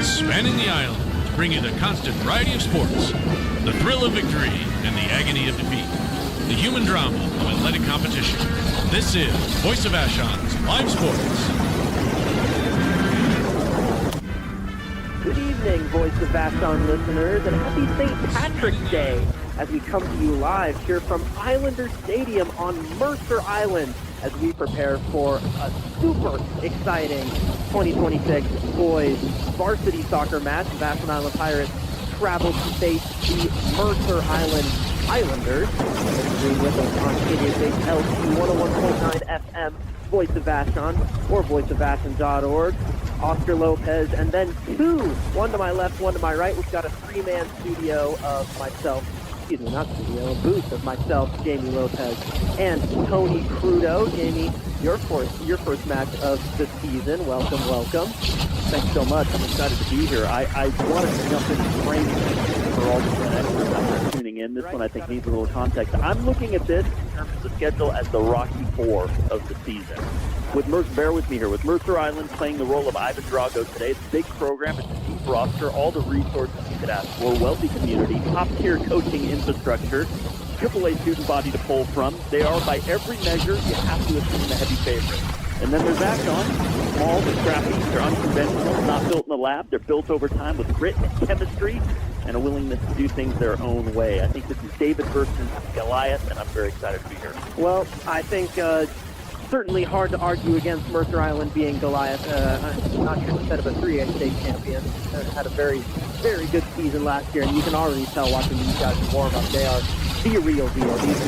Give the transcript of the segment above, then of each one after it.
Spanning the island to bring you the constant variety of sports, the thrill of victory and the agony of defeat, the human drama of athletic competition. This is Voice of Vashon's Live Sports. Good evening, Voice of Vashon listeners, and happy St. Patrick's Day as we come to you live here from Islander Stadium on Mercer Island as we prepare for a super exciting 2026 boys varsity soccer match. The Vashon Island Pirates travel to face the Mercer Island Islanders. Being with us on KDSH-LP 101.9 FM, Voice of Vashon, or voiceofvashon.org. Oscar Lopez, and then two, one to my left, one to my right. We've got a three-man studio of myself, a booth of myself, Jamie Lopez, and Tony Crudo. Jamie, your first match of the season. Welcome. Thanks so much. I'm excited to be here. I wanted to jump in and frame this for all the extras out there tuning in. This one I think needs a little context. I'm looking at this in terms of the schedule as the Rocky Four of the season. With Mercer, bear with me here, with Mercer Island playing the role of Ivan Drago today. It's a big program, it's a deep roster, all the resources you could ask for, wealthy community, top-tier coaching infrastructure, AAA student body to pull from. They are, by every measure, you have to assume the heavy favorite. And then there's Vashon, small but scrappy, they're unconventional, not built in the lab, they're built over time with grit and chemistry and a willingness to do things their own way. I think this is David versus Goliath, and I'm very excited to be here. Well, I think certainly hard to argue against Mercer Island being Goliath. I'm not sure instead of a 3A state champion. Had a very, very good season last year, and you can already tell watching these guys warm up. They are the real deal. These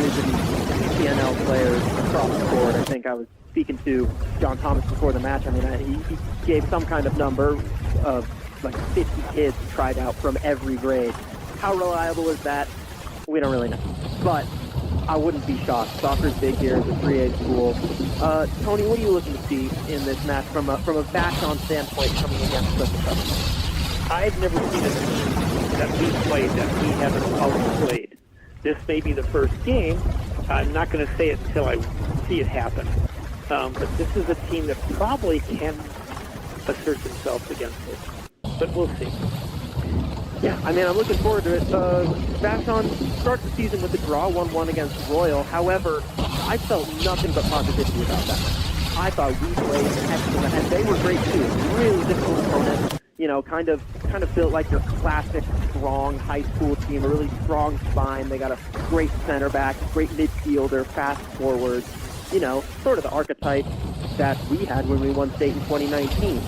PNL players across the board. I think I was speaking to John Thomas before the match. I mean, he gave some kind of number of like 50 kids tried out from every grade. How reliable is that? We don't really know. But I wouldn't be shocked. Soccer's big here. It's a 3A school. Tony, what are you looking to see in this match from a Vashon standpoint coming against such a tough? I've never seen a team that we played that we haven't outplayed. This may be the first game. I'm not going to say it until I see it happen. But this is a team that probably can assert themselves against us. But we'll see. Yeah, I mean, I'm looking forward to it. Vashon starts the season with a draw, 1-1 against Royal. However, I felt nothing but positivity about that. I thought we played excellent, and they were great too. Really difficult opponent. You know, kind of built like your classic strong high school team, a really strong spine. They got a great center back, great midfielder, fast forward. You know, sort of the archetype that we had when we won state in 2019.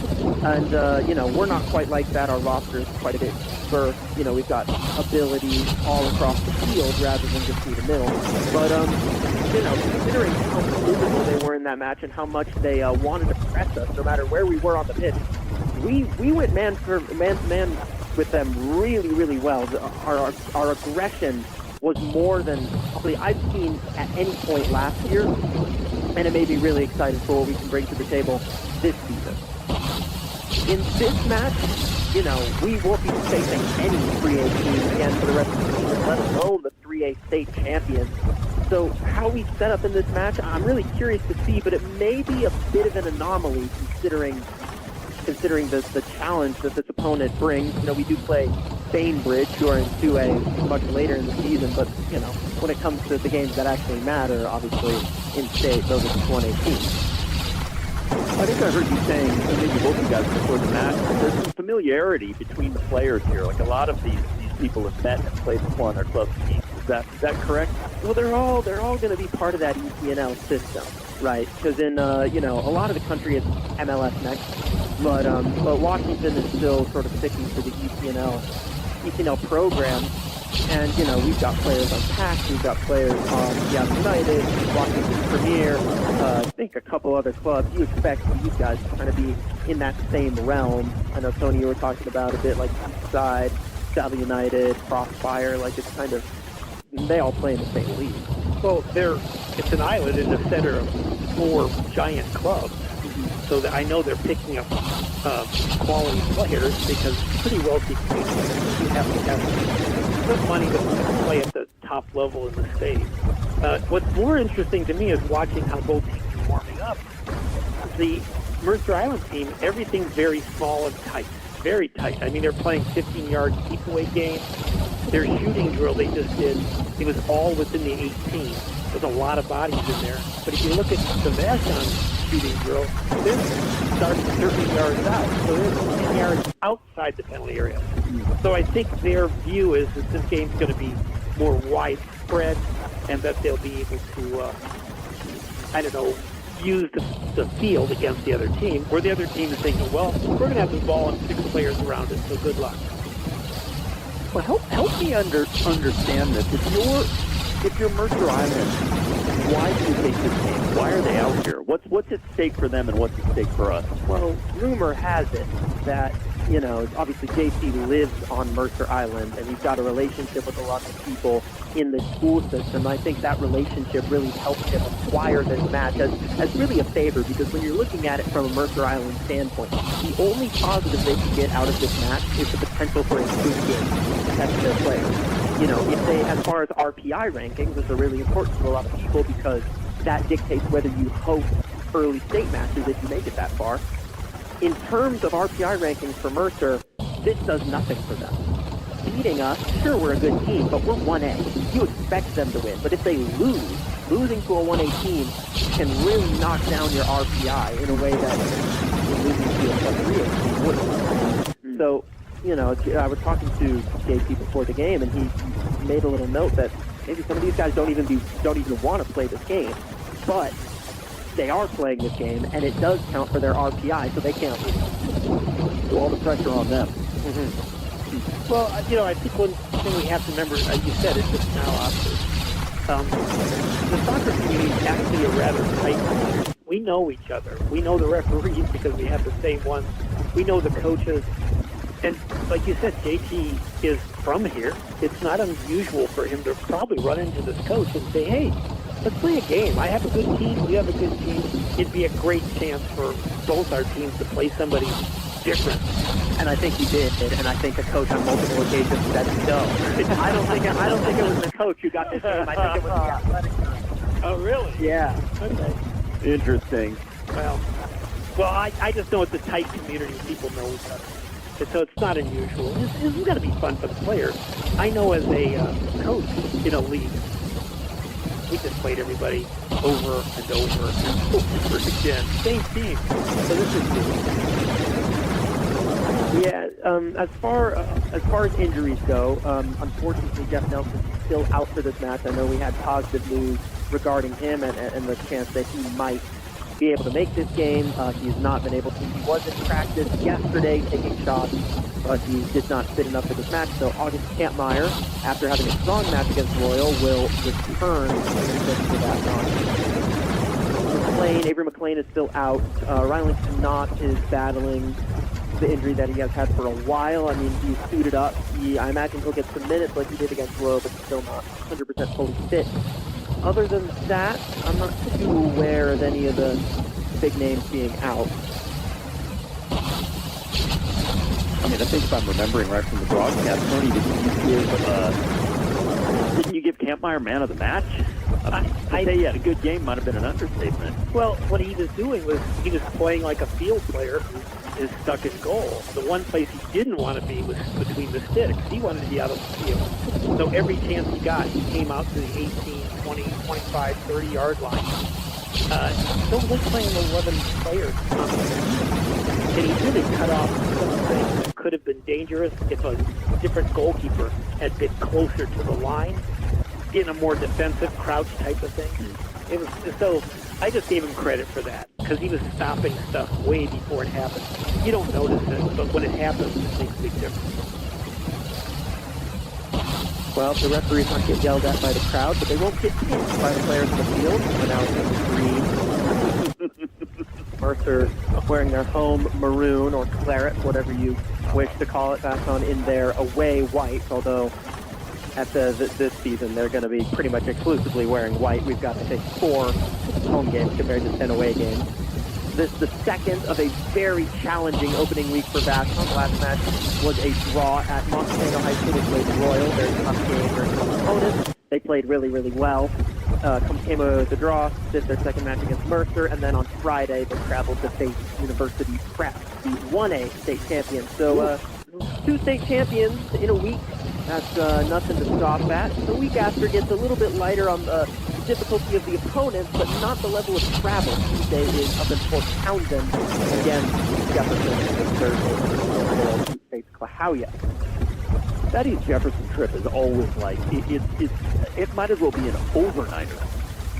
And, you know, we're not quite like that. Our roster is quite a bit diverse. You know, we've got ability all across the field rather than just through the middle. But, you know, considering how physical they were in that match and how much they wanted to press us, no matter where we were on the pitch, we went man to man with them really, really well. Our aggression was more than probably I've seen at any point last year, and it made me really excited for what we can bring to the table this season. In this match, you know, we won't be facing any 3A team again for the rest of the season, let alone the 3A state champions. So how we set up in this match, I'm really curious to see, but it may be a bit of an anomaly considering the challenge that this opponent brings. You know, we do play Bainbridge, who are in 2A much later in the season, but, you know, when it comes to the games that actually matter, obviously, in state, those are just 1A teams. I think I heard you saying, and maybe both of you guys before the match, there's some familiarity between the players here. Like a lot of these people have met and played before on their club teams. Is that correct? Well, they're all going to be part of that EPNL system, right? Because in you know, a lot of the country is MLS next, but Washington is still sort of sticking to the EPNL program. And, you know, we've got players on PAC, we've got players on Seattle United, Washington Premier, I think a couple other clubs. You expect these guys to kind of be in that same realm. I know, Tony, you were talking about a bit like Eastside, Seattle United, Crossfire, like it's kind of, they all play in the same league. Well, it's an island in the center of 4 giant clubs. So that I know they're picking up quality players because it's pretty wealthy community. You have to have good money to play at the top level in the state. What's more interesting to me is watching how both teams are warming up. The Mercer Island team, everything's very small and tight. very tight. I mean, they're playing 15-yard keep-away games. Their shooting drill they just did, it was all within the 18. There's a lot of bodies in there. But if you look at the Vashon shooting drill, they're starting 30 yards out. So they're 10 yards outside the penalty area. So I think their view is that this game's going to be more widespread and that they'll be able to, use the field against the other team, where the other team is thinking, well, we're going to have this ball and 6 players around it, so good luck. Well, help me understand this. If you're Mercer Island, why do you take this game? Why are they out here? What's at stake for them and what's at stake for us? Well, rumor has it that, obviously JT lives on Mercer Island, and he's got a relationship with a lot of people in the school system. I think that relationship really helped him acquire this match as really a favor, because when you're looking at it from a Mercer Island standpoint, the only positive they can get out of this match is the potential for a good game to test their players. If they, as far as RPI rankings, which are really important to a lot of people because that dictates whether you host early state matches if you make it that far. In terms of RPI rankings for Mercer, this does nothing for them. Beating us, sure, we're a good team, but we're 1A. You expect them to win. But if they losing to a 1A team can really knock down your RPI in a way that losing to a 3A team wouldn't. So, I was talking to JP before the game, and he made a little note that maybe some of these guys don't even want to play this game, but they are playing this game, and it does count for their RPI, so they can't lose. So all the pressure on them. Mm-hmm. Well, I think one thing we have to remember, you said it just now, Oscar, the soccer community is actually a rather tight community. We know each other. We know the referees because we have the same ones. We know the coaches. And like you said, JT is from here. It's not unusual for him to probably run into this coach and say, hey, let's play a game. I have a good team. You have a good team. It'd be a great chance for both our teams to play somebody different. And I think he did, and I think the coach on multiple occasions said no. I don't think it was the coach who got this game. I think it was the athletic director. Oh, really? Yeah. Okay. Interesting. Well, I just know it's a tight community. People know each other. And so it's not unusual. It's going to be fun for the players. I know as a coach in a league, we just played everybody over and over and over again. Same team. So this is good. Yeah, as far as injuries go, unfortunately Jeff Nelson is still out for this match. I know we had positive news regarding him and the chance that he might be able to make this game. He's not been able to. He was in practice yesterday taking shots, but he did not fit enough for this match. So August Kampmeyer, after having a strong match against Royal, will return for that match. Avery McLean is still out. Riley Knott is battling the injury that he has had for a while. I mean, he's suited up. I imagine he'll get some minutes like he did against Royal, but he's still not 100% fully fit. Other than that, I'm not too aware of any of the big names being out. I mean, I think if I'm remembering right from the broadcast, Tony, didn't you give Kampmeyer man of the match? I say he had a good game might have been an understatement. Well, what he was doing was he was playing like a field player who is stuck in goal. The one place he didn't want to be was between the sticks. He wanted to be out of the field. So every chance he got, he came out to the 18, 20, 25, 30-yard line. Don't look playing 11 players on the field. And he really cut off some things that could have been dangerous if a different goalkeeper had been closer to the line in a more defensive crouch type of thing. It was so. I just gave him credit for that because he was stopping stuff way before it happened. You don't notice it, but when it happens, it makes a big difference. Well, the referees might get yelled at by the crowd, but they won't get hit by the players on the field. We're now in green. Mercer wearing their home maroon or claret, whatever you wish to call it, Vashon in their away white, although at this season they're going to be pretty much exclusively wearing white. We've got, I think, 4 home games compared to 10 away games. This is the second of a very challenging opening week for Vashon. The last match was a draw at Montesano High School. They played Royal, very tough game, very tough opponent. They played really, really well. came with the draw, did their second match against Mercer, and then on Friday they traveled to face University Prep, the 1A state champions. So 2 state champions in a week. That's nothing to scoff at. The week after gets a little bit lighter on the difficulty of the opponents, but not the level of travel. Tuesday is up in Fort Townsend against Jefferson, and Thursday face Clahowya. That East Jefferson trip is always like, it might as well be an overnighter.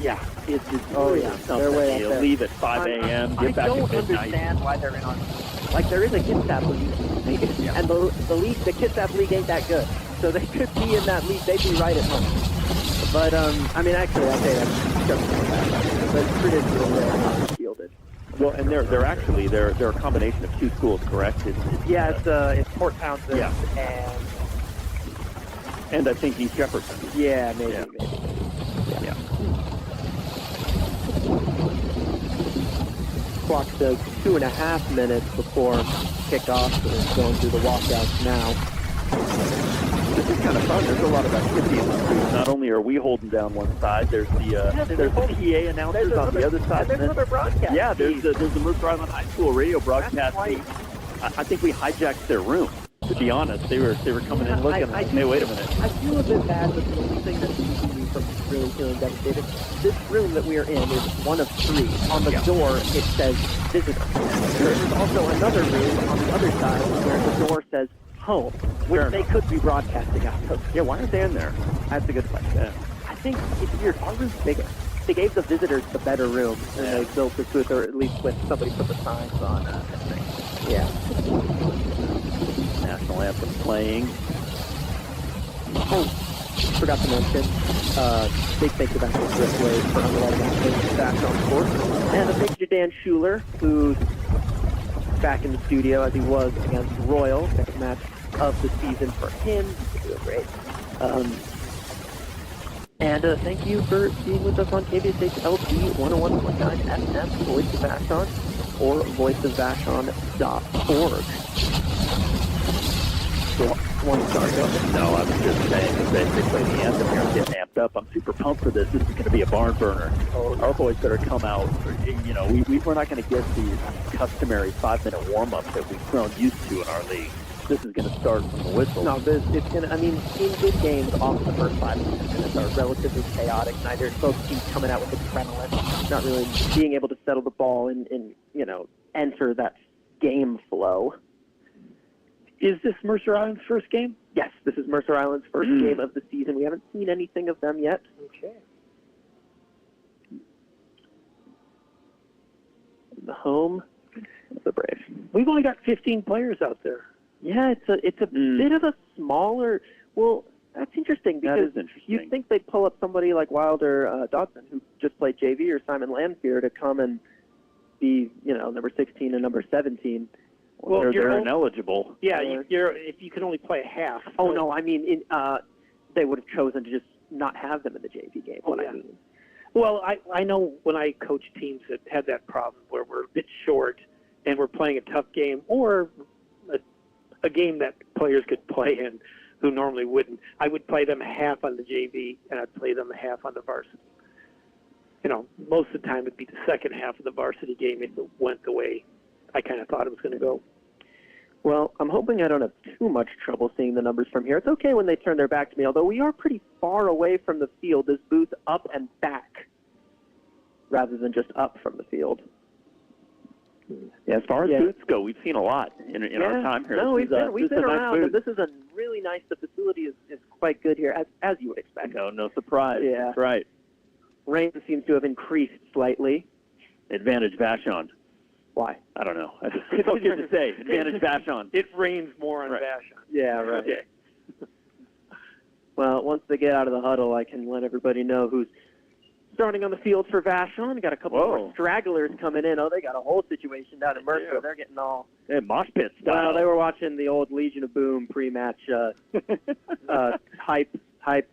Yeah. It's Oh, really yeah. something. They're way up You there. leave at 5 a.m., get back at midnight. I don't understand why they're in on, like, there is a Kitsap league, Yeah. and the league, the Kitsap league ain't that good. So they could be in that league, they'd be right at home. But, I mean, actually, I'd say that's just for that. But traditionally, they're not fielded. Well, and they're actually, they're a combination of 2 schools, correct? It's Fort Townsend and I think East Jefferson. Yeah, maybe. Yeah. Clock says 2.5 minutes before kickoff, so they're going through the walkouts now. This is kind of fun. There's a lot of activity in this booth. Not only are we holding down one side, there's the PA announcers on the other side. There's another broadcast. Yeah, there's the Mercer Island High School radio broadcast team. I think we hijacked their room. To be honest, they were coming in looking. Hey, wait a minute. I feel a bit bad, but the only thing that's keeping me from really feeling devastated, this room that we're in is one of 3. On the door, it says visitor. There's also another room on the other side where the door says home, which they could be broadcasting out of. Yeah, why aren't they in there? That's a good question. Yeah. I think it's weird. Our room's bigger. They gave the visitors the better room, and they built this booth, or at least when somebody put the signs on thing. Yeah. National anthem playing. Oh, forgot to mention, big thank you back to Driftway for underwriting that Vashon Sports. And a big to Dan Schuler, who's back in the studio as he was against Royal, second match of the season for him. He's doing great. And thank you for being with us on KVSH LP 101.9 FM, Voice of Vashon, or voiceofvashon.org. One star, go ahead. No, I was just saying, as they play the anthem here, I'm getting amped up. I'm super pumped for this. This is going to be a barn burner. Our boys better come out. You know, we're not going to get the customary 5-minute warm-up that we've grown used to in our league. This is going to start from the whistle. No, it's going to, I mean, in good games, off the first 5 to 10 minutes are relatively chaotic. Neither both teams coming out with adrenaline, not really being able to settle the ball and you know, enter that game flow. Is this Mercer Island's first game? Yes, this is Mercer Island's first game of the season. We haven't seen anything of them yet. Okay. The home of the Braves. We've only got 15 players out there. Yeah, it's a bit of a smaller. Well, that's interesting because That is interesting. you'd think they'd pull up somebody like Wilder Dodson, who just played JV, or Simon Lanfear to come and be, you know, number 16 and number 17. Well, they're ineligible. Yeah, you're if you can only play half. Oh no, I mean, they would have chosen to just not have them in the JV game. Oh, yeah. I mean. Well, I know when I coach teams that had that problem where we're a bit short and we're playing a tough game or a game that players could play in who normally wouldn't. I would play them half on the JV and I'd play them half on the varsity. You know, most of the time it'd be the second half of the varsity game if it went the way I kind of thought it was going to go. Well, I'm hoping I don't have too much trouble seeing the numbers from here. It's okay when they turn their back to me, although we are pretty far away from the field. This booth up and back rather than just up from the field. Yeah, as far as booths go, we've seen a lot in our time here. No, we've been around, nice and this is a really nice. The facility is quite good here, as you would expect. No surprise. Yeah. That's right. Rain seems to have increased slightly. Advantage Vashon. Why? I don't know. It's okay to say. Advantage Vashon. It rains more on Vashon. Yeah, right. Okay. Well, once they get out of the huddle, I can let everybody know who's starting on the field for Vashon. Got a couple more stragglers coming in. Oh, they got a whole situation down in Mercer. They're getting all... Yeah, mosh pit style. Well, they were watching the old Legion of Boom pre-match hype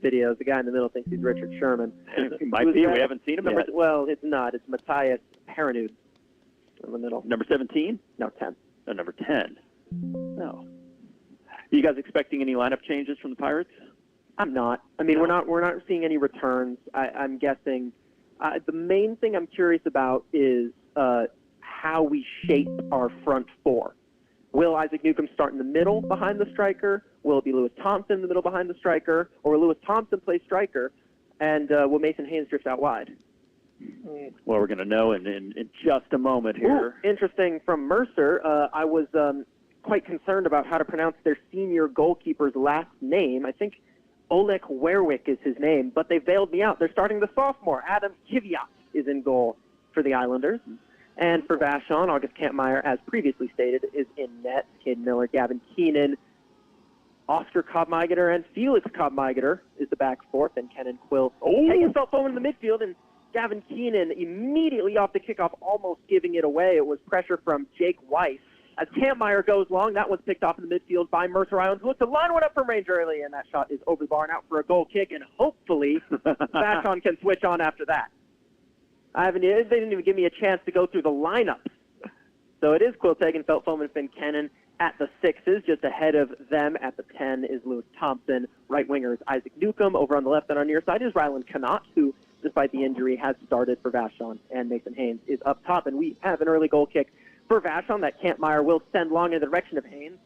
videos. The guy in the middle thinks he's Richard Sherman. It might be. We haven't seen him yet. Well, it's not. It's Matthias Paranud in the middle. Number 17? No, 10. No, number 10. No. You guys expecting any lineup changes from the Pirates? I'm not. I mean, we're not seeing any returns. I'm guessing. The main thing I'm curious about is how we shape our front four. Will Isaac Newcomb start in the middle behind the striker? Will it be Lewis Thompson in the middle behind the striker? Or will Lewis Thompson play striker? And will Mason Haynes drift out wide? Well, we're going to know in just a moment here. Ooh, interesting from Mercer. I was quite concerned about how to pronounce their senior goalkeeper's last name. I think Oleg Werwick is his name, but they bailed me out. They're starting the sophomore. Adam Kiviat is in goal for the Islanders. And for Vashon, August Kampmeyer, as previously stated, is in net. Caden Miller, Gavin Keenan, Oscar Cobb-Meigeter, and Felix Cobb-Meigeter is the back fourth, and Kenan Quill taking himself home in the midfield, and Gavin Keenan immediately off the kickoff, almost giving it away. It was pressure from Jake Weiss. As Kampmeyer goes long, that one's picked off in the midfield by Mercer Island, who looked to line one up from range early, and that shot is over the bar and out for a goal kick, and hopefully Vashon can switch on after that. They didn't even give me a chance to go through the lineups. So it is Quill Tegenfeld, Foman, Finn Kennan at the sixes. Just ahead of them at the 10 is Lewis Thompson. Right winger is Isaac Newcomb. Over on the left and on near side is Ryland Connaught, who, despite the injury, has started for Vashon. And Mason Haynes is up top. And we have an early goal kick for Vashon that Kampmeyer will send long in the direction of Haynes.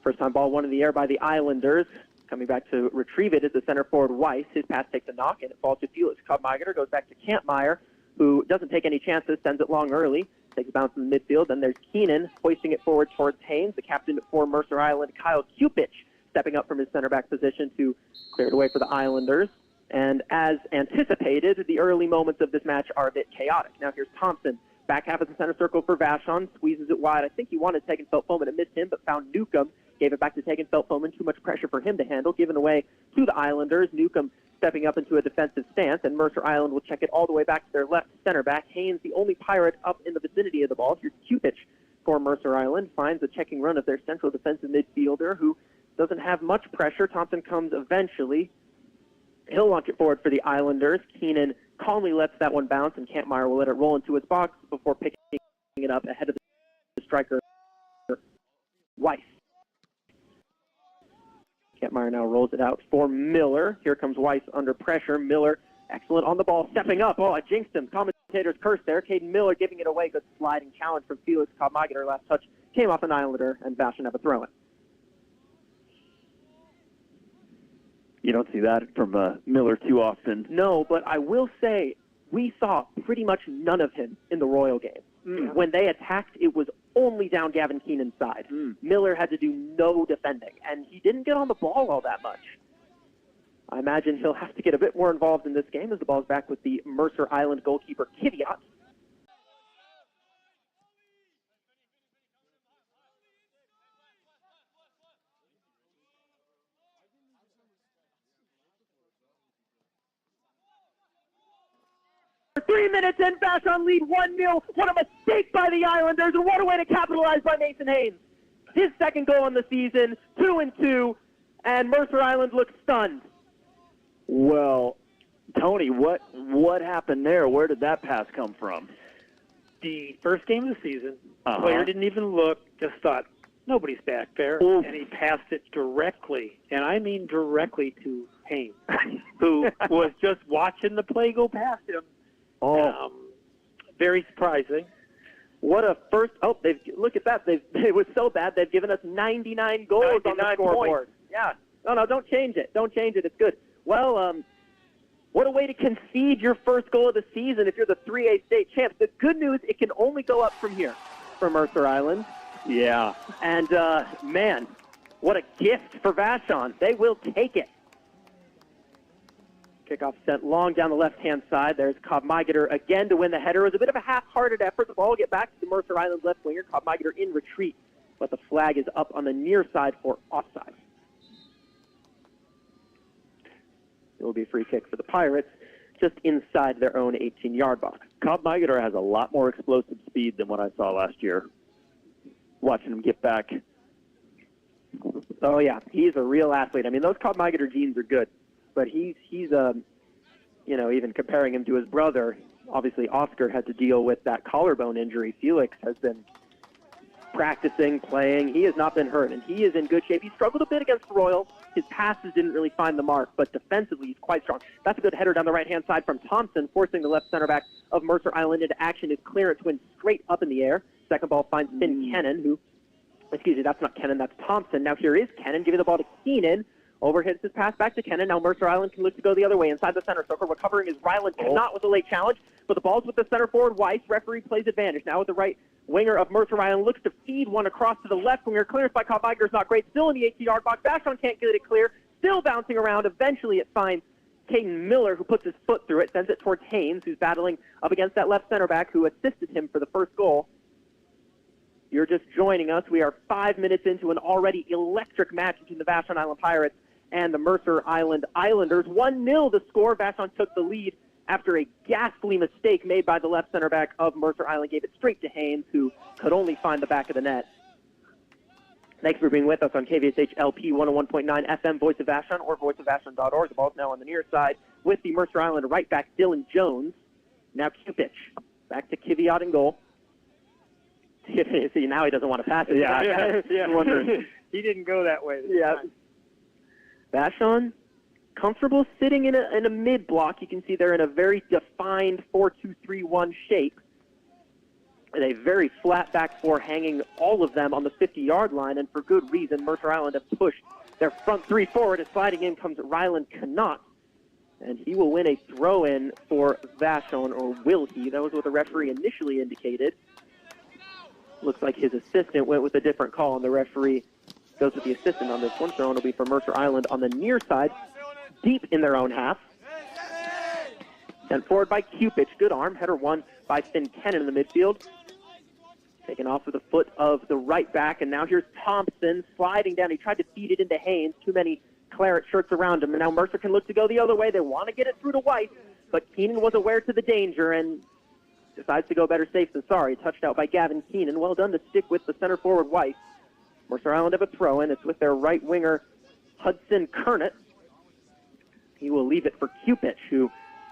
First time ball won in the air by the Islanders. Coming back to retrieve it is the center forward Weiss. His pass takes a knock, and it falls to Felix Cobb-Meigeter. Goes back to Kampmeyer, who doesn't take any chances, sends it long early, takes a bounce in the midfield. Then there's Keenan hoisting it forward towards Haynes. The captain for Mercer Island, Kyle Cupich, stepping up from his center back position to clear it away for the Islanders. And as anticipated, the early moments of this match are a bit chaotic. Now here's Thompson, back half of the center circle for Vashon, squeezes it wide. I think he wanted Tegenfeld-Foman to miss him, but found Newcomb. Gave it back to Tegenfeld-Foman, too much pressure for him to handle, given away to the Islanders. Newcomb stepping up into a defensive stance, and Mercer Island will check it all the way back to their left center back. Haynes, the only Pirate up in the vicinity of the ball. Here's Cupich for Mercer Island, finds a checking run of their central defensive midfielder, who doesn't have much pressure. Thompson comes eventually. He'll launch it forward for the Islanders. Keenan calmly lets that one bounce, and Kampmeyer will let it roll into his box before picking it up ahead of the striker, Weiss. Kampmeyer now rolls it out for Miller. Here comes Weiss under pressure. Miller, excellent on the ball, stepping up. Oh, I jinxed him. Commentator's curse there. Caden Miller giving it away. Good sliding challenge from Felix Cobb-Meigeter. Last touch came off an Islander, and Vashon have a throw-in. You don't see that from Miller too often. No, but I will say we saw pretty much none of him in the Royal game. When they attacked, it was only down Gavin Keenan's side. Miller had to do no defending, and he didn't get on the ball all that much. I imagine he'll have to get a bit more involved in this game as the ball's back with the Mercer Island goalkeeper, Kiviat. 3 minutes in, Vashon lead 1-0. What a mistake by the Islanders, and what a way to capitalize by Mason Haynes. His second goal in the season, 2-2, and Mercer Island looks stunned. Well, Tony, what happened there? Where did that pass come from? The first game of the season, the player didn't even look, just thought, nobody's back there, and he passed it directly, and I mean directly to Haynes, who was just watching the play go past him. Very surprising. What a first! Oh, look at that! It was so bad they've given us 99 goals on the scoreboard. Yeah. No, don't change it. Don't change it. It's good. Well, what a way to concede your first goal of the season if you're the 3A state champs. The good news, it can only go up from here, from Mercer Island. Yeah. And man, what a gift for Vashon. They will take it. Kickoff sent long down the left-hand side. There's Cobb-Meigeter again to win the header. It was a bit of a half-hearted effort. The ball will get back to the Mercer Island left winger. Cobb-Meigeter in retreat, but the flag is up on the near side for offside. It will be a free kick for the Pirates, just inside their own 18-yard box. Cobb-Meigeter has a lot more explosive speed than what I saw last year. Watching him get back. Oh, yeah. He's a real athlete. I mean, those Cobb-Meigeter genes are good. But he's even comparing him to his brother, obviously Oscar had to deal with that collarbone injury. Felix has been practicing, playing. He has not been hurt, and he is in good shape. He struggled a bit against Royal. His passes didn't really find the mark, but defensively he's quite strong. That's a good header down the right-hand side from Thompson, forcing the left center back of Mercer Island into action. His clearance went straight up in the air. Second ball finds Finn Kennan, who, excuse me, that's not Kennan, that's Thompson. Now here is Kennan, giving the ball to Keenan. Overhits his pass back to Kennan. Now Mercer Island can look to go the other way inside the center circle. Recovering is Ryland, not with a late challenge, but the ball's with the center forward, Weiss. Referee plays advantage. Now with the right winger of Mercer Island, looks to feed one across to the left winger. Clearance by Cobb Iger is not great. Still in the 18-yard box. Vashon can't get it clear. Still bouncing around. Eventually it finds Caden Miller, who puts his foot through it, sends it towards Haynes, who's battling up against that left center back who assisted him for the first goal. You're just joining us. We are 5 minutes into an already electric match between the Vashon Island Pirates and the Mercer Island Islanders. 1-0 the score. Vashon took the lead after a ghastly mistake made by the left center back of Mercer Island. Gave it straight to Haynes, who could only find the back of the net. Thanks for being with us on KVSH LP 101.9 FM, Voice of Vashon, or voiceofvashon.org. The ball's now on the near side with the Mercer Island right back, Dylan Jones. Now Cupich. Back to Kiviat in goal. See, now he doesn't want to pass it. Yeah. He didn't go that way. Yeah. Vashon, comfortable sitting in a mid-block. You can see they're in a very defined 4-2-3-1 shape. And a very flat back four hanging all of them on the 50-yard line, and for good reason. Mercer Island have pushed their front three forward. As sliding in comes Ryland Knott, and he will win a throw-in for Vashon, or will he? That was what the referee initially indicated. Looks like his assistant went with a different call, and the referee goes with the assistant on this one. Throw-in will be for Mercer Island on the near side, deep in their own half. Sent forward by Cupich. Good arm. Header won by Finn Kennan in the midfield. Taken off with the foot of the right back, and now here's Thompson sliding down. He tried to feed it into Haynes. Too many claret shirts around him, and now Mercer can look to go the other way. They want to get it through to Weiss, but Keenan was aware to the danger and decides to go better safe than sorry. Touched out by Gavin Keenan. Well done to stick with the center forward Weiss. Mercer Island have a throw-in. It's with their right winger, Hudson Kernet. He will leave it for Cupich, who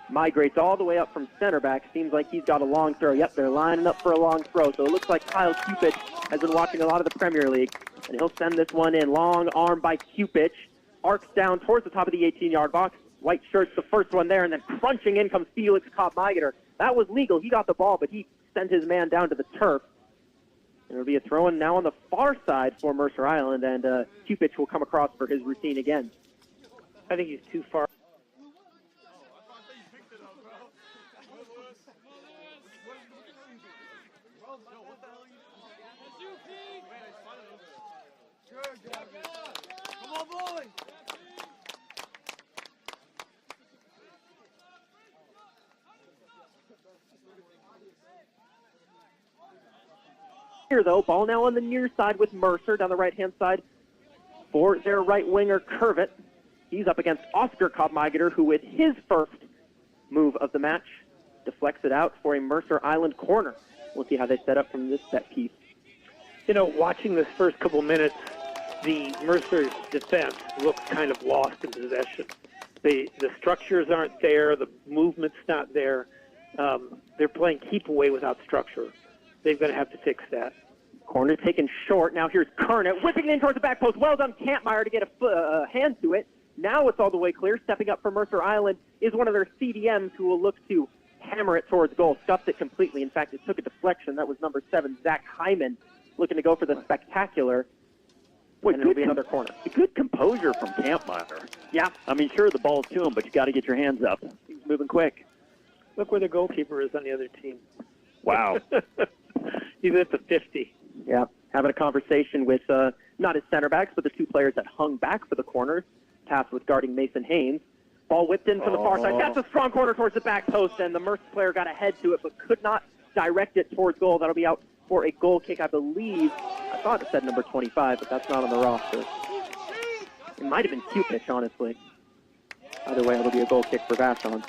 migrates all the way up from center back. Seems like he's got a long throw. Yep, they're lining up for a long throw. So it looks like Kyle Cupich has been watching a lot of the Premier League, and he'll send this one in. Long arm by Cupich. Arcs down towards the top of the 18-yard box. White shirt's the first one there, and then crunching in comes Felix Kopp-Meigeter. That was legal. He got the ball, but he sent his man down to the turf. And it'll be a throw-in now on the far side for Mercer Island, and Cupich will come across for his routine again. I think he's too far. Come on, boys! Here, though, ball now on the near side with Mercer down the right-hand side for their right winger, Curvett. He's up against Oscar Kopp-Meigeter, who with his first move of the match deflects it out for a Mercer Island corner. We'll see how they set up from this set piece. You know, watching this first couple minutes, the Mercer defense looks kind of lost in possession. The structures aren't there. The movement's not there. They're playing keep away without structure. They're going to have to fix that. Corner taken short. Now here's Kernet whipping it in towards the back post. Well done, Kampmeyer, to get a hand to it. Now it's all the way clear. Stepping up for Mercer Island is one of their CDMs who will look to hammer it towards goal. Stuffed it completely. In fact, it took a deflection. That was number 7, Zach Hyman, looking to go for the spectacular. And it'll be another corner. Good composure from Kampmeyer. Yeah. I mean, sure, the ball's to him, but you got to get your hands up. He's moving quick. Look where the goalkeeper is on the other team. Wow. He's at the 50. Yeah, having a conversation with not his center backs, but the two players that hung back for the corners, tasked with guarding Mason Haynes. Ball whipped in from the far side. That's a strong corner towards the back post, and the Mercer player got ahead to it, but could not direct it towards goal. That'll be out for a goal kick, I believe. I thought it said number 25, but that's not on the roster. It might have been Cupich, honestly. Either way, it'll be a goal kick for Vashon.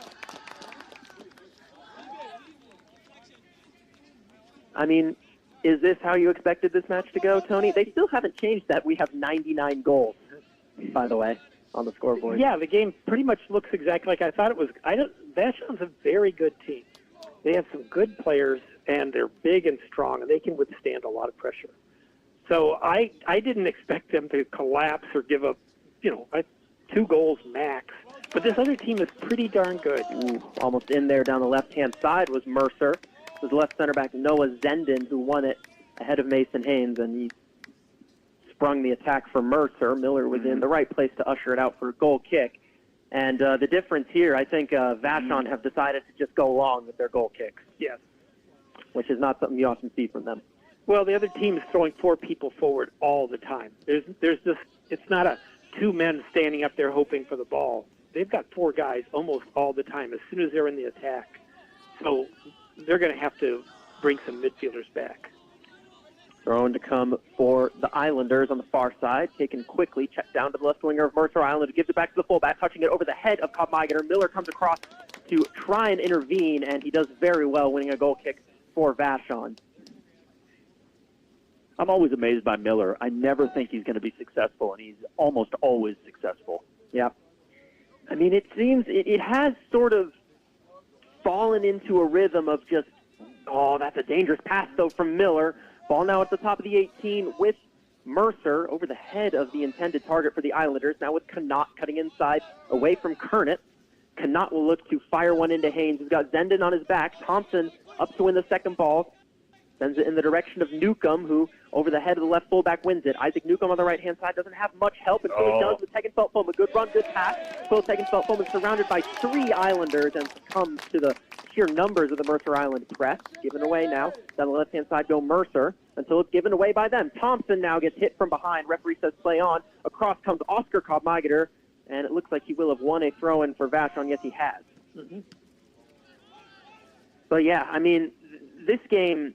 I mean, is this how you expected this match to go, Tony? They still haven't changed that. We have 99 goals, by the way, on the scoreboard. Yeah, the game pretty much looks exactly like I thought it was. Vashon's a very good team. They have some good players, and they're big and strong, and they can withstand a lot of pressure. So I didn't expect them to collapse or give up, 2 goals max. But this other team is pretty darn good. Ooh, almost in there down the left-hand side was Mercer. It was left center back Noah Zenden who won it ahead of Mason Haynes, and he sprung the attack for Mercer. Miller was in the right place to usher it out for a goal kick. And the difference here, I think Vashon have decided to just go long with their goal kicks. Yes. Which is not something you often see from them. Well, the other team is throwing 4 people forward all the time. There's just, it's not a 2 men standing up there hoping for the ball. They've got 4 guys almost all the time as soon as they're in the attack. So they're going to have to bring some midfielders back. Thrown to come for the Islanders on the far side. Taken quickly, checked down to the left winger of Mercer. Islander gives it back to the fullback, touching it over the head of Cobb Meigeter. Miller comes across to try and intervene, and he does very well, winning a goal kick for Vashon. I'm always amazed by Miller. I never think he's going to be successful, and he's almost always successful. Yeah. I mean, it seems it has sort of fallen into a rhythm of just, that's a dangerous pass, though, from Miller. Ball now at the top of the 18 with Mercer over the head of the intended target for the Islanders. Now with Connaught cutting inside away from Kernet. Connaught will look to fire one into Haynes. He's got Zenden on his back. Thompson up to win the second ball. Sends it in the direction of Newcomb, who over the head of the left fullback wins it. Isaac Newcomb on the right-hand side doesn't have much help, and so he does with Tegenfeldt-Foam. A good run, good pass. So Tegenfeldt-Foam is surrounded by 3 Islanders and succumbs to the sheer numbers of the Mercer Island press. Given away now. Down the left-hand side go Mercer until it's given away by them. Thompson now gets hit from behind. Referee says play on. Across comes Oscar Cobb Meigeter, and it looks like he will have won a throw-in for Vashon. Yes, he has. Mm-hmm. But, yeah, I mean, this game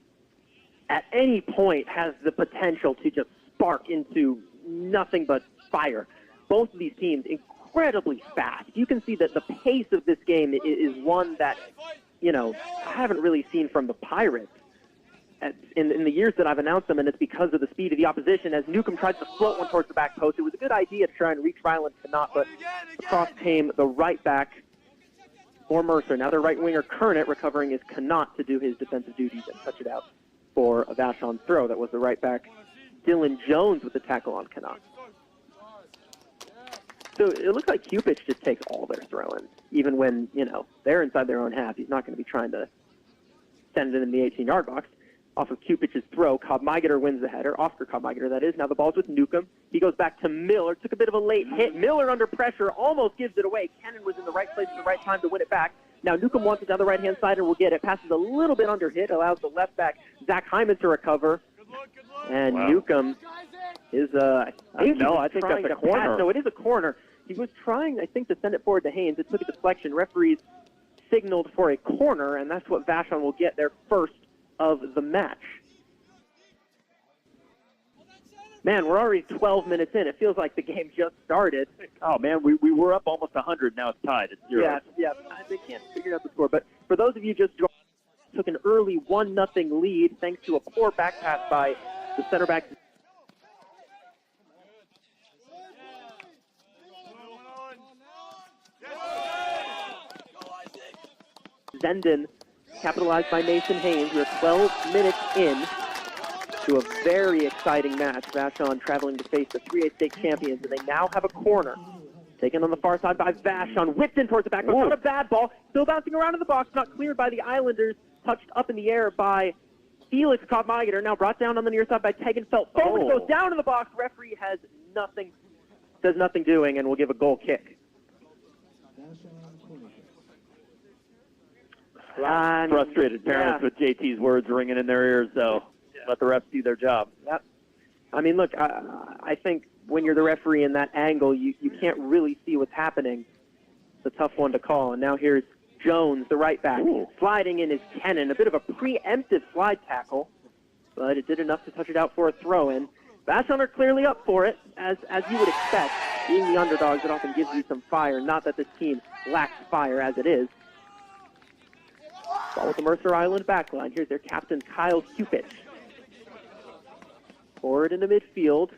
at any point has the potential to just spark into nothing but fire. Both of these teams incredibly fast. You can see that the pace of this game is one that, I haven't really seen from the Pirates in the years that I've announced them, and it's because of the speed of the opposition. As Newcomb tries to float one towards the back post, it was a good idea to try and reach Ryland Connaught, but across came the right back for Mercer. Now their right winger, Kernet, recovering his Connaught to do his defensive duties and touch it out for a Vashon throw. That was the right back, Dylan Jones, with the tackle on Connaught. So it looks like Cupich just takes all their throw-ins, even when, they're inside their own half. He's not going to be trying to send it in the 18-yard box. Off of Cupich's throw, Cobb Meigeter wins the header. Oscar Cobb Meigeter, that is. Now the ball's with Newcomb. He goes back to Miller. Took a bit of a late hit. Miller under pressure almost gives it away. Kennan was in the right place at the right time to win it back. Now Newcomb wants it down the right-hand side and will get it. Passes a little bit under hit. Allows the left back, Zach Hyman, to recover. And Newcomb is, I think that's a corner. No, it is a corner. He was trying, I think, to send it forward to Haynes. It took a deflection. Referees signaled for a corner, and that's what Vashon will get their first of the match. Man, we're already 12 minutes in. It feels like the game just started. Oh, man, we were up almost 100. Now it's tied. It's 0. Yeah. They can't figure out the score. But for those of you just joined, took an early 1-0 lead thanks to a poor back pass by the center back. Zenden, capitalized by Mason Haynes. We're 12 minutes in to a very exciting match. Vashon traveling to face the 3A state champions, and they now have a corner. Taken on the far side by Vashon, whipped in towards the back. Not a bad ball. Still bouncing around in the box, not cleared by the Islanders. Touched up in the air by Felix Cobb Meigeter. Now brought down on the near side by Tegenfeldt-Foam. Goes down in the box. Referee has nothing, says nothing doing, and will give a goal kick. Frustrated parents with JT's words ringing in their ears, though. Let the refs do their job. Yep. I mean, look, I think when you're the referee in that angle, you can't really see what's happening. It's a tough one to call. And now here's Jones, the right back. Sliding in is Kennan. A bit of a preemptive slide tackle, but it did enough to touch it out for a throw-in. Vashon are clearly up for it, as you would expect. Being the underdogs, it often gives you some fire. Not that this team lacks fire as it is. Ball with the Mercer Island backline. Here's their captain, Kyle Cupich. Forward into midfield.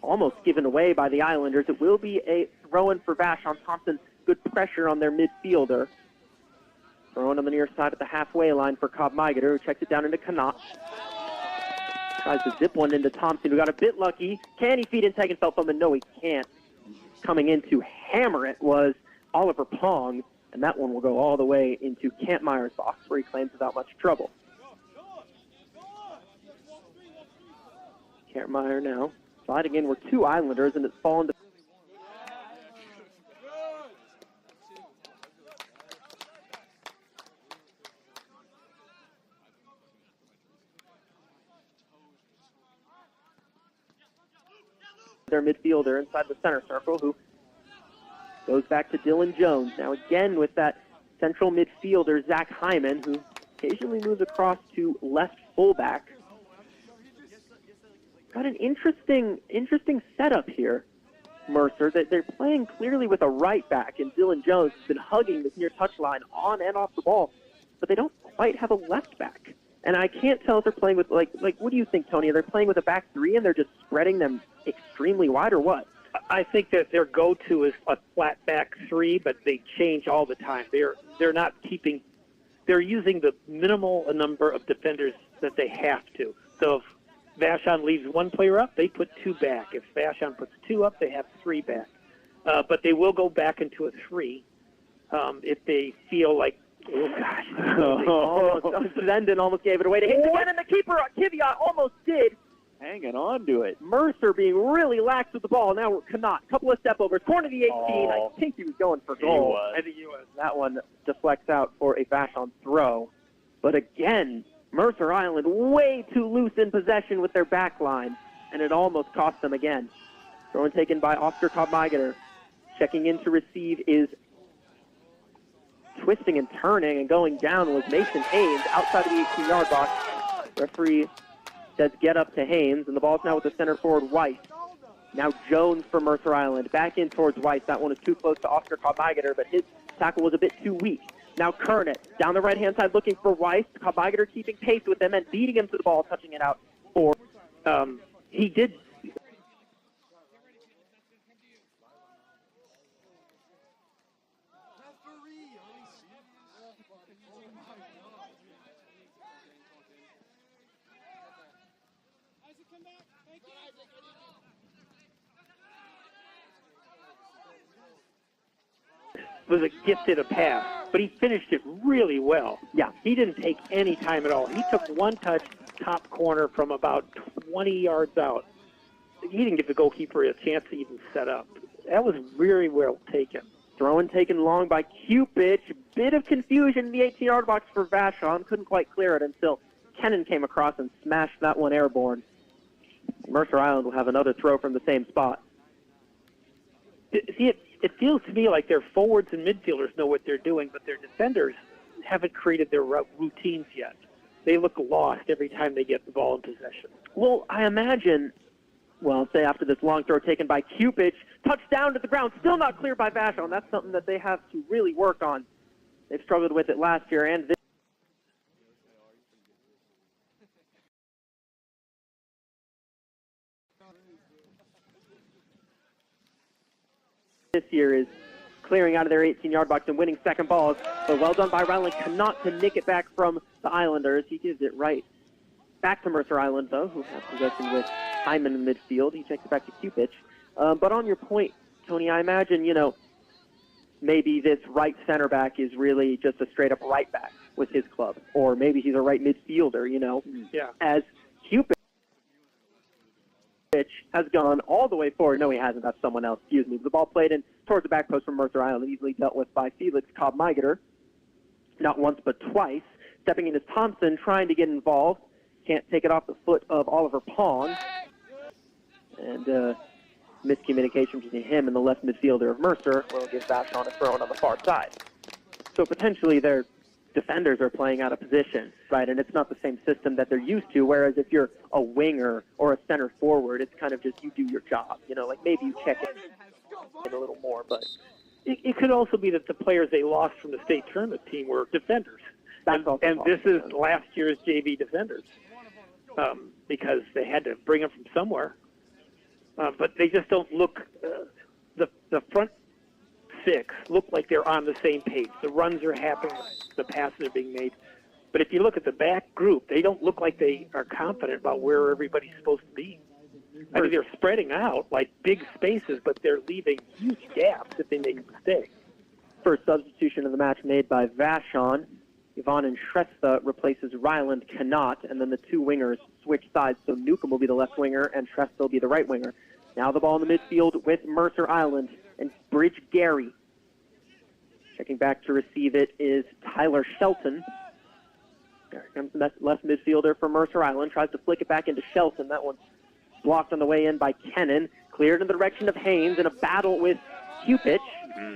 Almost given away by the Islanders. It will be a throw-in for Vashon. Thompson, good pressure on their midfielder. Throw-in on the near side at the halfway line for Cobb Meigeter, who checks it down into Connaught. Tries to zip one into Thompson, who got a bit lucky. Can he feed in Tegenfeld? No, he can't. Coming in to hammer it was Oliver Pong, and that one will go all the way into Kampmeyer's box, where he claims without much trouble. Kampmeyer now sliding in were two Islanders, and it's fallen to their midfielder inside the center circle, who goes back to Dylan Jones. Now again with that central midfielder, Zach Hyman, who occasionally moves across to left fullback. Got an interesting setup here, Mercer, that they're playing clearly with a right back, and Dylan Jones has been hugging this near touchline on and off the ball, but they don't quite have a left back. And I can't tell if they're playing with, like what do you think, Tony? Are they playing with a back three and they're just spreading them extremely wide, or what? I think that their go-to is a flat back three, but they change all the time. They're not keeping. They're using the minimal number of defenders that they have to. So if Vashon leaves one player up, they put two back. If Vashon puts two up, they have three back. But they will go back into a three if they feel like. Oh gosh! Zenden almost gave it away to him again, and the keeper, Kiviat, almost did. Hanging on to it. Mercer being really lax with the ball. Now Connaught, couple of step overs, corner to the 18. I think he was going for goal. I think he was. That one deflects out for a Vashon throw. But again, Mercer Island way too loose in possession with their back line, and it almost cost them again. Throw taken by Oscar Kampmeier. Checking in to receive is twisting and turning and going down was Mason Haynes outside of the 18-yard box. Referee says get up to Haynes, and the ball's now with the center forward, Weiss. Now Jones for Mercer Island. Back in towards Weiss. That one is too close to Oscar Kampmeier, but his tackle was a bit too weak. Now Kernet down the right-hand side looking for Weiss. Kampmeier keeping pace with him and beating him to the ball, touching it out for. He did. Was a gifted a pass, but he finished it really well. Yeah. He didn't take any time at all. He took one touch, top corner from about 20 yards out. He didn't give the goalkeeper a chance to even set up. That was very well taken. Throw and taken long by Cupich. Bit of confusion in the 18-yard box for Vashon. Couldn't quite clear it until Kennan came across and smashed that one airborne. Mercer Island will have another throw from the same spot. See, it feels to me like their forwards and midfielders know what they're doing, but their defenders haven't created their routines yet. They look lost every time they get the ball in possession. Well, I imagine, say after this long throw taken by Cupich, touchdown to the ground, still not cleared by Vashon. That's something that they have to really work on. They've struggled with it last year and this year is clearing out of their 18-yard box and winning second balls. But well done by Ryland Connaught to nick it back from the Islanders. He gives it right back to Mercer Island, though, who has possession with Hyman in midfield. He checks it back to Cupich. But on your point, Tony, I imagine, maybe this right center back is really just a straight-up right back with his club. Or maybe he's a right midfielder, Yeah. As Cupich has gone all the way forward. No, he hasn't. That's someone else. Excuse me. The ball played in towards the back post from Mercer Island, easily dealt with by Felix Kampmeier. Not once, but twice. Stepping in is Thompson, trying to get involved. Can't take it off the foot of Oliver Pong. And miscommunication between him and the left midfielder of Mercer will give Vashon a throw on the far side. So potentially their defenders are playing out of position, right? And it's not the same system that they're used to, whereas if you're a winger or a center forward, it's kind of just you do your job. Like maybe you check it a little more, but It could also be that the players they lost from the state tournament team were defenders. And this is last year's JV defenders because they had to bring them from somewhere. But they just don't look, the front six look like they're on the same page. The runs are happening, the passes are being made. But if you look at the back group, they don't look like they are confident about where everybody's supposed to be. I mean, they're spreading out like big spaces, but they're leaving huge gaps if they make a mistake. First substitution of the match made by Vashon. Yvonne and Shrestha replaces Ryland Cannot, and then the two wingers switch sides, so Newcomb will be the left winger and Shrestha will be the right winger. Now the ball in the midfield with Mercer Island and Bridge Gary. Checking back to receive it is Tyler Shelton. There comes the left midfielder for Mercer Island. Tries to flick it back into Shelton. That one's blocked on the way in by Kennan. Cleared in the direction of Haynes in a battle with Cupich,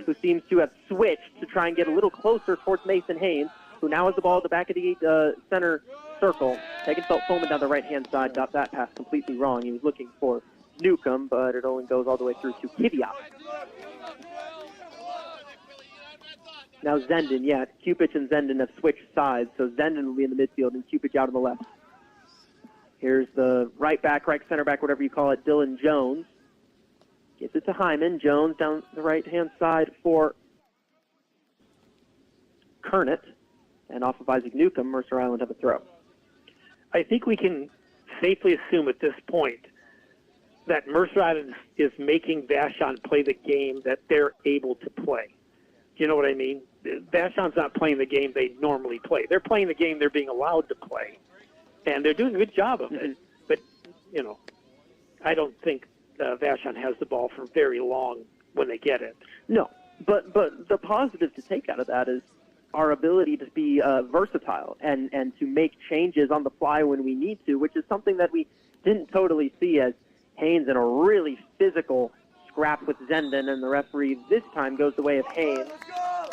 who seems to have switched to try and get a little closer towards Mason Haynes, who now has the ball at the back of the center circle. Tegenfeld-Foman down the right-hand side got that pass completely wrong. He was looking for Newcomb, but it only goes all the way through to Kiviat. Now Zenden, Cupich and Zenden have switched sides, so Zenden will be in the midfield and Cupich out on the left. Here's the right back, right center back, whatever you call it, Dylan Jones. Gets it to Hyman. Jones down the right-hand side for Kernet. And off of Isaac Newcomb, Mercer Island have a throw. I think we can safely assume at this point that Mercer Island is making Vashon play the game that they're able to play. Do you know what I mean? Vashon's not playing the game they normally play. They're playing the game they're being allowed to play. And they're doing a good job of it. But, I don't think Vashon has the ball for very long when they get it. No, but the positive to take out of that is our ability to be versatile and to make changes on the fly when we need to, which is something that we didn't totally see as Haynes in a really physical scrap with Zenden, and the referee this time goes the way of Haynes.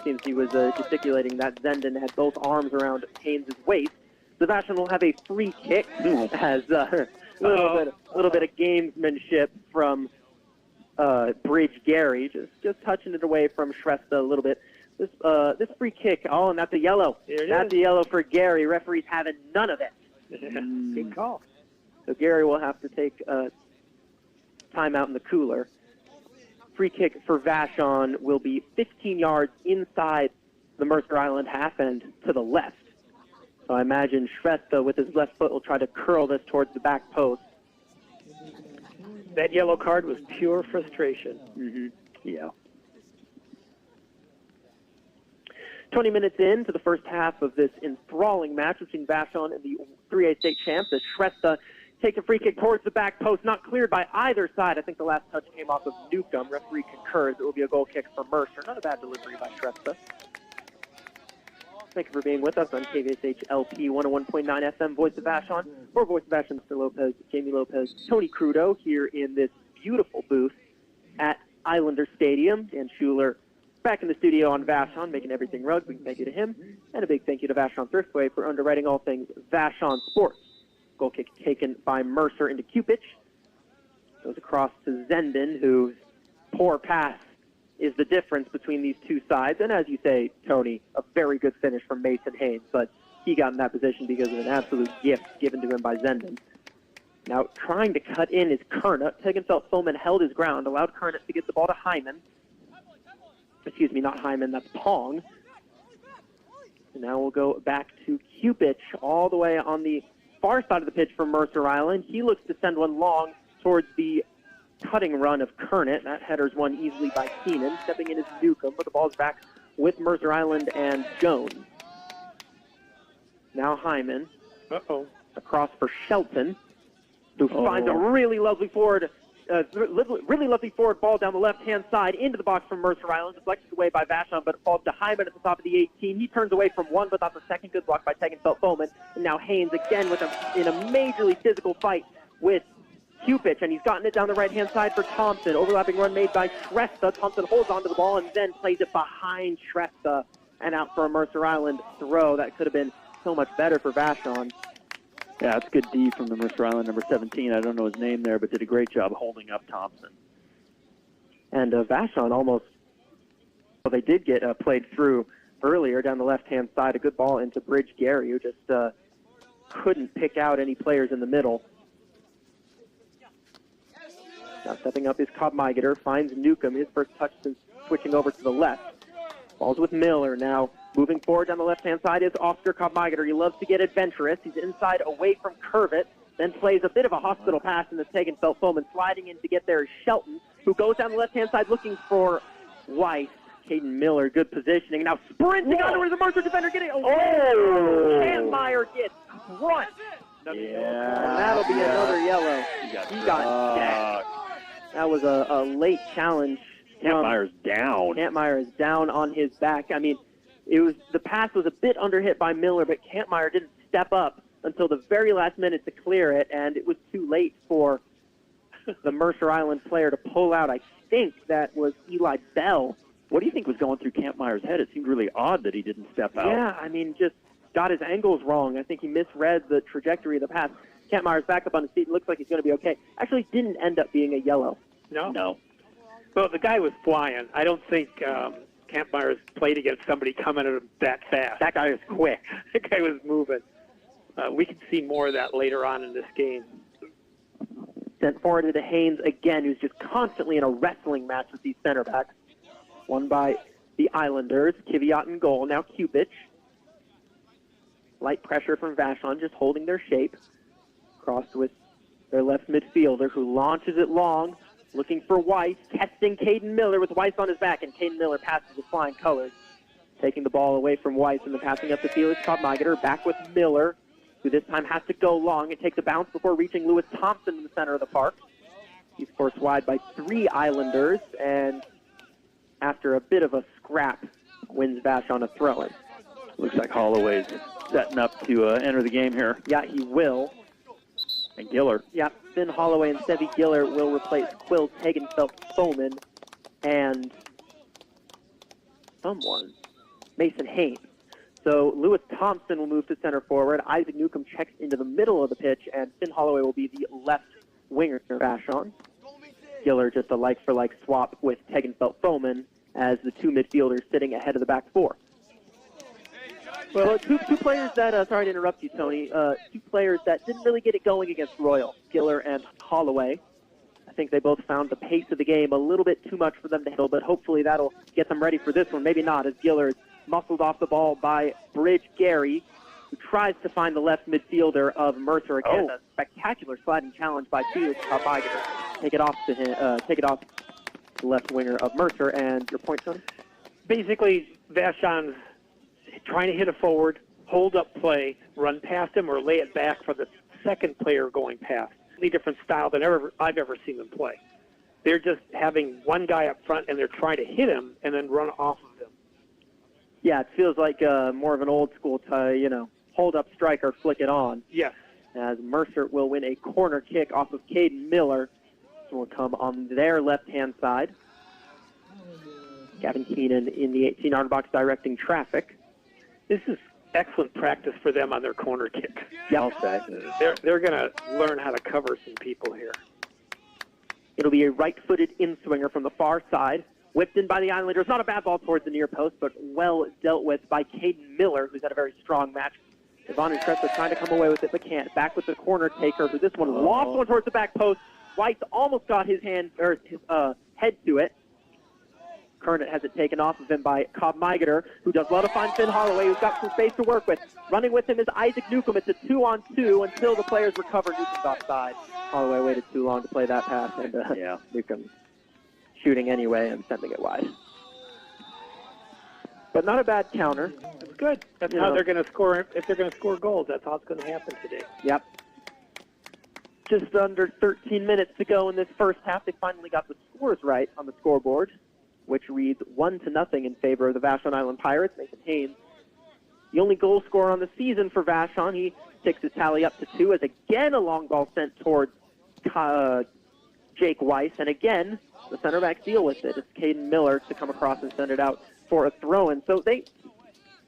Seems he was gesticulating that Zenden had both arms around Haynes' waist. So Vashon will have a free kick as a little bit of gamesmanship from Bridge Gary, just touching it away from Shrestha a little bit. This free kick, and that's a yellow. That's a yellow for Gary. Referee's having none of it. Good call. So Gary will have to take a timeout in the cooler. Free kick for Vashon will be 15 yards inside the Mercer Island half end to the left. So I imagine Shrestha with his left foot will try to curl this towards the back post. That yellow card was pure frustration. Mm-hmm. Yeah. 20 minutes into the first half of this enthralling match between Vashon and the 3A state champs as Shrestha takes a free kick towards the back post, not cleared by either side. I think the last touch came off of Newcomb. Referee concurs. It will be a goal kick for Mercer. Not a bad delivery by Shrestha. Thank you for being with us on KVSH LP 101.9 FM, Voice of Vashon. For Voice of Vashon, Mr. Lopez, Jamie Lopez, Tony Crudo here in this beautiful booth at Islander Stadium. Dan Schuler back in the studio on Vashon, making everything rug. Big thank you to him. And a big thank you to Vashon Thriftway for underwriting all things Vashon Sports. Goal kick taken by Mercer into Cupich. Goes across to Zenden, whose poor pass is the difference between these two sides. And as you say, Tony, a very good finish from Mason Haynes, but he got in that position because of an absolute gift given to him by Zenden. Now, trying to cut in is Kernet. Tegenfeld-Foman held his ground, allowed Kernet to get the ball to Hyman. Excuse me, not Hyman, that's Pong. And now we'll go back to Cupich, all the way on the far side of the pitch for Mercer Island. He looks to send one long towards the cutting run of Kernet. That header's won easily by Keenan. Stepping in is Newcomb, but the ball's back with Mercer Island and Jones. Now Hyman. Across for Shelton, who finds a really lovely forward ball down the left-hand side into the box from Mercer Island. Deflected away by Vashon, but it falls to Hyman at the top of the 18. He turns away from one, but that's a second good block by Tegenfeld-Foman. And now Haynes again in a majorly physical fight with Cupich, and he's gotten it down the right-hand side for Thompson. Overlapping run made by Shrestha. Thompson holds onto the ball and then plays it behind Shrestha and out for a Mercer Island throw. That could have been so much better for Vashon. Yeah, that's good D from the Mercer Island number 17. I don't know his name there, but did a great job holding up Thompson. And Vashon almost, they did get played through earlier down the left-hand side. A good ball into Bridge Gary, who just couldn't pick out any players in the middle. Now stepping up is Cobb Meigeter, finds Newcomb, his first touch since switching over to the left. Ball's with Miller now. Moving forward down the left-hand side is Oscar Kopmeiger. He loves to get adventurous. He's inside away from Curvet, then plays a bit of a hospital pass in the Tegenfeld-Foman. Sliding in to get there is Shelton, who goes down the left-hand side looking for Weiss. Caden Miller, good positioning. Now sprinting onto the Mercer defender, getting Kampmeyer gets crushed. Yeah. And that'll be another yellow. He got decked. That was a late challenge. Kampmeyer's down. Kampmeyer is down on his back. I mean, the pass was a bit underhit by Miller, but Kampmeyer didn't step up until the very last minute to clear it, and it was too late for the Mercer Island player to pull out. I think that was Eli Bell. What do you think was going through Kampmeyer's head? It seemed really odd that he didn't step out. Yeah, I mean, just got his angles wrong. I think he misread the trajectory of the pass. Kampmeyer's back up on his feet. It looks like he's going to be okay. Actually, didn't end up being a yellow. No. Well, the guy was flying. I don't think Kampmeyer's played against somebody coming at him that fast. That guy was quick. That guy was moving. We can see more of that later on in this game. Sent forward to Haynes again, who's just constantly in a wrestling match with these center backs. Won by the Islanders. Kiviat in goal. Now Cupich. Light pressure from Vashon, just holding their shape. Crossed with their left midfielder, who launches it long, looking for Weiss, testing Caden Miller with Weiss on his back, and Caden Miller passes with flying colors. Taking the ball away from Weiss and then passing up the field is Kopmeiger. Back with Miller, who this time has to go long. It takes a bounce before reaching Lewis Thompson in the center of the park. He's forced wide by 3 Islanders, and after a bit of a scrap, wins Vashon a throw-in. Looks like Holloway's setting up to enter the game here. Yeah, he will. And Giller. Yeah, Finn Holloway and Stevie Giller will replace Quill Tegenfeld-Foman and someone, Mason Haynes. So Lewis Thompson will move to center forward. Isaac Newcomb checks into the middle of the pitch, and Finn Holloway will be the left winger for Vashon. Giller just a like-for-like swap with Tegenfeld-Foman as the 2 midfielders sitting ahead of the back 4. Well, two players that, sorry to interrupt you, Tony, 2 players that didn't really get it going against Royal, Giller and Holloway. I think they both found the pace of the game a little bit too much for them to handle, but hopefully that'll get them ready for this one. Maybe not, as Giller is muscled off the ball by Bridge Gary, who tries to find the left midfielder of Mercer. Again, a spectacular sliding challenge by Felix Kopmeiger. Take it off to him. Take it off the left winger of Mercer. And your point, Tony? Basically, Vashon's trying to hit a forward, hold up play, run past him, or lay it back for the second player going past. Completely different style than I've ever seen them play. They're just having one guy up front, and they're trying to hit him and then run off of him. Yeah, it feels like more of an old school, hold up striker, flick it on. Yes. As Mercer will win a corner kick off of Caden Miller. This will come on their left-hand side. Gavin Keenan in the 18-yard box directing traffic. This is excellent practice for them on their corner kick. Yeah, I'll say. They're going to learn how to cover some people here. It'll be a right-footed in-swinger from the far side. Whipped in by the Islanders. Not a bad ball towards the near post, but well dealt with by Caden Miller, who's had a very strong match. Yvonne and Tressa trying to come away with it, but can't. Back with the corner taker, who this one lofts one towards the back post. White almost got his head to it. Kernet has it taken off of him by Kopmeiger, who does well to find Finn Holloway, who's got some space to work with. Running with him is Isaac Newcomb. It's a 2-on-2 until the players recover. Newcomb's offside. Holloway waited too long to play that pass, and Newcomb shooting anyway and sending it wide. But not a bad counter. It's good. That's how they're going to score. If they're going to score goals, that's how it's going to happen today. Yep. Just under 13 minutes to go in this first half. They finally got the scores right on the scoreboard, which reads 1-0 in favor of the Vashon Island Pirates. Nathan Haynes, the only goal scorer on the season for Vashon. He takes his tally up to 2 as again a long ball sent towards Jake Weiss. And again, the center backs deal with it. It's Caden Miller to come across and send it out for a throw-in. So they've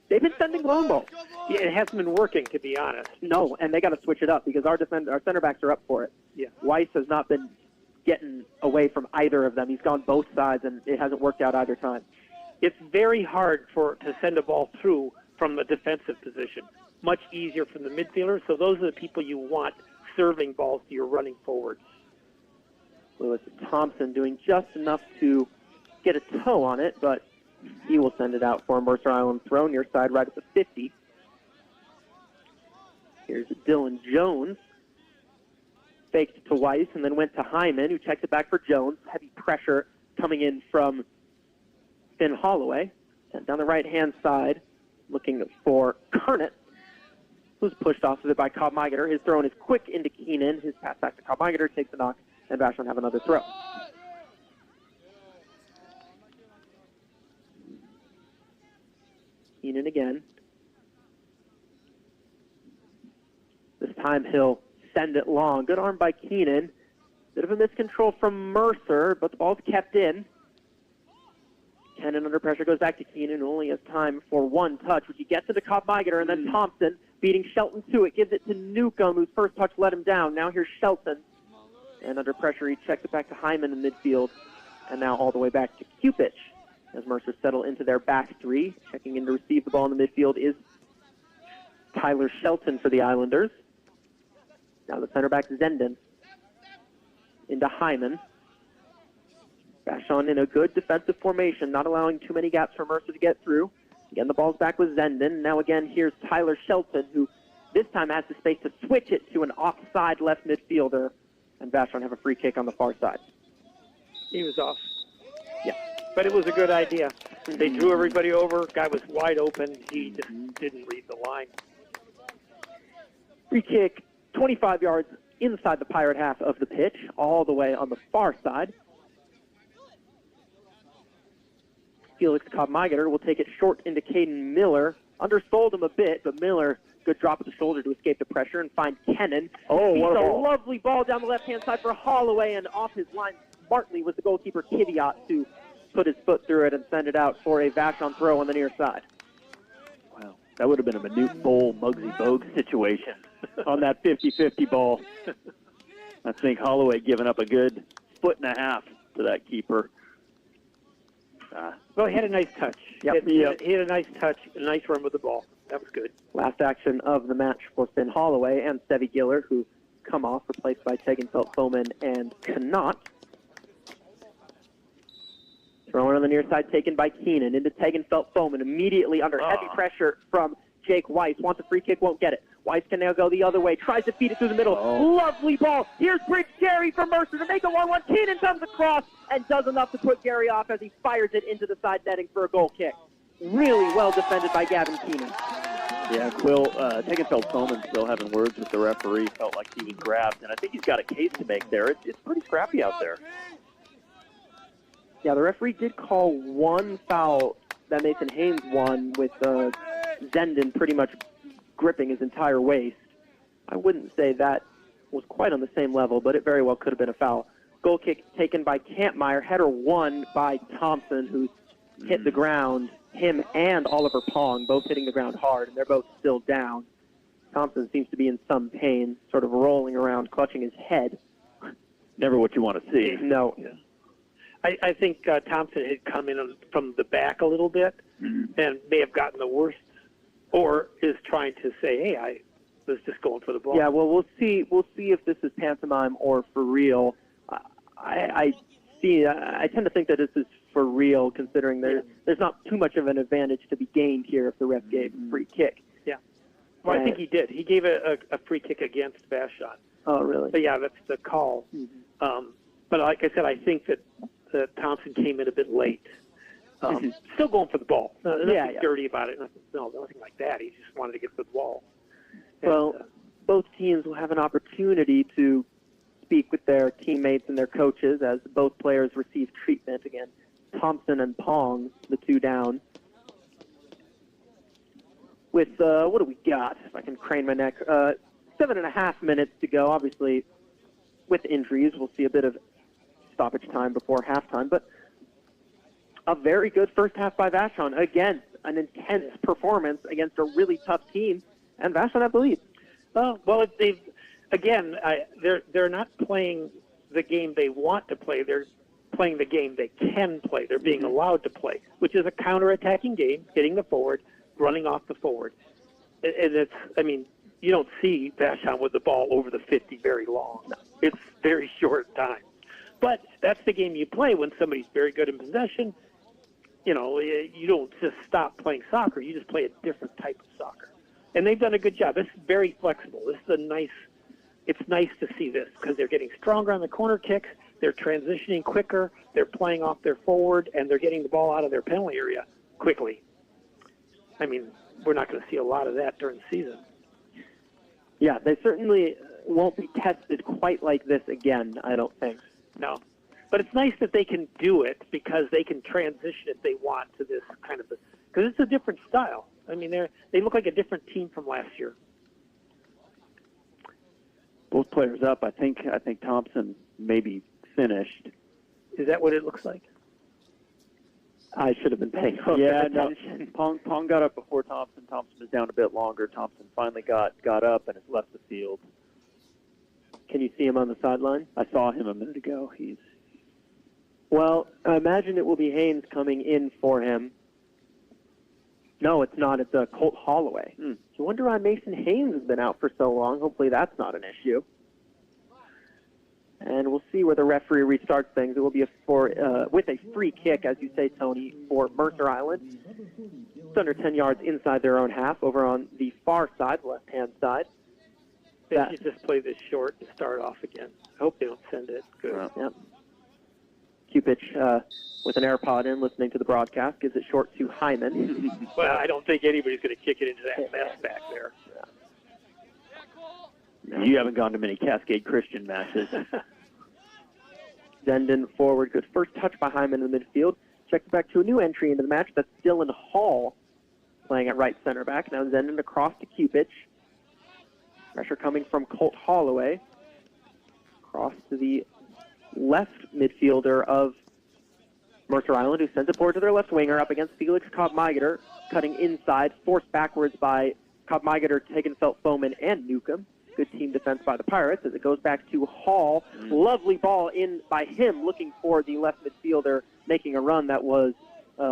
been sending long balls. Yeah, it hasn't been working, to be honest. No, and they got to switch it up because our center backs are up for it. Yeah. Weiss has not been getting away from either of them. He's gone both sides, and it hasn't worked out either time. It's very hard to send a ball through from a defensive position. Much easier from the midfielder, so those are the people you want serving balls to your running forwards. Lewis Thompson doing just enough to get a toe on it, but He will send it out for a Mercer Island throw near side right at the 50. Here's Dylan Jones. Faked to Weiss and then went to Hyman, who checks it back for Jones. Heavy pressure coming in from Finn Holloway. Sent down the right-hand side, looking for Kernet, who's pushed off of it by Cobb Migater. His throw is quick into Keenan. His pass back to Cobb Migater takes the knock, and Vashon have another throw. Keenan again. This time he'll send it long. Good arm by Keenan. Bit of a miscontrol from Mercer, but the ball's kept in. Kennan under pressure goes back to Keenan, who only has time for one touch, which he gets into Cobb Migater, and then Thompson beating Shelton to it. Gives it to Newcomb, whose first touch let him down. Now here's Shelton. And under pressure, he checks it back to Hyman in midfield. And now all the way back to Cupich as Mercer settle into their back three. Checking in to receive the ball in the midfield is Tyler Shelton for the Islanders. Now the center back, Zenden. Into Hyman. Vashon in a good defensive formation, not allowing too many gaps for Mercer to get through. Again, the ball's back with Zenden. Now again, here's Tyler Shelton, who this time has the space to switch it to an offside left midfielder. And Vashon have a free kick on the far side. He was off. Yeah. But it was a good idea. They drew everybody over. Guy was wide open. He just didn't read the line. Free kick, 25 yards inside the Pirate half of the pitch, all the way on the far side. Felix Cobb Migater will take it short into Caden Miller. Undersold him a bit, but Miller, good drop of the shoulder to escape the pressure and find Kennan. Oh, what a ball. Lovely ball down the left-hand side for Holloway, and off his line smartly was the goalkeeper Kiviat to put his foot through it and send it out for a Vashon throw on the near side. Wow, that would have been a Manute Bowl, Muggsy Bogues situation on that 50-50 ball. I think Holloway giving up a good foot and a half to that keeper. Well, he had a nice touch. Yep. He had a nice touch, a nice run with the ball. That was good. Last action of the match for Finn Holloway and Sevi Giller, who come off, replaced by Tegenfeld, Foman, and Knott. Thrown on the near side, taken by Keenan into Tegenfeld, Foman, immediately under heavy pressure from Jake Weiss. Wants a free kick, won't get it. Weiss can now go the other way, tries to feed it through the middle. Lovely ball. Here's Bridge Gary for Mercer to make it 1-1. Keenan comes across and does enough to put Gary off as he fires it into the side netting for a goal kick. Really well defended by Gavin Keenan. Yeah, Quill, Tegenfeld Foman still having words with the referee. Felt like he was grabbed, and I think he's got a case to make there. It's pretty scrappy out there. Yeah, the referee did call one foul that Mason Haynes won with Zenden pretty much gripping his entire waist. I wouldn't say that was quite on the same level, but it very well could have been a foul. Goal kick taken by Kampmeyer, header won by Thompson, who's hit the ground. Him and Oliver Pong both hitting the ground hard, and they're both still down. Thompson seems to be in some pain, sort of rolling around, clutching his head. Never what you want to see. No. Yeah. I think Thompson had come in from the back a little bit and may have gotten the worst, or is trying to say, hey, I was just going for the ball. Yeah, well, we'll see if this is pantomime or for real. I tend to think that this is for real, considering there's not too much of an advantage to be gained here if the ref gave a free kick. Yeah. Well, I think he did. He gave a free kick against Vashon. Oh, really? But, yeah, that's the call. But like I said, I think that Thompson came in a bit late. Still going for the ball. Nothing dirty about it. Nothing like that. He just wanted to get to the ball. Well, both teams will have an opportunity to speak with their teammates and their coaches as both players receive treatment. Again, Thompson and Pong, the two down. With, what do we got? If I can crane my neck. 7.5 minutes to go. Obviously, with injuries, we'll see a bit of stoppage time before halftime, but a very good first half by Vashon. Again, an intense performance against a really tough team, and Vashon have the lead. Well, they're not playing the game they want to play. They're playing the game they can play. They're being allowed to play, which is a counter-attacking game, hitting the forward, running off the forward. And you don't see Vashon with the ball over the 50 very long. No. It's very short time. But that's the game you play when somebody's very good in possession, you know, you don't just stop playing soccer. You just play a different type of soccer. And they've done a good job. This is very flexible. This is it's nice to see this because they're getting stronger on the corner kicks. They're transitioning quicker. They're playing off their forward, and they're getting the ball out of their penalty area quickly. I mean, we're not going to see a lot of that during the season. Yeah, they certainly won't be tested quite like this again, I don't think. No. But it's nice that they can do it because they can transition if they want to this kind of – because it's a different style. I mean, they look like a different team from last year. Both players up. I think Thompson maybe finished. Is that what it looks like? I should have been paying close attention. Pong got up before Thompson. Thompson was down a bit longer. Thompson finally got up and has left the field. Can you see him on the sideline? I saw him a minute ago. Well, I imagine it will be Haynes coming in for him. No, it's not. It's Colt Holloway. So you wonder why Mason Haynes has been out for so long. Hopefully that's not an issue. And we'll see where the referee restarts things. It will be with a free kick, as you say, Tony, for Mercer Island. It's under 10 yards inside their own half, over on the far side, left-hand side. They should just play this short and start off again. I hope they don't send it. Good. Yep. Cupich with an AirPod in, listening to the broadcast, gives it short to Hyman. Well, I don't think anybody's going to kick it into that mess back there. You haven't gone to many Cascade Christian matches. Zenden forward, good first touch by Hyman in the midfield. Checks back to a new entry into the match. That's Dylan Hall playing at right center back. Now Zenden across to Cupich. Pressure coming from Colt Holloway. Across to the left midfielder of Mercer Island, who sends it forward to their left winger up against Felix Cobb-Migater, cutting inside, forced backwards by Cobb-Migater, Tegenfeld-Foman, and Newcomb. Good team defense by the Pirates as it goes back to Hall. Lovely ball in by him, looking for the left midfielder, making a run that was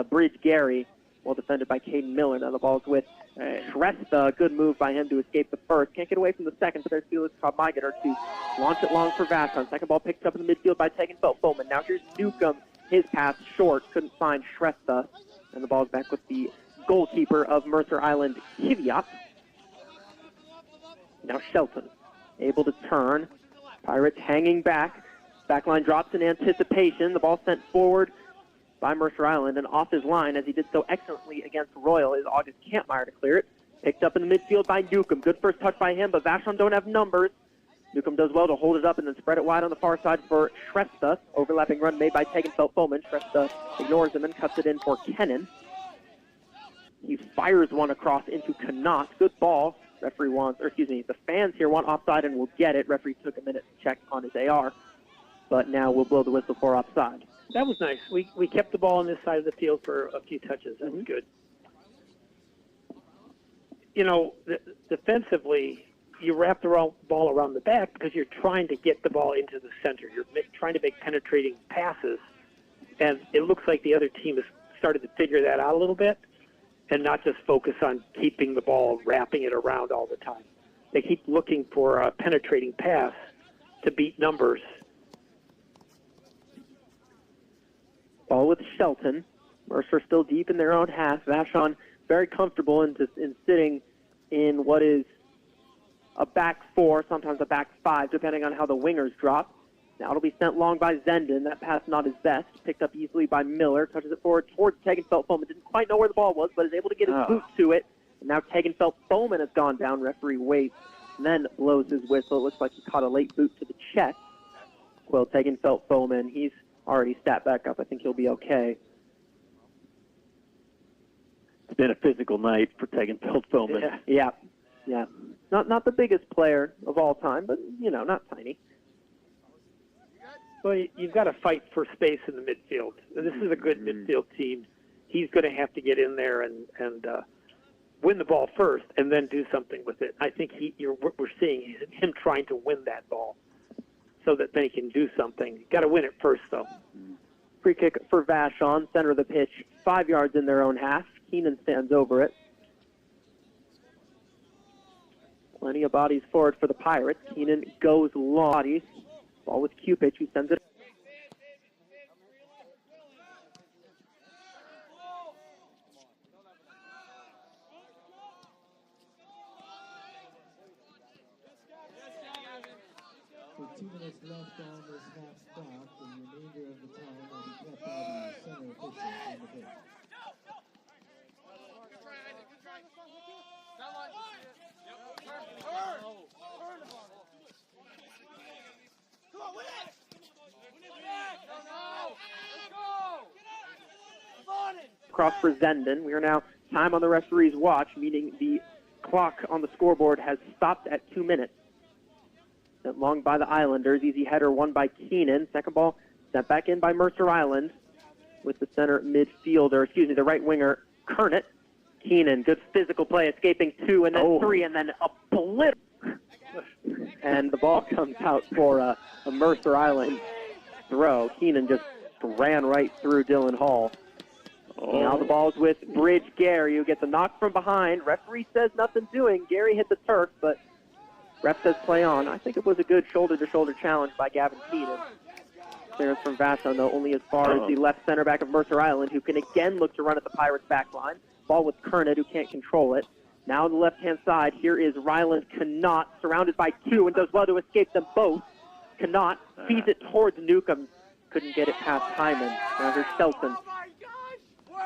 Bridge Gary, well defended by Caden Miller. Now the ball's with Shrestha. Good move by him to escape the first. Can't get away from the second, but there's Felix Cobb-Migater to launch it long for Vashon. Second ball picked up in the midfield by Tegenfeld-Foman. Now here's Newcomb. His pass short, couldn't find Shrestha. And the ball's back with the goalkeeper of Mercer Island, Kiviat. Now Shelton, able to turn. Pirates hanging back. Backline drops in anticipation. The ball sent forward by Mercer Island and off his line, as he did so excellently against Royal, is August Kampmeyer to clear it. Picked up in the midfield by Newcomb. Good first touch by him, but Vashon don't have numbers. Newcomb does well to hold it up and then spread it wide on the far side for Shrestha. Overlapping run made by Tegenfeld-Foman. Shrestha ignores him and cuts it in for Kennan. He fires one across into Knott. Good ball. Referee wants, the fans here want offside and will get it. Referee took a minute to check on his AR, but now we'll blow the whistle for offside. That was nice. We kept the ball on this side of the field for a few touches. That was good. You know, defensively, you wrap the ball around the back because you're trying to get the ball into the center. You're trying to make penetrating passes, and it looks like the other team has started to figure that out a little bit and not just focus on keeping the ball, wrapping it around all the time. They keep looking for a penetrating pass to beat numbers. Ball with Shelton. Mercer still deep in their own half. Vashon very comfortable in sitting in what is a back four, sometimes a back five, depending on how the wingers drop. Now it'll be sent long by Zenden. That pass not his best. Picked up easily by Miller. Touches it forward towards Tegenfeld-Foman. Didn't quite know where the ball was, but is able to get his boot to it. And now Tegenfeld-Foman has gone down. Referee waits and then blows his whistle. It looks like he caught a late boot to the chest. Well, Tegenfeld-Foman, he's already sat back up. I think he'll be okay. It's been a physical night for Tegenfeld-Foman. Yeah. Not the biggest player of all time, but, not tiny. Well, you've got to fight for space in the midfield. This is a good midfield team. He's going to have to get in there and win the ball first and then do something with it. I think we're seeing him trying to win that ball so that they can do something. Got to win it first, though. Free kick for Vashon, center of the pitch, 5 yards in their own half. Keenan stands over it. Plenty of bodies forward for the Pirates. Keenan goes long. Bodies. Ball with Cupich, who sends it. 2 minutes left on this half stop. The remainder of the time will be kept by the center official on the pitch. Cross for Zenden. We are now time on the referee's watch, meaning the clock on the scoreboard has stopped at 2 minutes. Sent long by the Islanders. Easy header won by Keenan. Second ball sent back in by Mercer Island with the center midfielder, the right winger, Kernet. Keenan, good physical play, escaping 2 and then 3 and then a blip. And the ball comes out for a Mercer Island throw. Keenan just ran right through Dylan Hall. Now the ball's with Bridge Gary, who gets a knock from behind. Referee says nothing doing. Gary hit the turf, but ref says play on. I think it was a good shoulder-to-shoulder challenge by Gavin Keenan. Clearance from Vashon, though, only as far as the left center back of Mercer Island, who can again look to run at the Pirates' back line. Ball with Kernet, who can't control it. Now on the left-hand side, here is Ryland Knott, surrounded by 2, and does well to escape them both. Knott feeds it towards Newcomb. Couldn't get it past Hyman. Now here's Shelton.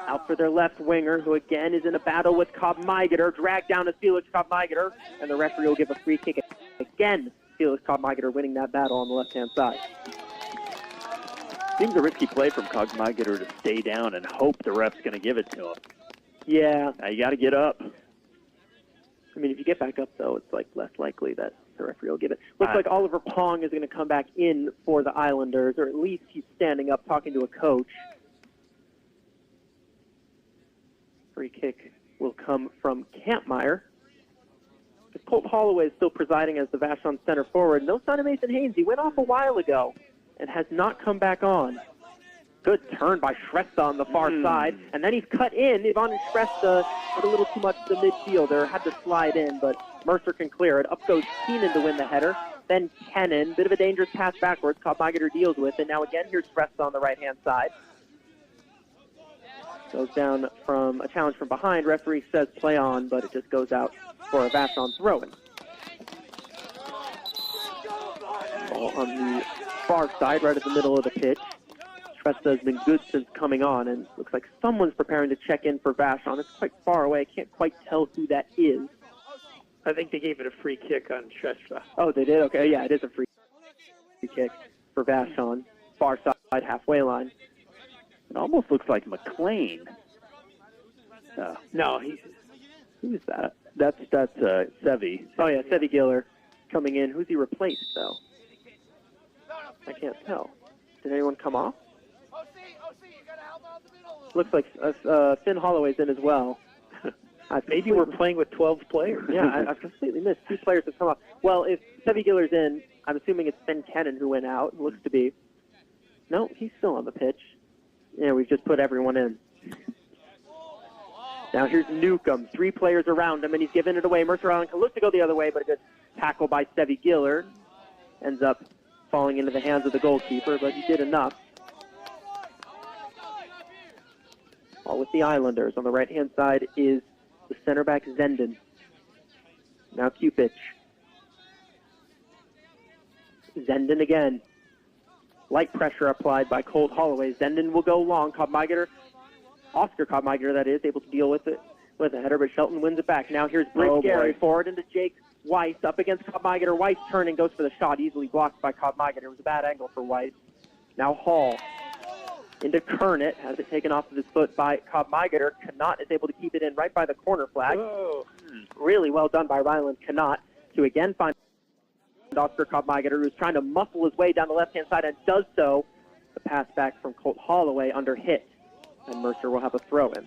Out for their left winger, who again is in a battle with Cobb-Migeter. Dragged down to Felix Cobb-Migeter, and the referee will give a free kick again. Felix Cobb-Migeter winning that battle on the left-hand side. Seems a risky play from Cobb-Migeter to stay down and hope the ref's going to give it to him. Yeah. Now you got to get up. I mean, if you get back up, though, it's like less likely that the referee will give it. Looks like Oliver Pong is going to come back in for the Islanders, or at least he's standing up talking to a coach. Free kick will come from Kampmeyer. Colt Holloway is still presiding as the Vashon center forward. No sign of Mason Haynes. He went off a while ago and has not come back on. Good turn by Shrestha on the far side, and then he's cut in. Ivan Shrestha put a little too much to the midfielder, had to slide in, but Mercer can clear it. Up goes Keenan to win the header, then Kennan. Bit of a dangerous pass backwards. Cobb-Migeter deals with it. Now again, here's Shrestha on the right-hand side. Goes down from a challenge from behind. Referee says play on, but it just goes out for a Vashon throw-in. Ball on the far side, right at the middle of the pitch. Shrestha has been good since coming on, and looks like someone's preparing to check in for Vashon. It's quite far away. I can't quite tell who that is. I think they gave it a free kick on Shrestha. Oh, they did? Okay, yeah, it is a free kick for Vashon. Far side, halfway line. It almost looks like McLean. No, who's that? That's Sevi. Oh, yeah, Sevi Giller coming in. Who's he replaced, though? I can't tell. Did anyone come off? Looks like Finn Holloway's in as well. maybe we're playing with 12 players. Yeah, I've completely missed 2 players have come off. Well, if Sevi Giller's in, I'm assuming it's Ben Kennan who went out. Looks to be. No, he's still on the pitch. Yeah, we've just put everyone in. Now here's Newcomb. 3 players around him, and he's given it away. Mercer Island can look to go the other way, but a good tackle by Sevi Giller ends up falling into the hands of the goalkeeper, but he did enough. All with the Islanders. On the right-hand side is the center back, Zenden. Now Cupich. Zenden again. Light pressure applied by Colt Holloway. Zenden will go long. Cobb-Migeter, Oscar Cobb-Migeter, that is, able to deal with it with a header, but Shelton wins it back. Now here's Bridge Gary forward into Jake Weiss up against Cobb-Migeter. Weiss turning, goes for the shot, easily blocked by Cobb-Migeter. It was a bad angle for Weiss. Now Hall into Kernet, has it taken off of his foot by Cobb-Migeter. Knott is able to keep it in right by the corner flag. Really well done by Ryland Knott to again find Oscar Cobb-Migeter, who's trying to muscle his way down the left-hand side and does so. The pass back from Colt Holloway under hit, and Mercer will have a throw-in.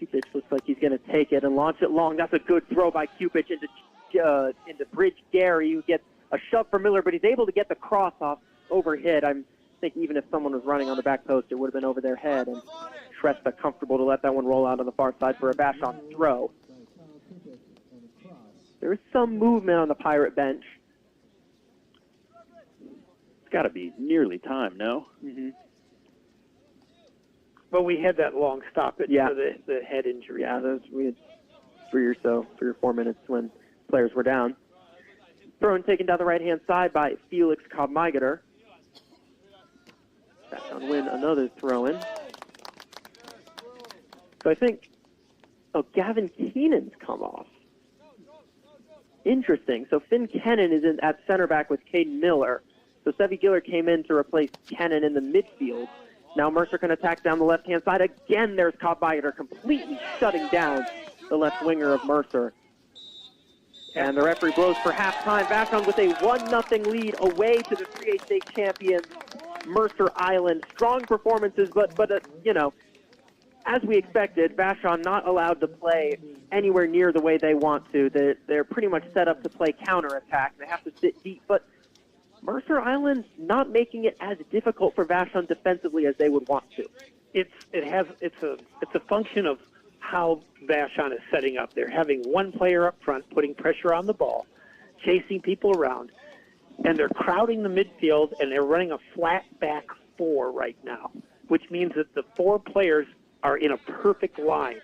Cupich looks like he's going to take it and launch it long. That's a good throw by Cupich into Bridge Gary, who gets a shove from Miller, but he's able to get the cross off over hit. I think even if someone was running on the back post, it would have been over their head, and Shrestha comfortable to let that one roll out on the far side for a Vashon throw. There is some movement on the Pirate bench. It's got to be nearly time, no? Mm-hmm. But we had that long stoppage Yeah. for the head injury. Yeah, we had 3 or 4 minutes when players were down. Throw and taken down the right-hand side by Felix Cobb-Migater. Vashon win another throw-in. So I think, Gavin Keenan's come off. Interesting. So Finn Kennan is in at center back with Caden Miller. So Sevi Giller came in to replace Kennan in the midfield. Now Mercer can attack down the left-hand side. Again, there's Cobb-Migater completely shutting down the left winger of Mercer. And the referee blows for halftime. Vashon with a 1-0 lead away to the 3A state champions, Mercer Island. Strong performances, but as we expected, Vashon not allowed to play anywhere near the way they want to. They're pretty much set up to play counterattack. They have to sit deep, but Mercer Island not making it as difficult for Vashon defensively as they would want to. It's a function of how Vashon is setting up. They're having one player up front, putting pressure on the ball, chasing people around, and they're crowding the midfield, and they're running a flat back four right now, which means that the four players are in a perfect line.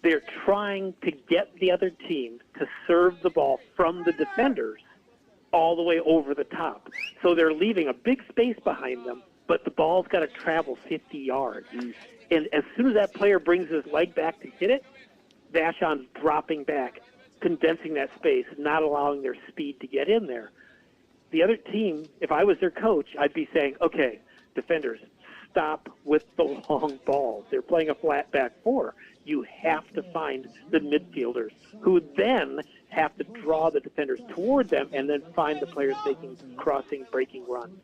They're trying to get the other team to serve the ball from the defenders all the way over the top. So they're leaving a big space behind them, but the ball's got to travel 50 yards. And as soon as that player brings his leg back to hit it, Vashon's dropping back, condensing that space, not allowing their speed to get in there. The other team, if I was their coach, I'd be saying, okay, defenders, stop with the long balls. They're playing a flat back four. You have to find the midfielders, who then have to draw the defenders toward them and then find the players making crossing, breaking runs.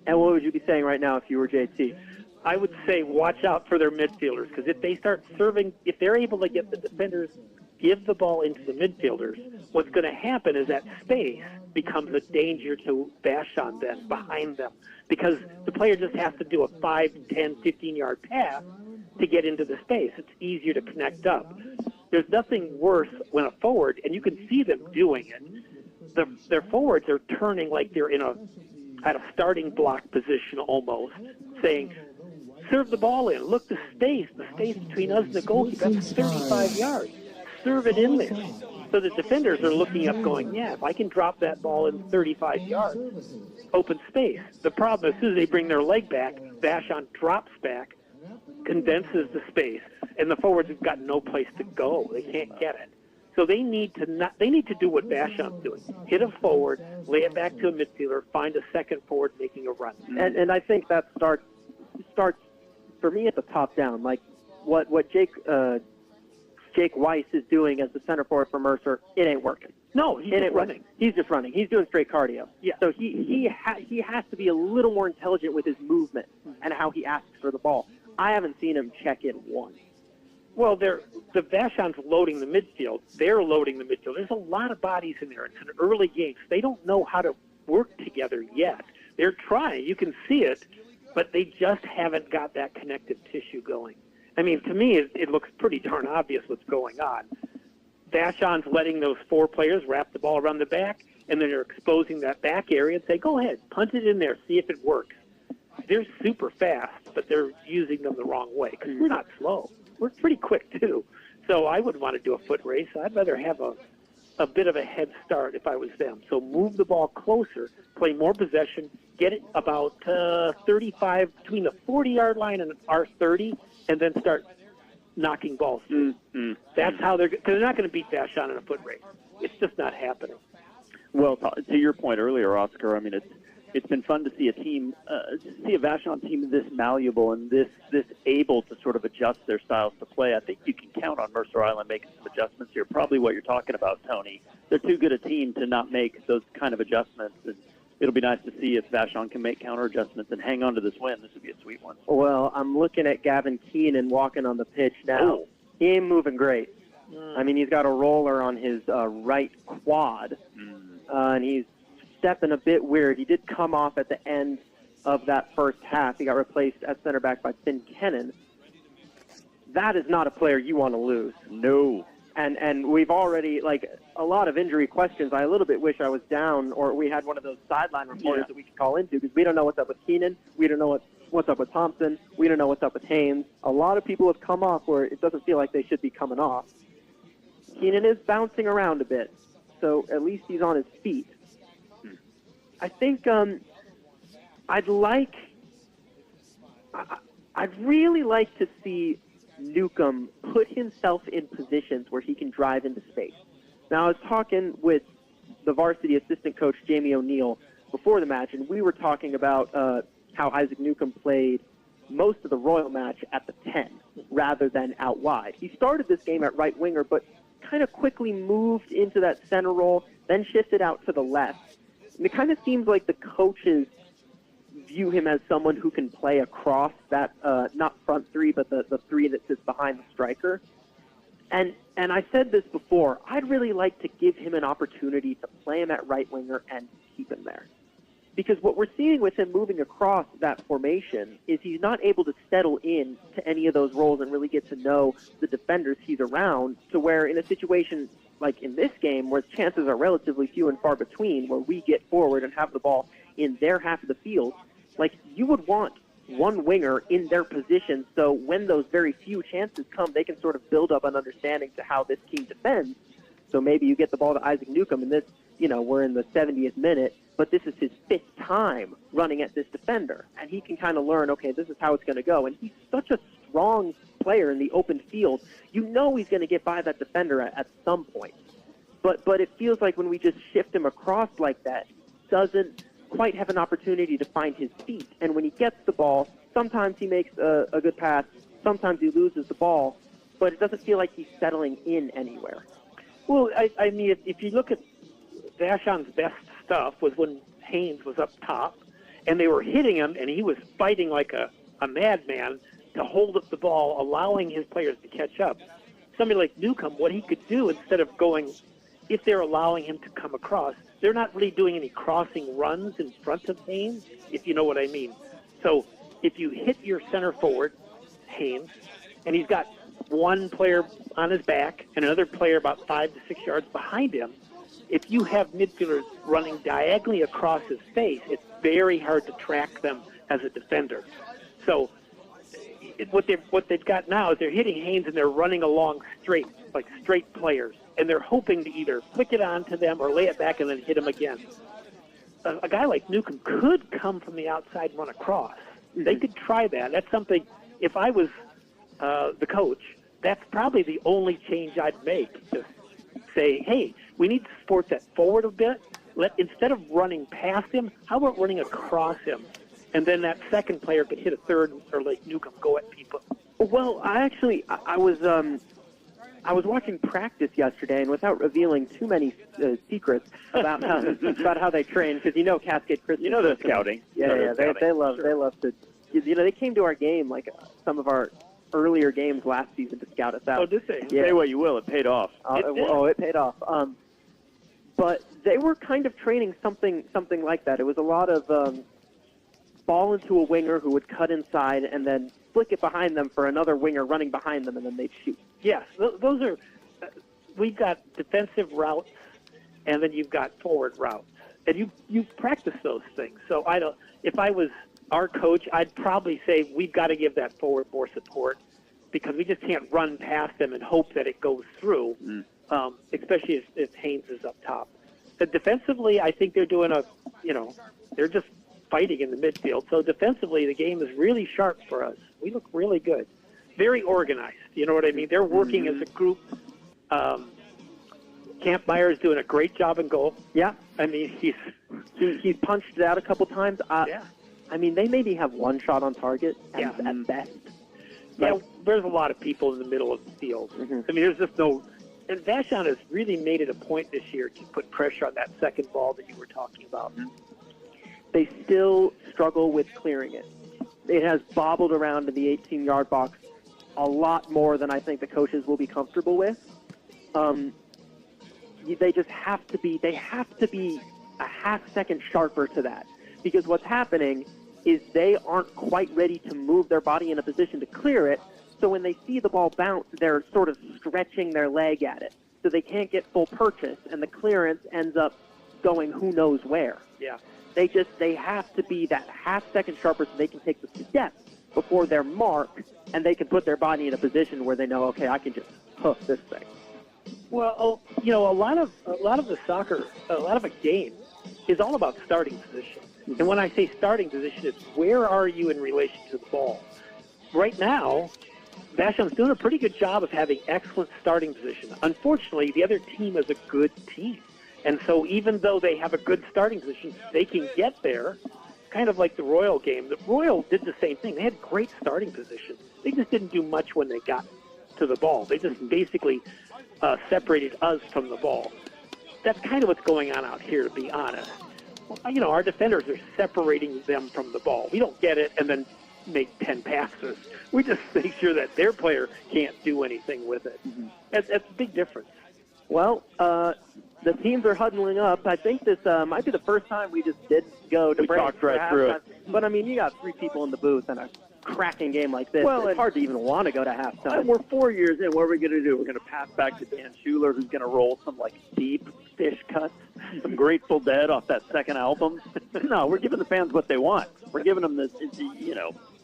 And what would you be saying right now if you were JT? I would say watch out for their midfielders, because if they start serving, if they're able to get the defenders, give the ball into the midfielders, what's going to happen is that space becomes a danger to Vashon then behind them, because the player just has to do a 5, 10, 15-yard pass to get into the space. It's easier to connect up. There's nothing worse when a forward, and you can see them doing it, their forwards are turning like they're at a starting block position almost, saying, serve the ball in. Look, the space between us and the goalkeeper, that's 35 yards. Serve it in there. So the defenders are looking up going, yeah, if I can drop that ball in 35 yards, open space. The problem is, as soon as they bring their leg back, Vashon drops back, condenses the space, and the forwards have got no place to go. They can't get it. So they need to do what Vashon's doing. Hit a forward, lay it back to a midfielder, find a second forward making a run. And I think that starts for me at the top down. Like what Jake Weiss is doing as the center forward for Mercer, it ain't working. No, he's just running. He's just running. He's doing straight cardio. Yeah. So he has to be a little more intelligent with his movement and how he asks for the ball. I haven't seen him check in once. Well, the Vashon's loading the midfield. They're loading the midfield. There's a lot of bodies in there. It's an early game. They don't know how to work together yet. They're trying. You can see it, but they just haven't got that connective tissue going. I mean, to me, it looks pretty darn obvious what's going on. Vashon's letting those four players wrap the ball around the back, and then they're exposing that back area and say, go ahead, punt it in there, see if it works. They're super fast, but they're using them the wrong way, because we're not slow. We're pretty quick, too. So I wouldn't want to do a foot race. I'd rather have a bit of a head start if I was them. So move the ball closer, play more possession, get it about 35, between the 40-yard line and our 30, and then start knocking balls through. That's how because they're not going to beat Vashon in a foot race. It's just not happening. Well, to your point earlier, Oscar, I mean, it's been fun to see a team, see a Vashon team this malleable and this able to sort of adjust their styles to play. I think you can count on Mercer Island making some adjustments here. Probably what you're talking about, Tony. They're too good a team to not make those kind of adjustments, and it'll be nice to see if Vashon can make counter adjustments and hang on to this win. This would be a sweet one. Well, I'm looking at Gavin Keenan walking on the pitch now. Oh. He ain't moving great. I mean, he's got a roller on his right quad, and he's stepping a bit weird. He did come off at the end of that first half. He got replaced at center back by Finn Kennan. That is not a player you want to lose. No. And we've already, like, a lot of injury questions. I a little bit wish I was down or we had one of those sideline reporters that we could call into, because we don't know what's up with Keenan. We don't know what's up with Thompson. We don't know what's up with Haynes. A lot of people have come off where it doesn't feel like they should be coming off. Keenan is bouncing around a bit. so at least he's on his feet. I think I'd really like to see Newcomb put himself in positions where he can drive into space. Now, I was talking with the varsity assistant coach, Jamie O'Neill, before the match, and we were talking about how Isaac Newcomb played most of the Royal match at the 10 rather than out wide. He started this game at right winger, but kind of quickly moved into that center role, then shifted out to the left. And it kind of seems like the coaches view him as someone who can play across that, not front three, but the three that sits behind the striker. And I said this before, I'd really like to give him an opportunity to play him at right winger and keep him there. Because what we're seeing with him moving across that formation is he's not able to settle in to any of those roles and really get to know the defenders he's around, to where in a situation like in this game where chances are relatively few and far between, where we get forward and have the ball in their half of the field, like you would want one winger in their position, so when those very few chances come, they can sort of build up an understanding to how this team defends. So maybe you get the ball to Isaac Newcomb, and this, we're in the 70th minute, but this is his 5th time running at this defender, and he can kind of learn, okay, this is how it's going to go. And he's such a strong player in the open field. He's going to get by that defender at some point. But it feels like when we just shift him across like that, he doesn't quite have an opportunity to find his feet. And when he gets the ball, sometimes he makes a good pass, sometimes he loses the ball, but it doesn't feel like he's settling in anywhere. Well, I mean, if you look at Vashon's best stuff was when Haynes was up top, and they were hitting him, and he was fighting like a madman to hold up the ball, allowing his players to catch up. Somebody like Newcomb, what he could do instead of going, if they're allowing him to come across, they're not really doing any crossing runs in front of Haynes, if you know what I mean. So if you hit your center forward, Haynes, and he's got one player on his back and another player about 5 to 6 yards behind him, if you have midfielders running diagonally across his face, it's very hard to track them as a defender. So what they've got now is they're hitting Haynes and they're running along straight, like straight players, and they're hoping to either flick it on to them or lay it back and then hit him again. A guy like Newcomb could come from the outside and run across. They could try that. That's something, if I was the coach, that's probably the only change I'd make. Just say, hey, we need to support that forward a bit. Instead of running past him, how about running across him? And then that second player could hit a third, or like Newcomb go at people. Well, I was watching practice yesterday, and without revealing too many secrets about how they train, because Cascade Chris, they're scouting. Yeah, they love to. They came to our game, like some of our earlier games last season, to scout us out. Oh, did they? Yeah. Say what you will, it paid off. It paid off. But they were kind of training something like that. It was a lot of ball into a winger who would cut inside and then flick it behind them for another winger running behind them, and then they'd shoot. Yes, those are. We've got defensive routes, and then you've got forward routes, and you practice those things. So if I was our coach, I'd probably say we've got to give that forward more support, because we just can't run past them and hope that it goes through, especially if Haynes is up top. But defensively, I think they're doing they're just fighting in the midfield. So defensively, the game is really sharp for us. We look really good. Very organized. You know what I mean? They're working as a group. Kampmeyer is doing a great job in goal. Yeah. I mean, he's punched it out a couple times. Yeah. I mean, they maybe have one shot on target at best. Yeah, there's a lot of people in the middle of the field. Mm-hmm. I mean, there's just no... And Vashon has really made it a point this year to put pressure on that second ball that you were talking about. They still struggle with clearing it. It has bobbled around in the 18-yard box a lot more than I think the coaches will be comfortable with. They just have to be a half-second sharper to that. Because what's happening is they aren't quite ready to move their body in a position to clear it. So when they see the ball bounce, they're sort of stretching their leg at it. So they can't get full purchase, and the clearance ends up going who knows where. Yeah. They have to be that half-second sharper so they can take the step before their mark, and they can put their body in a position where they know, okay, I can just hoof this thing. Well, a lot of the soccer, a lot of a game is all about starting position. And when I say starting position, it's where are you in relation to the ball? Right now, Vashon's doing a pretty good job of having excellent starting position. Unfortunately, the other team is a good team. And so even though they have a good starting position, they can get there, kind of like the Royal game. The Royal did the same thing. They had great starting position. They just didn't do much when they got to the ball. They just basically separated us from the ball. That's kind of what's going on out here, to be honest. Well, our defenders are separating them from the ball. We don't get it and then make 10 passes. We just make sure that their player can't do anything with it. Mm-hmm. That's a big difference. Well, the teams are huddling up. I think this might be the first time we just did go to break. We talked right through it. But, I mean, you got 3 people in the booth and a cracking game like this. Well, it's hard to even want to go to halftime. We're 4 years in. What are we going to do? We're going to pass back to Dan Schuler, who's going to roll some, deep fish cuts, some Grateful Dead off that second album. No, we're giving the fans what they want. We're giving them this,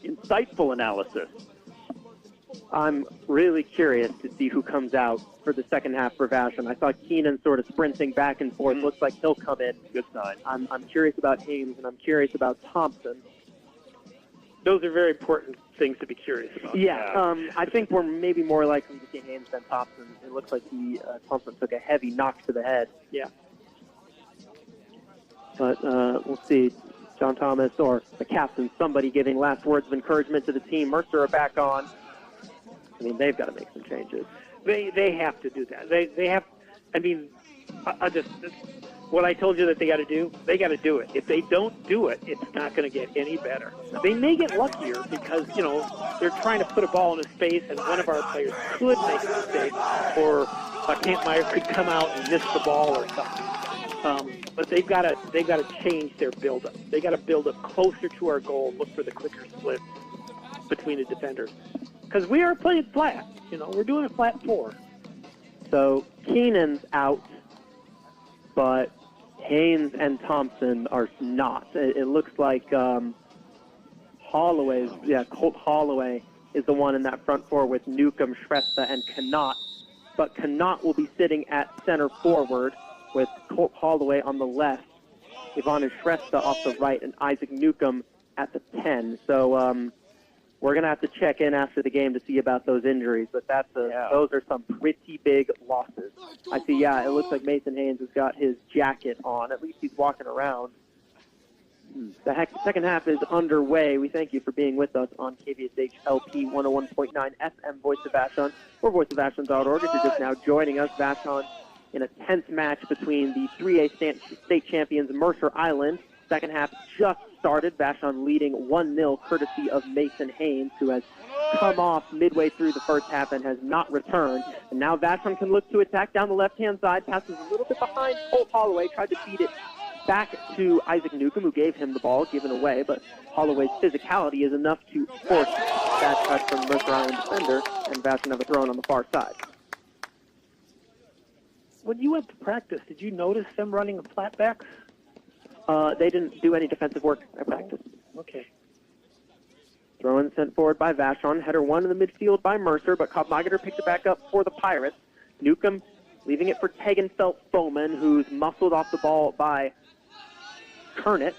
insightful analysis. I'm really curious to see who comes out for the second half for Vashon. I saw Keenan sort of sprinting back and forth. Looks like he'll come in. Good sign. I'm curious about Haynes, and I'm curious about Thompson. Those are very important things to be curious about. Yeah, I think we're maybe more likely to see Haynes than Thompson. It looks like Thompson took a heavy knock to the head. Yeah. But we'll see. John Thomas or the captain, somebody giving last words of encouragement to the team. Mercer are back on. I mean, they've got to make some changes. They have to do that. They have. I mean, what I told you that they got to do, they got to do it. If they don't do it, it's not going to get any better. They may get luckier because they're trying to put a ball in his face, and one of our players could make a mistake, or Kampmeyer could come out and miss the ball or something. But they've got to change their build-up. They got to build up closer to our goal. Look for the quicker split between the defenders. Because we are playing flat. We're doing a flat 4. So Keenan's out, but Haynes and Thompson are not. It looks like Colt Holloway is the one in that front 4 with Newcomb, Shrestha, and Connaught. But Connaught will be sitting at center forward with Colt Holloway on the left, Yvonne Shrestha off the right, and Isaac Newcomb at the 10. So we're going to have to check in after the game to see about those injuries, but those are some pretty big losses. I see, it looks like Mason Haynes has got his jacket on. At least he's walking around. The second half is underway. We thank you for being with us on KVSH LP 101.9 FM Voice of Vashon, or voiceofvashon.org. If you're just now joining us, Vashon in a tense match between the 3A state champions Mercer Island. Second half just started. Vashon leading 1-0 courtesy of Mason Haynes, who has come off midway through the first half and has not returned. And now Vashon can look to attack down the left-hand side. Passes a little bit behind Colt Holloway. Tried to feed it back to Isaac Newcomb, who gave him the ball, given away. But Holloway's physicality is enough to force that touch from Mercer Island defender, and Vashon have a throw on the far side. When you went to practice, did you notice them running the flat backs? They didn't do any defensive work at practice. Okay. Throw in sent forward by Vashon. Header 1 in the midfield by Mercer, but Kopmageter picked it back up for the Pirates. Newcomb leaving it for Tegenfeld Bowman, who's muscled off the ball by Kernet.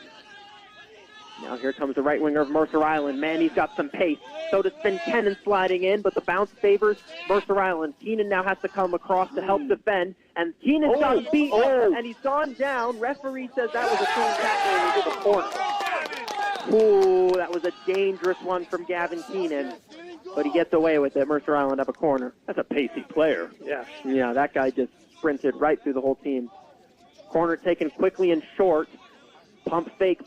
Now here comes the right winger of Mercer Island. Man, he's got some pace. So does Finn Kennan sliding in, but the bounce favors Mercer Island. Keenan now has to come across to help defend, and Keenan's got beat, and he's gone down. Referee says that was a clean tackle into the corner. Ooh, that was a dangerous one from Gavin Keenan, but he gets away with it. Mercer Island up a corner. That's a pacey player. Yeah, that guy just sprinted right through the whole team. Corner taken quickly and short. Pump fake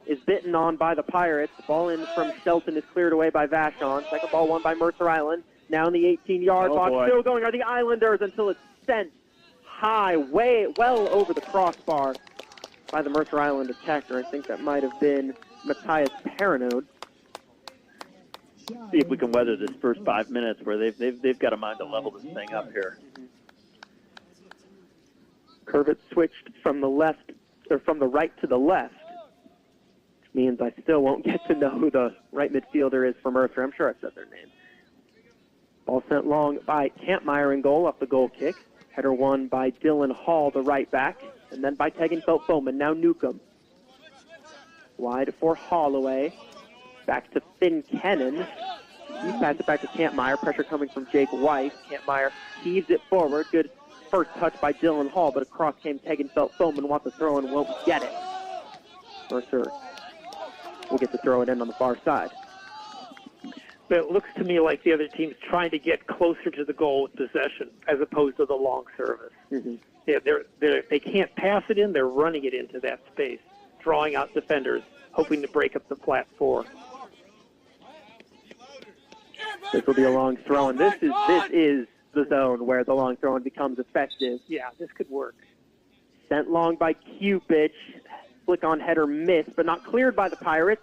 is bitten on by the Pirates. Ball in from Shelton is cleared away by Vashon. Second ball won by Mercer Island. Now in the 18-yard box. Boy. Still going are the Islanders until it's sent high, well over the crossbar by the Mercer Island attacker. I think that might have been Matthias Paranode. See if we can weather this first 5 minutes where they've got a mind to level this thing up here. Curvett switched from the left, or from the right to the left, which means I still won't get to know who the right midfielder is for Mercer. I'm sure I've said their name. Ball sent long by Kampmeyer in goal off the goal kick. Header won by Dylan Hall, the right back, and then by Tegenfeld Bowman. Now Newcomb. Wide for Holloway. Back to Finn Kennan. He passed it back to Kampmeyer. Pressure coming from Jake Weiss. Kampmeyer heaves it forward. Good first touch by Dylan Hall, but across came Tegenfeld Bowman. Wants to throw and won't get it. Mercer will get the throw it in on the far side. But it looks to me like the other team's trying to get closer to the goal with possession as opposed to the long service. Mm-hmm. Yeah, they can't pass it in. They're running it into that space, drawing out defenders, hoping to break up the flat four. This will be a long throw, and this is the zone where the long throw becomes effective. Yeah, this could work. Sent long by Cupich. Flick on header missed, but not cleared by the Pirates.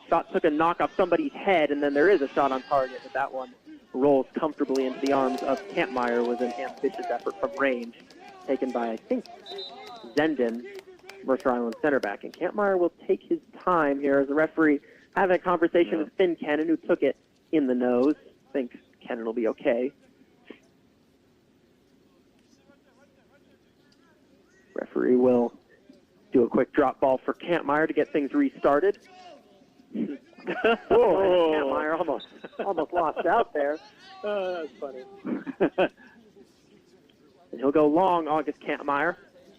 Shot took a knock off somebody's head, and then there is a shot on target, but that one rolls comfortably into the arms of Kampmeyer with an ambitious effort from range, taken by, I think, Zenden, Mercer Island center back. And Kampmeyer will take his time here as the referee having a conversation with Finn Kennan, who took it in the nose. Thinks Kennan will be okay. Referee will do a quick drop ball for Kampmeyer to get things restarted. Kampmeyer almost lost out there. That's funny. And he'll go long, August Kampmeyer.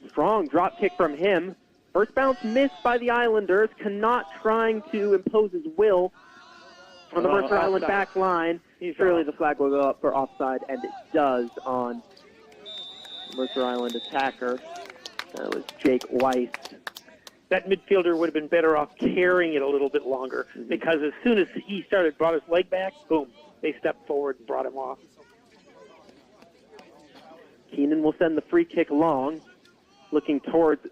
Strong drop kick from him. First bounce missed by the Islanders. Cannot trying to impose his will on the Mercer Island back line. Surely the flag will go up for offside, and it does on Mercer Island attacker. That was Jake Weiss. That midfielder would have been better off carrying it a little bit longer, because as soon as he brought his leg back, boom, they stepped forward and brought him off. Keenan will send the free kick long, looking towards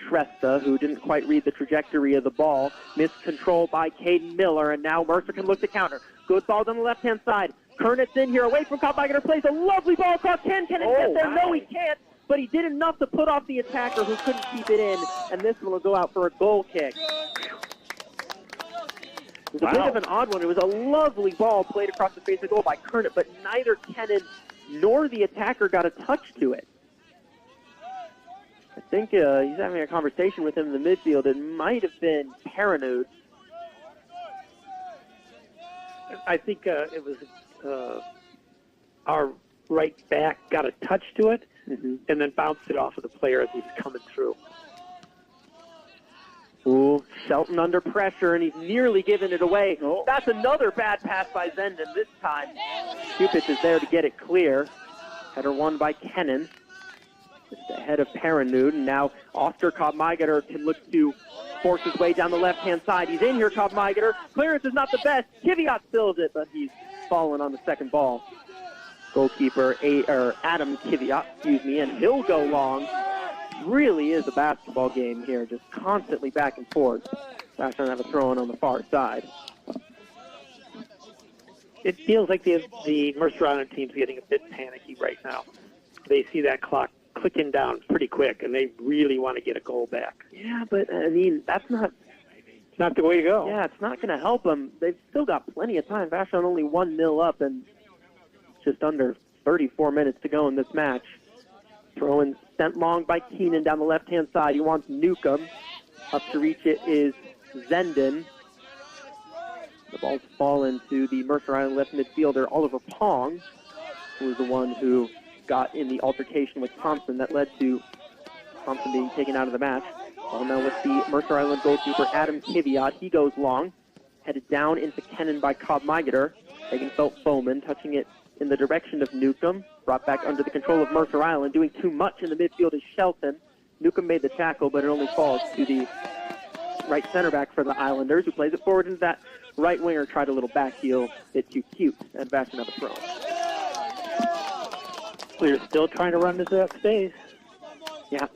Shrestha, who didn't quite read the trajectory of the ball. Missed control by Caden Miller, and now Mercer can look to counter. Good ball on the left-hand side. Kernitz in here, away from Kampmeyer, plays a lovely ball across. Can he get there? No, he can't. But he did enough to put off the attacker who couldn't keep it in, and this one will go out for a goal kick. It was a bit of an odd one. It was a lovely ball played across the face of the goal by Kernitz, but neither Kennan nor the attacker got a touch to it. I think he's having a conversation with him in the midfield. It might have been Paranoid. I think it was our right back got a touch to it, and then bounced it off of the player as he was coming through. Ooh, Shelton under pressure, and he's nearly given it away. Oh. That's another bad pass by Zenden this time. Cupich is there to get it clear. Header won by Kennan. Just ahead of Paranoid, and now Oscar Kampmeyer can look to force his way down the left-hand side. He's in here, Kampmeyer. Clearance is not the best. Kiviat fills it, but he's fallen on the second ball. Goalkeeper Adam Kiviat, and he'll go long. Really is a basketball game here, just constantly back and forth. Vashon have a throw-in on the far side. It feels like the Mercer Island team's getting a bit panicky right now. They see that clock clicking down pretty quick, and they really want to get a goal back. Yeah, but, I mean, that's not... It's not the way to go. Yeah, it's not going to help them. They've still got plenty of time. Vashon only 1-0 up, and just under 34 minutes to go in this match. Throw-in sent long by Keenan down the left-hand side. He wants Newcomb. Up to reach it is Zenden. The ball's fallen to the Mercer Island left midfielder, Oliver Pong, who was the one who got in the altercation with Thompson that led to Thompson being taken out of the match. Ball now with the Mercer Island goalkeeper, Adam Kiviat. He goes long. Headed down into Kennan by Kampmeyer. Tegenfeld Bowman touching it in the direction of Newcomb. Brought back under the control of Mercer Island. Doing too much in the midfield is Shelton. Newcomb made the tackle, but it only falls to the right center back for the Islanders, who plays it forward into that right winger. Tried a little back heel. Bit too cute. And Vashon have a throw. We're still trying to run into that space. Yeah.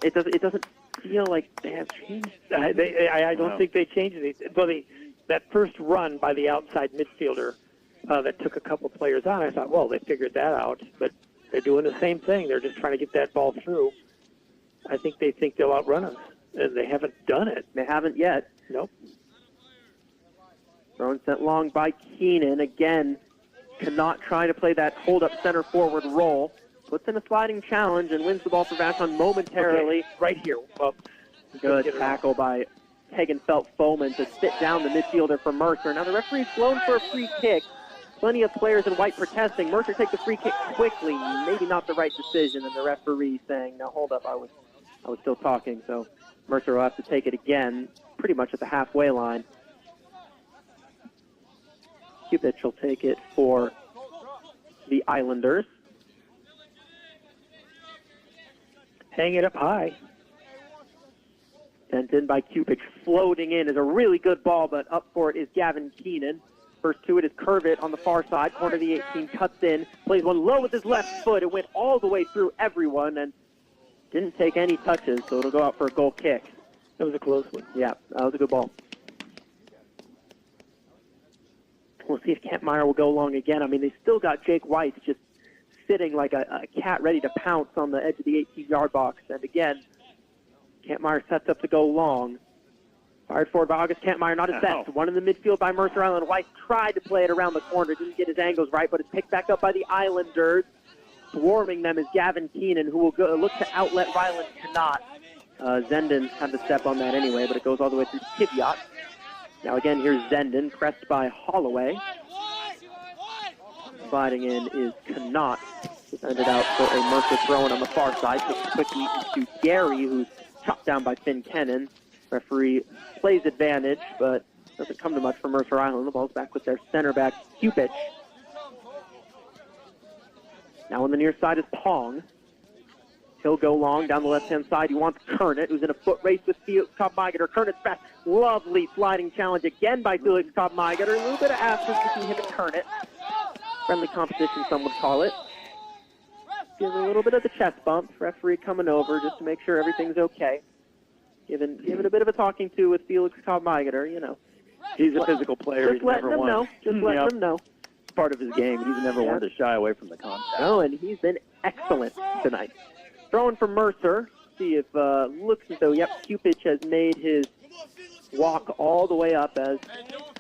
It doesn't feel like they have changed. I don't think they changed anything. Well, that first run by the outside midfielder that took a couple players on, I thought, well, they figured that out. But they're doing the same thing. They're just trying to get that ball through. I think they think they'll outrun us, and they haven't done it. They haven't yet. Nope. Thrown sent long by Keenan. Again, cannot try to play that hold-up center forward role. puts in a sliding challenge and wins the ball for Vashon momentarily. Okay, right here. Good tackle by Hagenfeld-Foman to sit down the midfielder for Mercer. Now the referee's blown for a free kick. Plenty of players in white protesting. Mercer takes the free kick quickly. Maybe not the right decision, and the referee saying, "Now hold up, I was still talking." So Mercer will have to take it again, pretty much at the halfway line. Cupich will take it for the Islanders. Hang it up high. Sent in by Cupich. Floating in is a really good ball, but up for it is Gavin Keenan. First to it is Curvett on the far side. Corner of the 18, cuts in, plays one low with his left foot. It went all the way through everyone and didn't take any touches, so it'll go out for a goal kick. That was a close one. Yeah, that was a good ball. We'll see if Kampmeyer will go long again. I mean, they still got Jake Weiss just sitting like a cat ready to pounce on the edge of the 18-yard box. And again, Kampmeyer sets up to go long. Fired forward by August Kampmeyer, not his best. One in the midfield by Mercer Island. Weiss tried to play it around the corner, didn't get his angles right, but it's picked back up by the Islanders. Swarming them is Gavin Keenan, who will look to outlet Ryland, cannot. Zenden had to step on that anyway, but it goes all the way through Kiviat. Now again, here's Zenden, pressed by Holloway. Sliding in is Cannot. Defended out for a Mercer throw-in on the far side. Takes quickly into Gary, who's chopped down by Finn Kennan. Referee plays advantage, but doesn't come to much for Mercer Island. The ball's back with their center back, Cupich. Now on the near side is Pong. He'll go long down the left-hand side. He wants Kernet, who's in a foot race with Felix Kopp-Meigeter. Kernet's fast. Lovely sliding challenge again by Felix Kopp-Meigeter. A little bit of asterisk between him and Kernet. Friendly competition, some would call it. Gives a little bit of the chest bump. Referee coming over just to make sure everything's okay. Giving a bit of a talking to with Felix Kopp-Meigeter, you know. He's a physical player. Just letting them know. Just letting them know. It's part of his game. He's never wanted to shy away from the contact. No, and he's been excellent tonight. Throwing for Mercer. See if looks as though, Cupich has made his walk all the way up as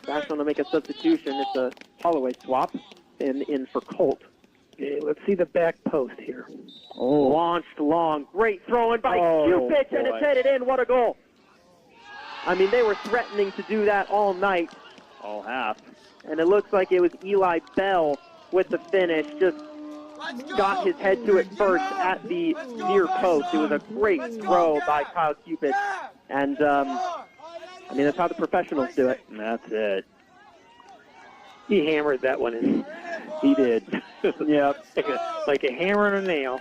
Vashon to make a substitution. It's a Holloway swap in for Colt. Okay, let's see the back post here. Launched long. Great throwing by Cupich, and it's headed in. What a goal. I mean, they were threatening to do that all night. All half. And it looks like it was Eli Bell with the finish. Just got his head to it first at the near post. It was a great throw by Kyle Cupich. And, I mean, that's how the professionals do it. And that's it. He hammered that one in. He did. Yep. Like a hammer and a nail.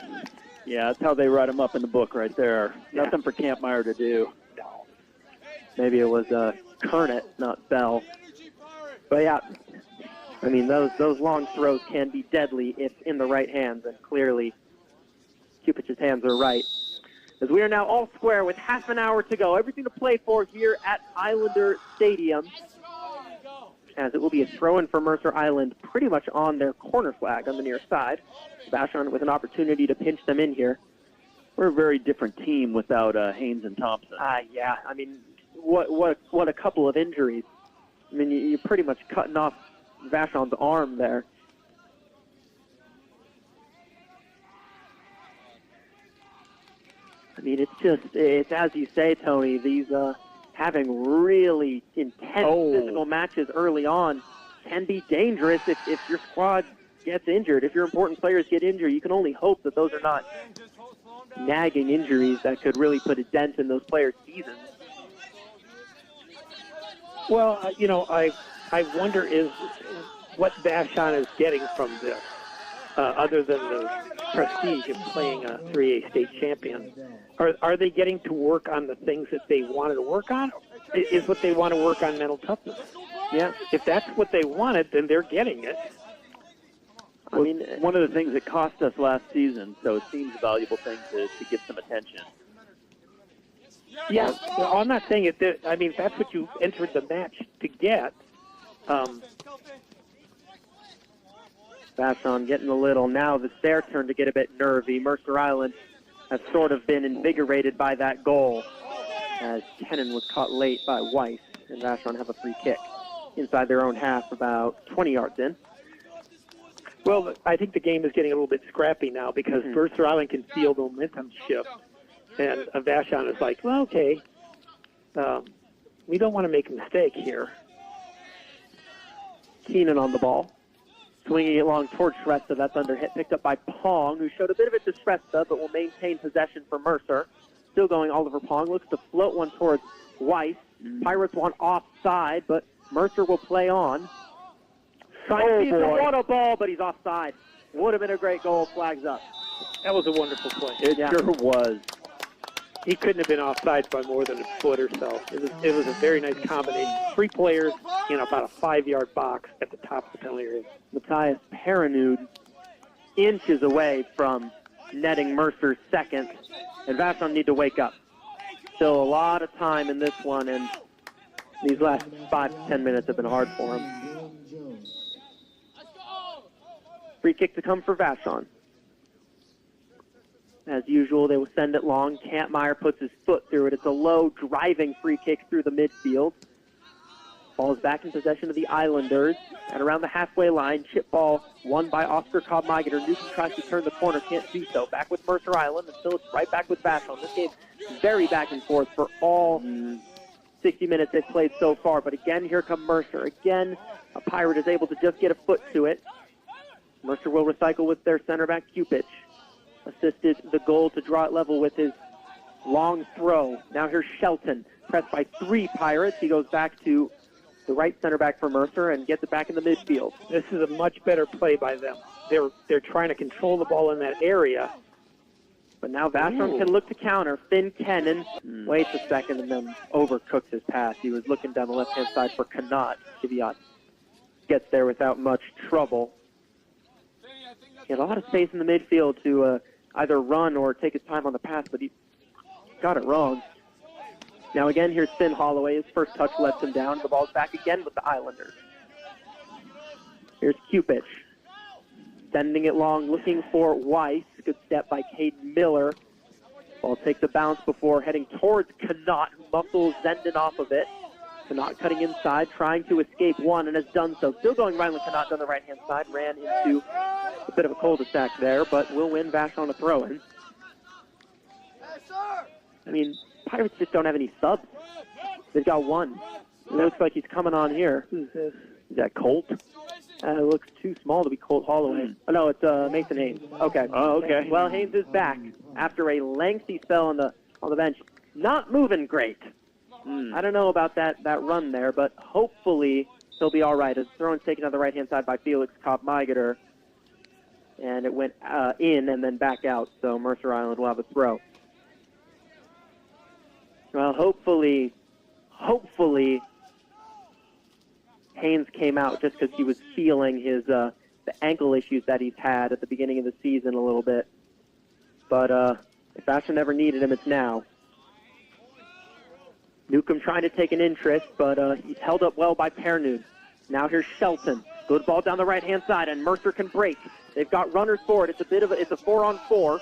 Yeah, that's how they write him up in the book right there. Yeah. Nothing for Kampmeyer to do. No. Maybe it was Kernet, not Bell. But, yeah, I mean, those long throws can be deadly if in the right hands, and clearly Cupich's hands are right. As we are now all square with half an hour to go. Everything to play for here at Islander Stadium, as it will be a throw-in for Mercer Island pretty much on their corner flag on the near side. Vashon with an opportunity to pinch them in here. We're a very different team without Haynes and Thompson. Yeah, I mean, what a couple of injuries. I mean, you're pretty much cutting off Vashon's arm there. I mean, it's as you say, Tony, these having really intense physical matches early on can be dangerous if your squad gets injured. If your important players get injured, you can only hope that those are not nagging injuries that could really put a dent in those players' seasons. Well, I wonder is what Vashon is getting from this, other than the prestige of playing a 3A state champion. Are they getting to work on the things that they wanted to work on? Is what they want to work on mental toughness? Yeah. If that's what they wanted, then they're getting it. I mean, one of the things that cost us last season, so it seems a valuable thing to get some attention. Yeah, well, I'm not saying it. I mean, that's what you entered the match to get. Vashon getting a little. Now it's their turn to get a bit nervy. Mercer Island has sort of been invigorated by that goal, as Kennan was caught late by Weiss, and Vashon have a free kick inside their own half, about 20 yards in. Well, I think the game is getting a little bit scrappy now because Mercer Island can feel the momentum shift. And Vashon is like, well, okay, we don't want to make a mistake here. Keenan on the ball. Swinging it long towards Shrestha. That's under hit. Picked up by Pong, who showed a bit of it to Shrestha, but will maintain possession for Mercer. Still going Oliver Pong. Looks to float one towards Weiss. Pirates want offside, but Mercer will play on. Trying to want a ball, but he's offside. Would have been a great goal. Flags up. That was a wonderful play. It sure was. He couldn't have been offside by more than a foot or so. It was a very nice combination. 3 players in about a 5-yard box at the top of the penalty area. Matthias Paranud inches away from netting Mercer's second, and Vashon need to wake up. Still a lot of time in this one, and these last 5 to 10 minutes have been hard for him. Free kick to come for Vashon. As usual, they will send it long. Kampmeyer puts his foot through it. It's a low driving free kick through the midfield. Ball is back in possession of the Islanders. And around the halfway line, chip ball won by Oscar Cobb-Migater. Newcomb tries to turn the corner, can't do so. Back with Mercer Island, until it's right back with Vashon. This game is very back and forth for all 60 minutes they've played so far. But again, here come Mercer. Again, a Pirate is able to just get a foot to it. Mercer will recycle with their center back, Cupich. Assisted the goal to draw it level with his long throw. Now here's Shelton, pressed by 3 Pirates. He goes back to the right center back for Mercer and gets it back in the midfield. This is a much better play by them. They're trying to control the ball in that area. But now Vashon can look to counter. Finn Kennan waits a second and then overcooks his pass. He was looking down the left-hand side for Kanat. Kiviat gets there without much trouble. He had a lot of space in the midfield to either run or take his time on the pass, but he got it wrong. Now again, here's Finn Holloway. His first touch lets him down. The ball's back again with the Islanders. Here's Cupich. Sending it long, looking for Weiss. Good step by Caden Miller. Ball takes a bounce before heading towards Kanat, who muscles Zenden off of it. Kanat cutting inside, trying to escape one, and has done so. Still going right with Kanat on the right-hand side. Ran into a bit of a cul-de-sac there, but will win Vashon on a throw-in. I mean, Pirates just don't have any subs. They've got one. It looks like he's coming on here. Who's this? Is that Colt? It looks too small to be Colt Holloway. Oh, no, it's Mason Haynes. Okay. Oh, okay. Well, Haynes is back after a lengthy spell on the bench. Not moving great. I don't know about that run there, but hopefully he'll be all right. His throw-in's taken on the right-hand side by Felix Kopp-Migater, and it went in and then back out, so Mercer Island will have a throw. Well, hopefully Haynes came out just because he was feeling his the ankle issues that he's had at the beginning of the season a little bit. But if Vashon ever needed him, it's now. Newcomb trying to take an interest, but he's held up well by Pernud. Now here's Shelton. Good ball down the right-hand side, and Mercer can break. They've got runners forward. It's a 4-on-4.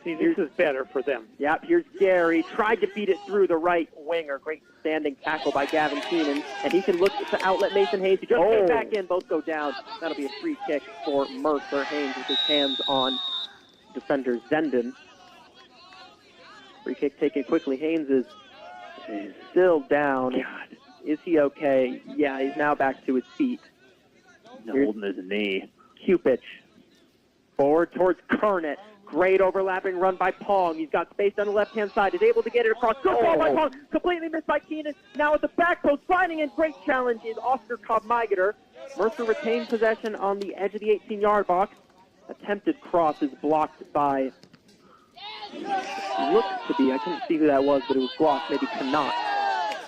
See, this is better for them. Yep, here's Gary. Tried to feed it through the right winger. Great standing tackle by Gavin Keenan. And he can look to outlet Mason Haynes. He just came back in. Both go down. That'll be a free kick for Mercer. Haynes with his hands on defender Zenden. Free kick taken quickly. Haynes is still down. God. Is he okay? Yeah, he's now back to his feet. Holding his knee. Cupich. Forward towards Kernet. Great overlapping run by Pong. He's got space on the left-hand side. He's able to get it across. Good ball by Pong. Completely missed by Keenan. Now at the back post, finding in. Great challenge is Oscar Kobb-Migater. Mercer retained possession on the edge of the 18-yard box. Attempted cross is blocked by... Looks to be, I couldn't see who that was, but it was blocked. Maybe cannot.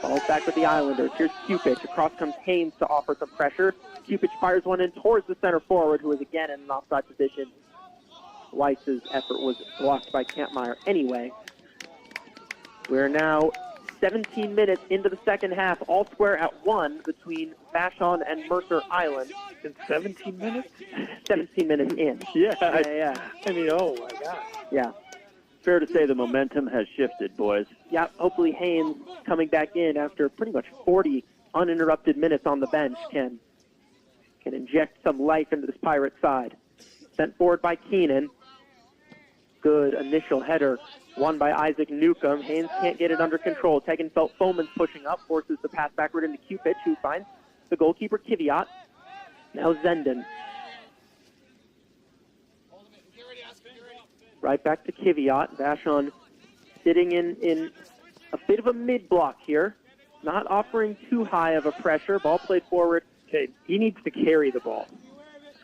Ball's back with the Islanders. Here's Cupich. Across comes Haynes to offer some pressure. Cupich fires one in towards the center forward, who is again in an offside position. Weiss's effort was blocked by Kampmeyer anyway. We're now 17 minutes into the second half, all square at 1 between Vashon and Mercer Island. In 17 minutes? 17 minutes in. Yeah. I mean, oh my God. Yeah. Fair to say the momentum has shifted, boys. Yeah, hopefully Haynes coming back in after pretty much 40 uninterrupted minutes on the bench can can inject some life into this Pirate side. Sent forward by Keenan. Good initial header, won by Isaac Newcomb. Haynes can't get it under control. Tegenfeld Foman's pushing up, forces the pass backward into Cupich, who finds the goalkeeper Kiviat. Now Zenden. Right back to Kiviat. Vashon sitting in a bit of a mid-block here. Not offering too high of a pressure. Ball played forward. Okay, he needs to carry the ball.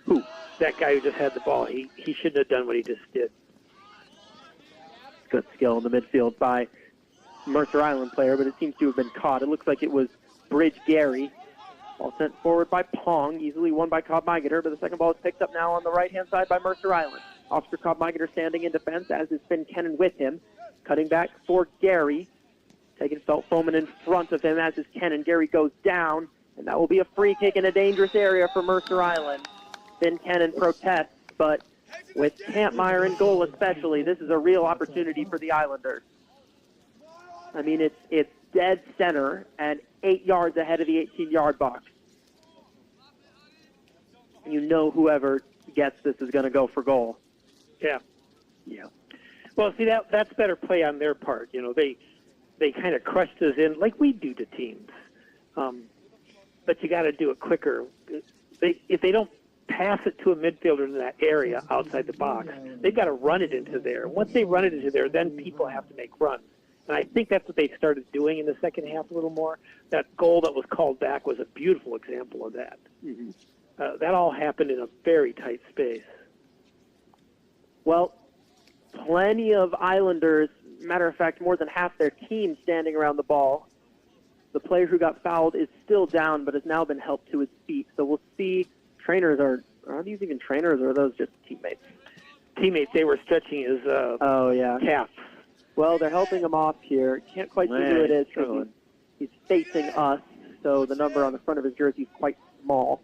Who? That guy who just had the ball. He shouldn't have done what he just did. Good skill in the midfield by Mercer Island player, but it seems to have been caught. It looks like it was Bridge Gary. Ball sent forward by Pong, easily won by Cobb Migater, but the second ball is picked up now on the right-hand side by Mercer Island. Officer Cobb Migater standing in defense, as is Finn Kennan with him. Cutting back for Gary. Tegenfeld Foman in front of him, as is Kennan. Gary goes down, and that will be a free kick in a dangerous area for Mercer Island. Finn Kennan protests, but with Kampmeyer in goal especially, this is a real opportunity for the Islanders. I mean, it's dead center and 8 yards ahead of the 18-yard box. You know whoever gets this is going to go for goal. Yeah. Yeah. Well, see, that's better play on their part. You know, they kind of crushed us in like we do to teams. But you got to do it quicker. If they don't pass it to a midfielder in that area outside the box, they've got to run it into there. Once they run it into there, then people have to make runs. And I think that's what they started doing in the second half a little more. That goal that was called back was a beautiful example of that. Mm-hmm. That all happened in a very tight space. Well, plenty of Islanders, matter of fact, more than half their team standing around the ball. The player who got fouled is still down, but has now been helped to his feet. So we'll see. Trainers are these even trainers, or are those just teammates? Teammates, they were stretching his calf. Well, they're helping him off here. Can't quite see who it is because he's facing us, so the number on the front of his jersey is quite small.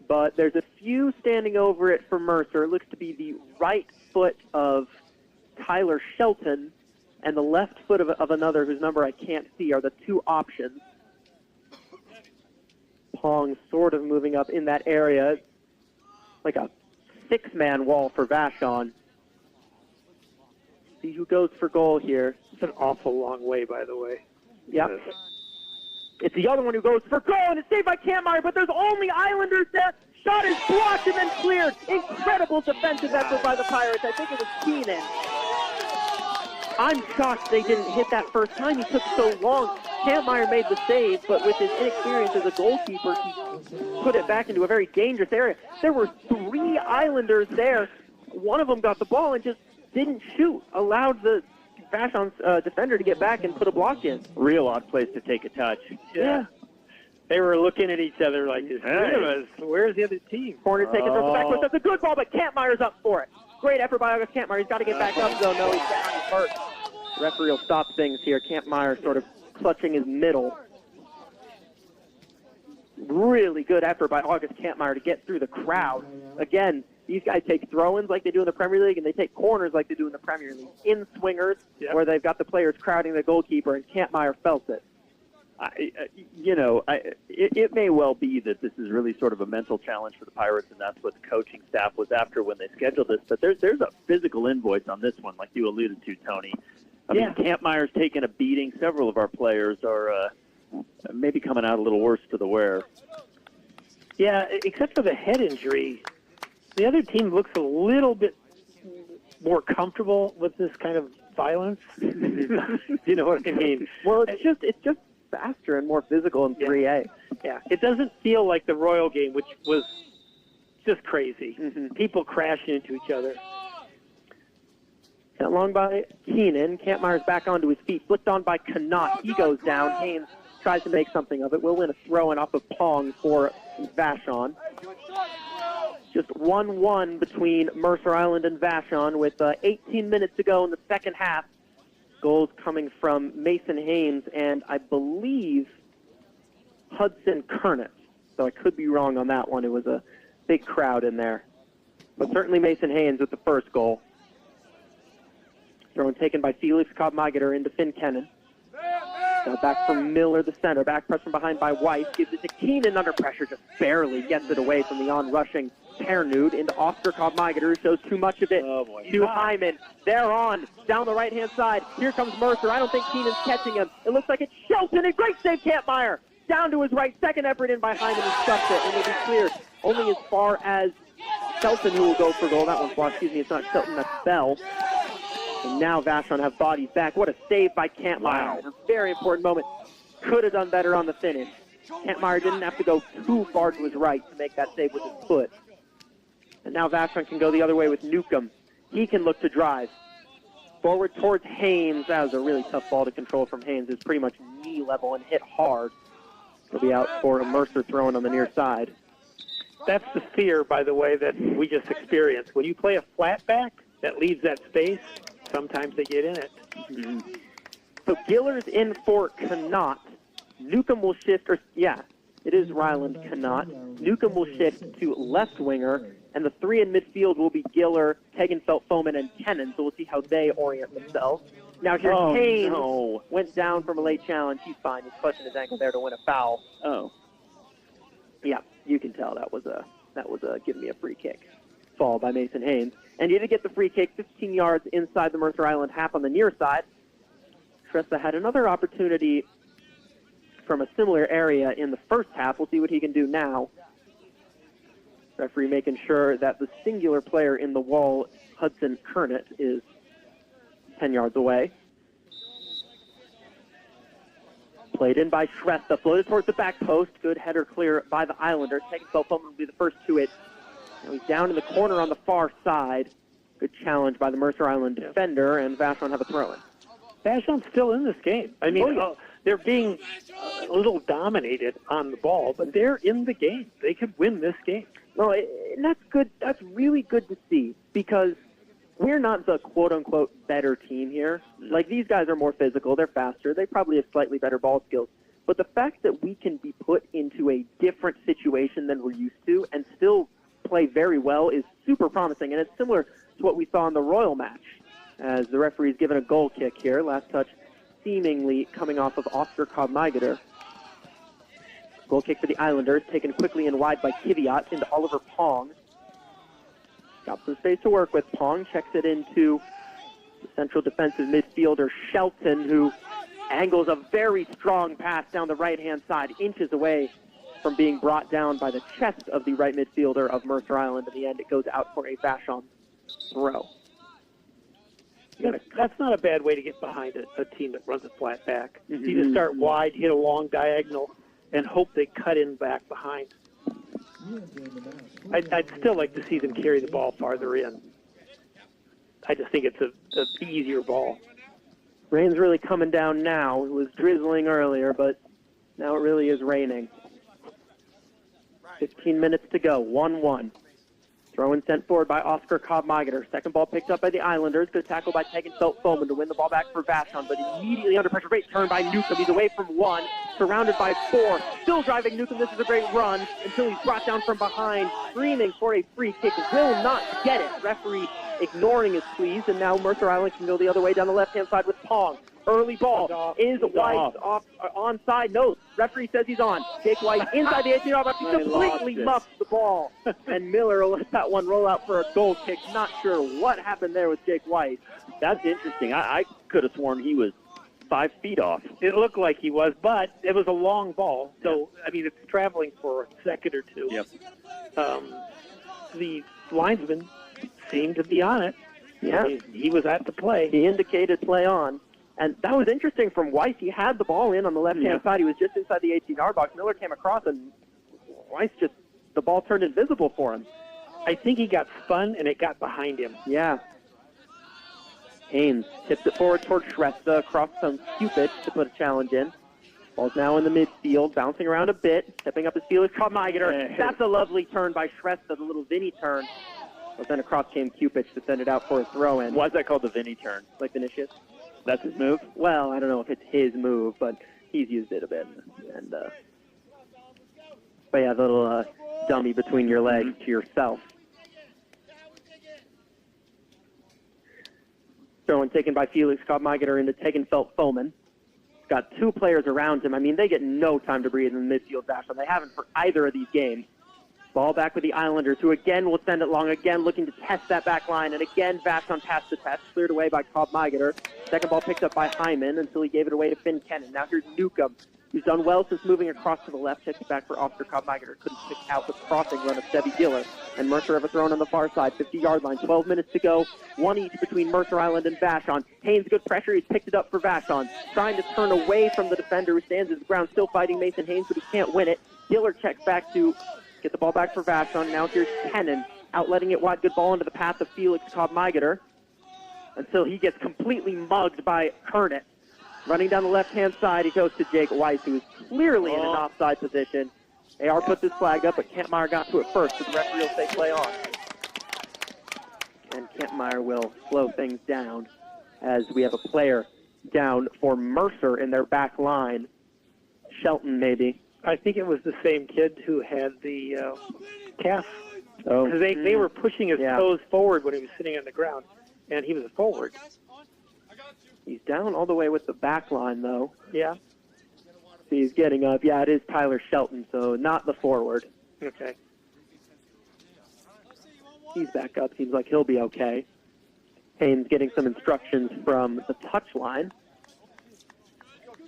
But there's a few standing over it for Mercer. It looks to be the right foot of Tyler Shelton and the left foot of another whose number I can't see are the two options. Pong sort of moving up in that area, like a six-man wall for Vashon. See who goes for goal here. It's an awful long way, by the way. Yep. It's the other one who goes for goal, and it's saved by Kampmeyer, but there's only Islanders there. Shot is blocked and then cleared. Incredible defensive effort by the Pirates. I think it was Keenan. I'm shocked they didn't hit that first time. He took so long. Kampmeyer made the save, but with his inexperience as a goalkeeper, he put it back into a very dangerous area. There were 3 Islanders there. One of them got the ball and just didn't shoot, allowed the Vashon's defender to get back and put a block in. Real odd place to take a touch. Yeah. They were looking at each other like, there's 3 of us. Where's the other team? Corner taken from the backwards. That's a good ball, but Kampmeyer's up for it. Great effort by August Kampmeyer. He's got to get back up, though. No, he's down. He's hurt. Referee will stop things here. Kampmeyer sort of clutching his middle. Really good effort by August Kampmeyer to get through the crowd. Again, these guys take throw-ins like they do in the Premier League, and they take corners like they do in the Premier League. In-swingers, where they've got the players crowding the goalkeeper, and Kampmeyer felt it. It may well be that this is really sort of a mental challenge for the Pirates, and that's what the coaching staff was after when they scheduled this. But there's a physical invoice on this one, like you alluded to, Tony. I mean, Kampmeyer's taken a beating. Several of our players are maybe coming out a little worse for the wear. Yeah, except for the head injury. The other team looks a little bit more comfortable with this kind of violence. You know what I mean? Well, it's just faster and more physical in 3A. Yeah, it doesn't feel like the Royal game, which was just crazy. Mm-hmm. People crashing into each other. Sent long by Keenan. Kampmeyer's back onto his feet. Flicked on by Connaught. He goes down. Haynes tries to make something of it. Will win a throw-in off of Pong for Vashon. Just 1-1 between Mercer Island and Vashon with 18 minutes to go in the second half. Goals coming from Mason Haynes and I believe Hudson Kerniff. So I could be wrong on that one. It was a big crowd in there. But certainly Mason Haynes with the first goal. Throw taken by Felix Cobb-Migater into Finn Kennan. Now back from Miller, the center. Back press from behind by Weiss. Gives it to Keenan under pressure. Just barely gets it away from the on-rushing Pernude into Oscar Kopmeiger, who shows too much of it to Hyman. They're on. Down the right-hand side. Here comes Mercer. I don't think Keenan's catching him. It looks like it's Shelton. And great save, Kampmeyer. Down to his right. Second effort in by Hyman and stuffed it. And it'll be cleared only as far as Shelton, who will go for goal. That one's blocked. Excuse me, it's not Shelton, that's Bell. And now Vashon have bodies back. What a save by Kampmeyer. A very important moment. Could have done better on the finish. Kampmeyer didn't have to go too far to his right to make that save with his foot. And now Vashon can go the other way with Newcomb. He can look to drive. Forward towards Haynes. That was a really tough ball to control from Haynes. It's pretty much knee level and hit hard. He'll be out for a Mercer throwing on the near side. That's the fear, by the way, that we just experienced. When you play a flat back that leaves that space, sometimes they get in it. Mm-hmm. So Giller's in for Connaught. Newcomb will shift, it is Ryland Connaught. Newcomb will shift to left winger, and the three in midfield will be Giller, Tegenfeld, Foman, and Kennan, so we'll see how they orient themselves. Now here's Haynes. Went down from a late challenge. He's fine. He's clutching his ankle there to win a foul. Oh. Yeah, you can tell that was a give me a free kick fall by Mason Haynes. And he did get the free kick 15 yards inside the Mercer Island half on the near side. Shrestha had another opportunity from a similar area in the first half. We'll see what he can do now. Referee making sure that the singular player in the wall, Hudson Kernet, is 10 yards away. Played in by Shrestha, floated towards the back post. Good header clear by the Islanders. Tegenfeld Foman will be the first to it. Now he's down in the corner on the far side. Good challenge by the Mercer Island defender, and Vashon have a throw-in. Vashon's still in this game. I mean, they're being a little dominated on the ball, but they're in the game. They could win this game. No, and that's good. That's really good to see, because we're not the quote-unquote better team here. Like, these guys are more physical. They're faster. They probably have slightly better ball skills. But the fact that we can be put into a different situation than we're used to and still play very well is super promising. And it's similar to what we saw in the Royal match, as the referee's given a goal kick here. Last touch seemingly coming off of Oscar Kopmeiger. Goal kick for the Islanders, taken quickly and wide by Kiviat into Oliver Pong. Got some space to work with. Pong checks it into the central defensive midfielder Shelton, who angles a very strong pass down the right-hand side, inches away from being brought down by the chest of the right midfielder of Mercer Island. In the end, it goes out for a Vashon throw. That's not a bad way to get behind a team that runs a flat back. Mm-hmm. You just start wide, hit a long diagonal, and hope they cut in back behind. I'd still like to see them carry the ball farther in. I just think it's an easier ball. Rain's really coming down now. It was drizzling earlier, but now it really is raining. 15 minutes to go, 1-1. Throw-in sent forward by Oscar Kopmeiger. Second ball picked up by the Islanders. Good tackle by Tegenfeld Foman to win the ball back for Vashon, but immediately under pressure. Great turn by Newcomb. He's away from one, surrounded by four. Still driving Newcomb. This is a great run until he's brought down from behind, screaming for a free kick. Will not get it. Referee ignoring his pleas, and now Mercer Island can go the other way down the left-hand side with Pong. Early ball is Weiss off onside. No, referee says he's on. Jake Weiss inside the 18-yard box. He completely muffs the ball, and Miller will let that one roll out for a goal kick. Not sure what happened there with Jake Weiss. That's interesting. I could have sworn he was 5 feet off. It looked like he was, but it was a long ball. So, I mean, it's traveling for a second or two. Yep. The linesman seemed to be on it. Yeah. I mean, he was at the play. He indicated play on. And that was interesting from Weiss. He had the ball in on the left-hand side. He was just inside the 18-yard box. Miller came across, and Weiss the ball turned invisible for him. I think he got spun, and it got behind him. Yeah. Haynes tips it forward toward Shrestha, across some Cupid to put a challenge in. Ball's now in the midfield, bouncing around a bit, stepping up his field. Kopmeiger. That's a lovely turn by Shrestha, the little Vinny turn. But then across came Cupid to send it out for a throw-in. Why is that called the Vinny turn? Like Vinicius? That's his move? Well, I don't know if it's his move, but he's used it a bit. And but yeah, the little dummy between your legs to yourself. Throw-in taken by Felix Kopmeiger into Tegenfeld Foman. got 2 players around him. I mean, they get no time to breathe in the midfield, Vashon. They haven't for either of these games. Ball back with the Islanders, who again will send it long, again looking to test that back line, and again Vashon passed the test, cleared away by Cobb Migeter. Second ball picked up by Hyman until he gave it away to Finn Kennan. Now here's Newcomb, who's done well since moving across to the left, checks it back for Oscar Cobb Migeter. Couldn't pick out the crossing run of Sevi Giller. And Mercer have a thrown on the far side, 50-yard line, 12 minutes to go, 1 each between Mercer Island and Vashon. Haynes, good pressure, he's picked it up for Vashon, trying to turn away from the defender who stands his ground, still fighting Mason Haynes, but he can't win it. Giller checks back to get the ball back for Vashon. Now here's Kennan, outletting it wide, good ball into the path of Felix Cobb Migeter until he gets completely mugged by Kernet. Running down the left-hand side, he goes to Jake Weiss, who is clearly in an offside position. AR puts his flag up, but Kampmeyer got to it first, so the referee will say play on. And Kampmeyer will slow things down as we have a player down for Mercer in their back line. Shelton, maybe. I think it was the same kid who had the calf. Oh. Because they were pushing his toes forward when he was sitting on the ground, and he was a forward. He's down all the way with the back line, though. Yeah. He's getting up. Yeah, it is Tyler Shelton, so not the forward. Okay. He's back up. Seems like he'll be okay. Haynes getting some instructions from the touchline.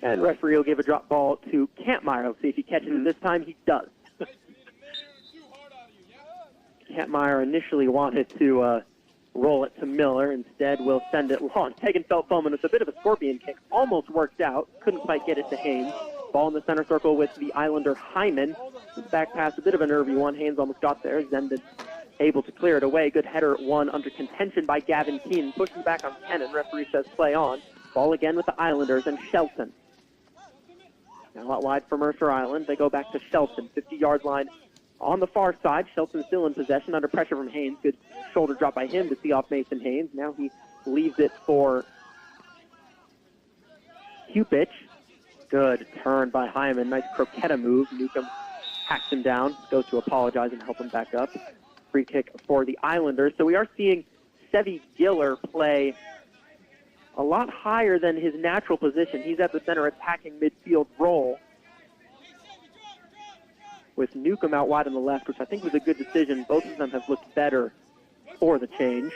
And referee will give a drop ball to Kampmeyer. Let's see if he catches it this time. He does. Kampmeyer initially wanted to roll it to Miller. Instead, we'll send it long. Tegenfeld Bowman with a bit of a scorpion kick. Almost worked out. Couldn't quite get it to Haynes. Ball in the center circle with the Islander Hyman. Back pass, a bit of a nervy one. Haynes almost got there. Zenden able to clear it away. Good header, one under contention by Gavin Keenan. Pushing back on Kennan. Referee says play on. Ball again with the Islanders and Shelton. Now out wide for Mercer Island. They go back to Shelton. 50-yard line on the far side. Shelton still in possession under pressure from Haynes. Good shoulder drop by him to see off Mason Haynes. Now he leaves it for Cupich. Good turn by Hyman. Nice croqueta move. Newcomb hacks him down. Goes to apologize and help him back up. Free kick for the Islanders. So we are seeing Sevi Giller play a lot higher than his natural position. He's at the center attacking midfield role with Newcomb out wide on the left, which I think was a good decision. Both of them have looked better for the change.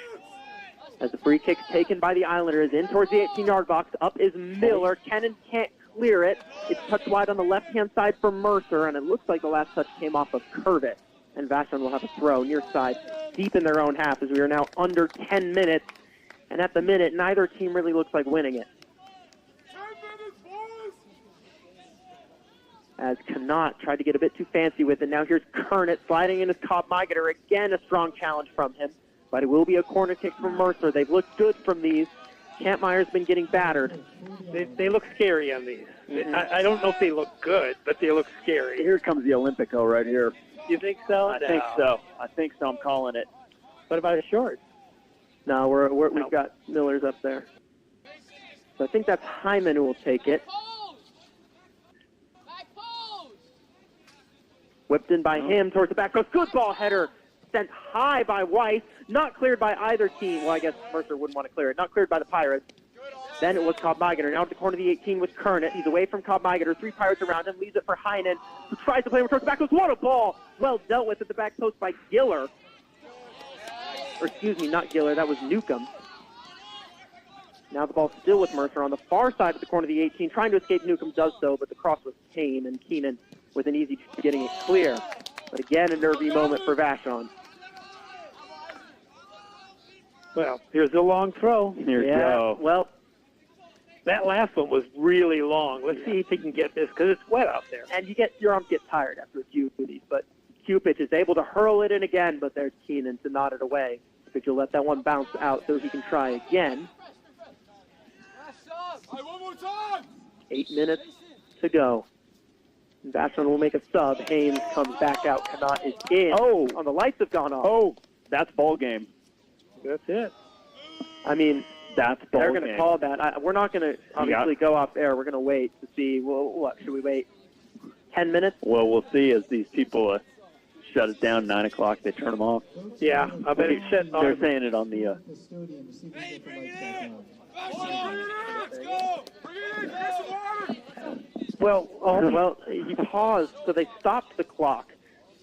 As the free kick's taken by the Islanders in towards the 18-yard box. Up is Miller. Kennan can't clear it. It's touched wide on the left-hand side for Mercer, and it looks like the last touch came off of Curvett. And Vashon will have a throw near side, deep in their own half, as we are now under 10 minutes. And at the minute, neither team really looks like winning it. As Connaught tried to get a bit too fancy with it. Now here's Kernet sliding in his Cobb Migeter. Again, a strong challenge from him. But it will be a corner kick from Mercer. They've looked good from these. Kampmeyer's been getting battered. They look scary on these. I don't know if they look good, but they look scary. Here comes the Olympico right here. You think so? I think so. I'm calling it. What about a short? No, we've got Miller's up there. So I think that's Hyman who will take it. Whipped in by him towards the back post. Good ball header. Sent high by Weiss. Not cleared by either team. Well, I guess Mercer wouldn't want to clear it. Not cleared by the Pirates. Then it was Cobb Migeter. Now at the corner of the 18 with Kernet. He's away from Cobb Migeter. 3 Pirates around him. Leaves it for Heinen, who tries to play him towards the back post. What a ball! Well dealt with at the back post by Giller. Or excuse me, not Giller. That was Newcomb. Now the ball's still with Mercer on the far side of the corner of the 18. Trying to escape. Newcomb does so, but the cross was Kane, and Keenan with an easy getting it clear. But again, a nervy moment for Vashon. Well, here's a long throw. Here we go. Well, that last one was really long. Let's see if he can get this, because it's wet out there. and your arms get tired after a few of these, but Cupich is able to hurl it in again, but there's Keenan to nod it away. But you'll let that one bounce out so he can try again. 8 minutes to go. Vashon will make a sub. Haynes comes back out. Connaught is in. Oh! The lights have gone off. Oh! That's ball game. That's it. I mean, That's ball they're game. going to call that. We're not going to obviously go off air. We're going to wait to see. Well, what? Should we wait 10 minutes? Well, we'll see as these people shut it down 9 o'clock. They turn them off. Yeah, I bet it's shut They're off. saying it on the. The stadium, see if we can get the lights back on. Well, he paused, so they stopped the clock.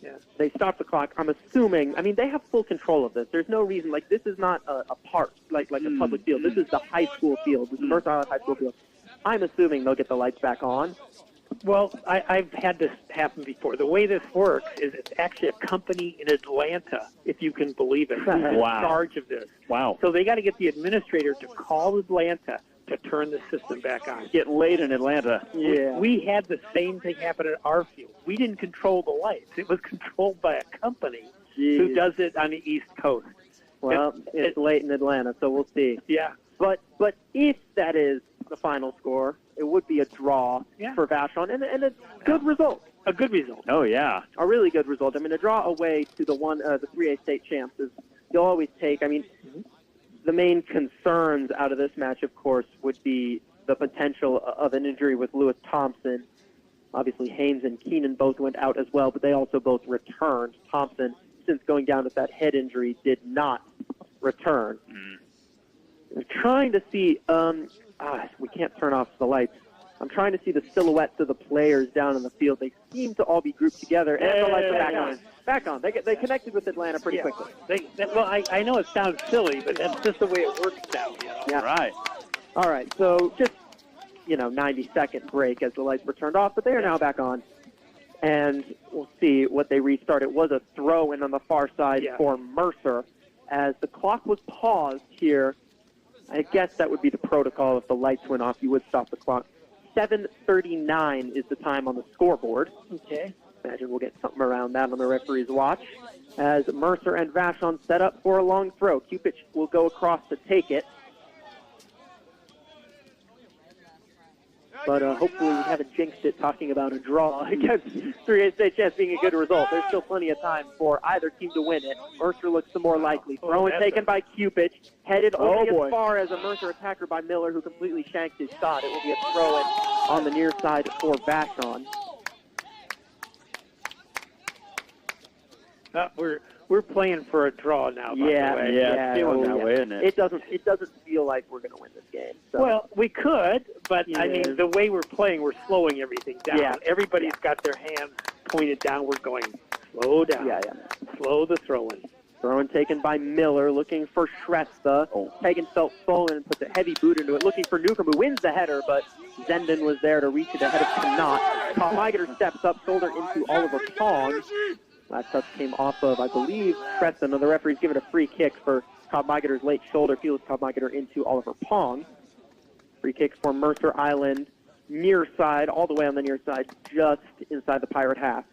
Yeah. They stopped the clock. I'm assuming, I mean, they have full control of this. There's no reason, like, this is not a park, like a public field. This is the high school field. This is Mercer Island High School field. I'm assuming they'll get the lights back on. Well, I've had this happen before. The way this works is it's actually a company in Atlanta, if you can believe it, who's in charge of this. Wow. So they got to get the administrator to call Atlanta to turn the system back on. Get late in Atlanta. Yeah. We had the same thing happen at our field. We didn't control the lights. It was controlled by a company who does it on the East Coast. Well, it's late in Atlanta, so we'll see. Yeah. But if that is the final score, it would be a draw for Vashon, and a good result. A good result. Oh, yeah. A really good result. I mean, a draw away to the 3A state champs is you'll always take. I mean, the main concerns out of this match, of course, would be the potential of an injury with Lewis Thompson. Obviously, Haynes and Keenan both went out as well, but they also both returned. Thompson, since going down with that head injury, did not return. I'm trying to see, we can't turn off the lights. I'm trying to see the silhouettes of the players down in the field. They seem to all be grouped together, and the lights are back on. Back on. They connected with Atlanta pretty quickly. I know it sounds silly, but that's just the way it works now. You know? Yeah. Right. All right, so just, 90-second break as the lights were turned off, but they are now back on. And we'll see what they restart. It was a throw-in on the far side for Mercer. As the clock was paused here, I guess that would be the protocol. If the lights went off, you would stop the clock. 7:39 is the time on the scoreboard. Okay. Imagine we'll get something around that on the referee's watch. As Mercer and Vashon set up for a long throw. Cupich will go across to take it. But hopefully we haven't jinxed it talking about a draw against 3A State Champs being a good result. There's still plenty of time for either team to win it. Mercer looks the more likely. Throw in taken by Cupich. Headed only as far as a Mercer attacker by Miller, who completely shanked his shot. It will be a throw-in on the near side for Vashon. We're playing for a draw now. By the way. It's feeling that way, isn't it? It doesn't feel like we're going to win this game. So. Well, we could, but I mean, the way we're playing, we're slowing everything down. Yeah. Everybody's got their hands pointed downward, going slow down. Slow the throw-in. Throw-in taken by Miller, looking for Shrestha. Hagen felt stolen and puts a heavy boot into it, looking for Newcomb, who wins the header, but Zenden was there to reach it ahead of Knott. Tom Ligeter steps up, shoulder into Oliver Pong. That touch came off of, I believe, Shrestha. No, the referee's given a free kick for Cobb Migeter's late shoulder. Feels Cobb Migeter into Oliver Pong. Free kick for Mercer Island, near side, all the way on the near side, just inside the Pirate half.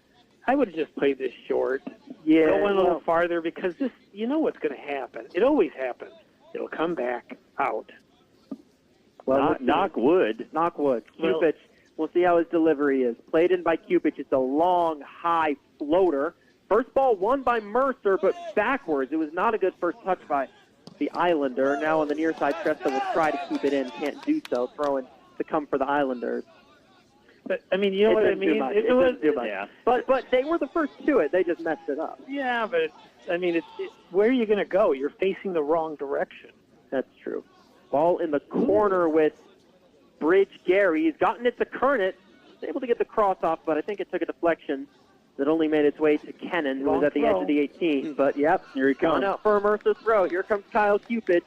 I would have just played this short. Yeah. Go in a little farther, because this, you know what's going to happen. It always happens. It'll come back out. Well, knock wood. Knock wood. Cupich, we'll see how his delivery is. Played in by Cupich. It's a long, high floater. First ball won by Mercer, but backwards. It was not a good first touch by the Islander. Now on the near side, Shrestha will try to keep it in. Can't do so. Throwing to come for the Islanders. But, I mean, you know what I mean? It was too much. Yeah. But they were the first to it. They just messed it up. Yeah, but, where are you going to go? You're facing the wrong direction. That's true. Ball in the corner with Bridge Gary. He's gotten it to Kernet. He's able to get the cross off, but I think it took a deflection that only made its way to Kennan, who was at the edge of the 18. But, yep, here he comes. Going out for a Mercer throw. Here comes Kyle Cupich.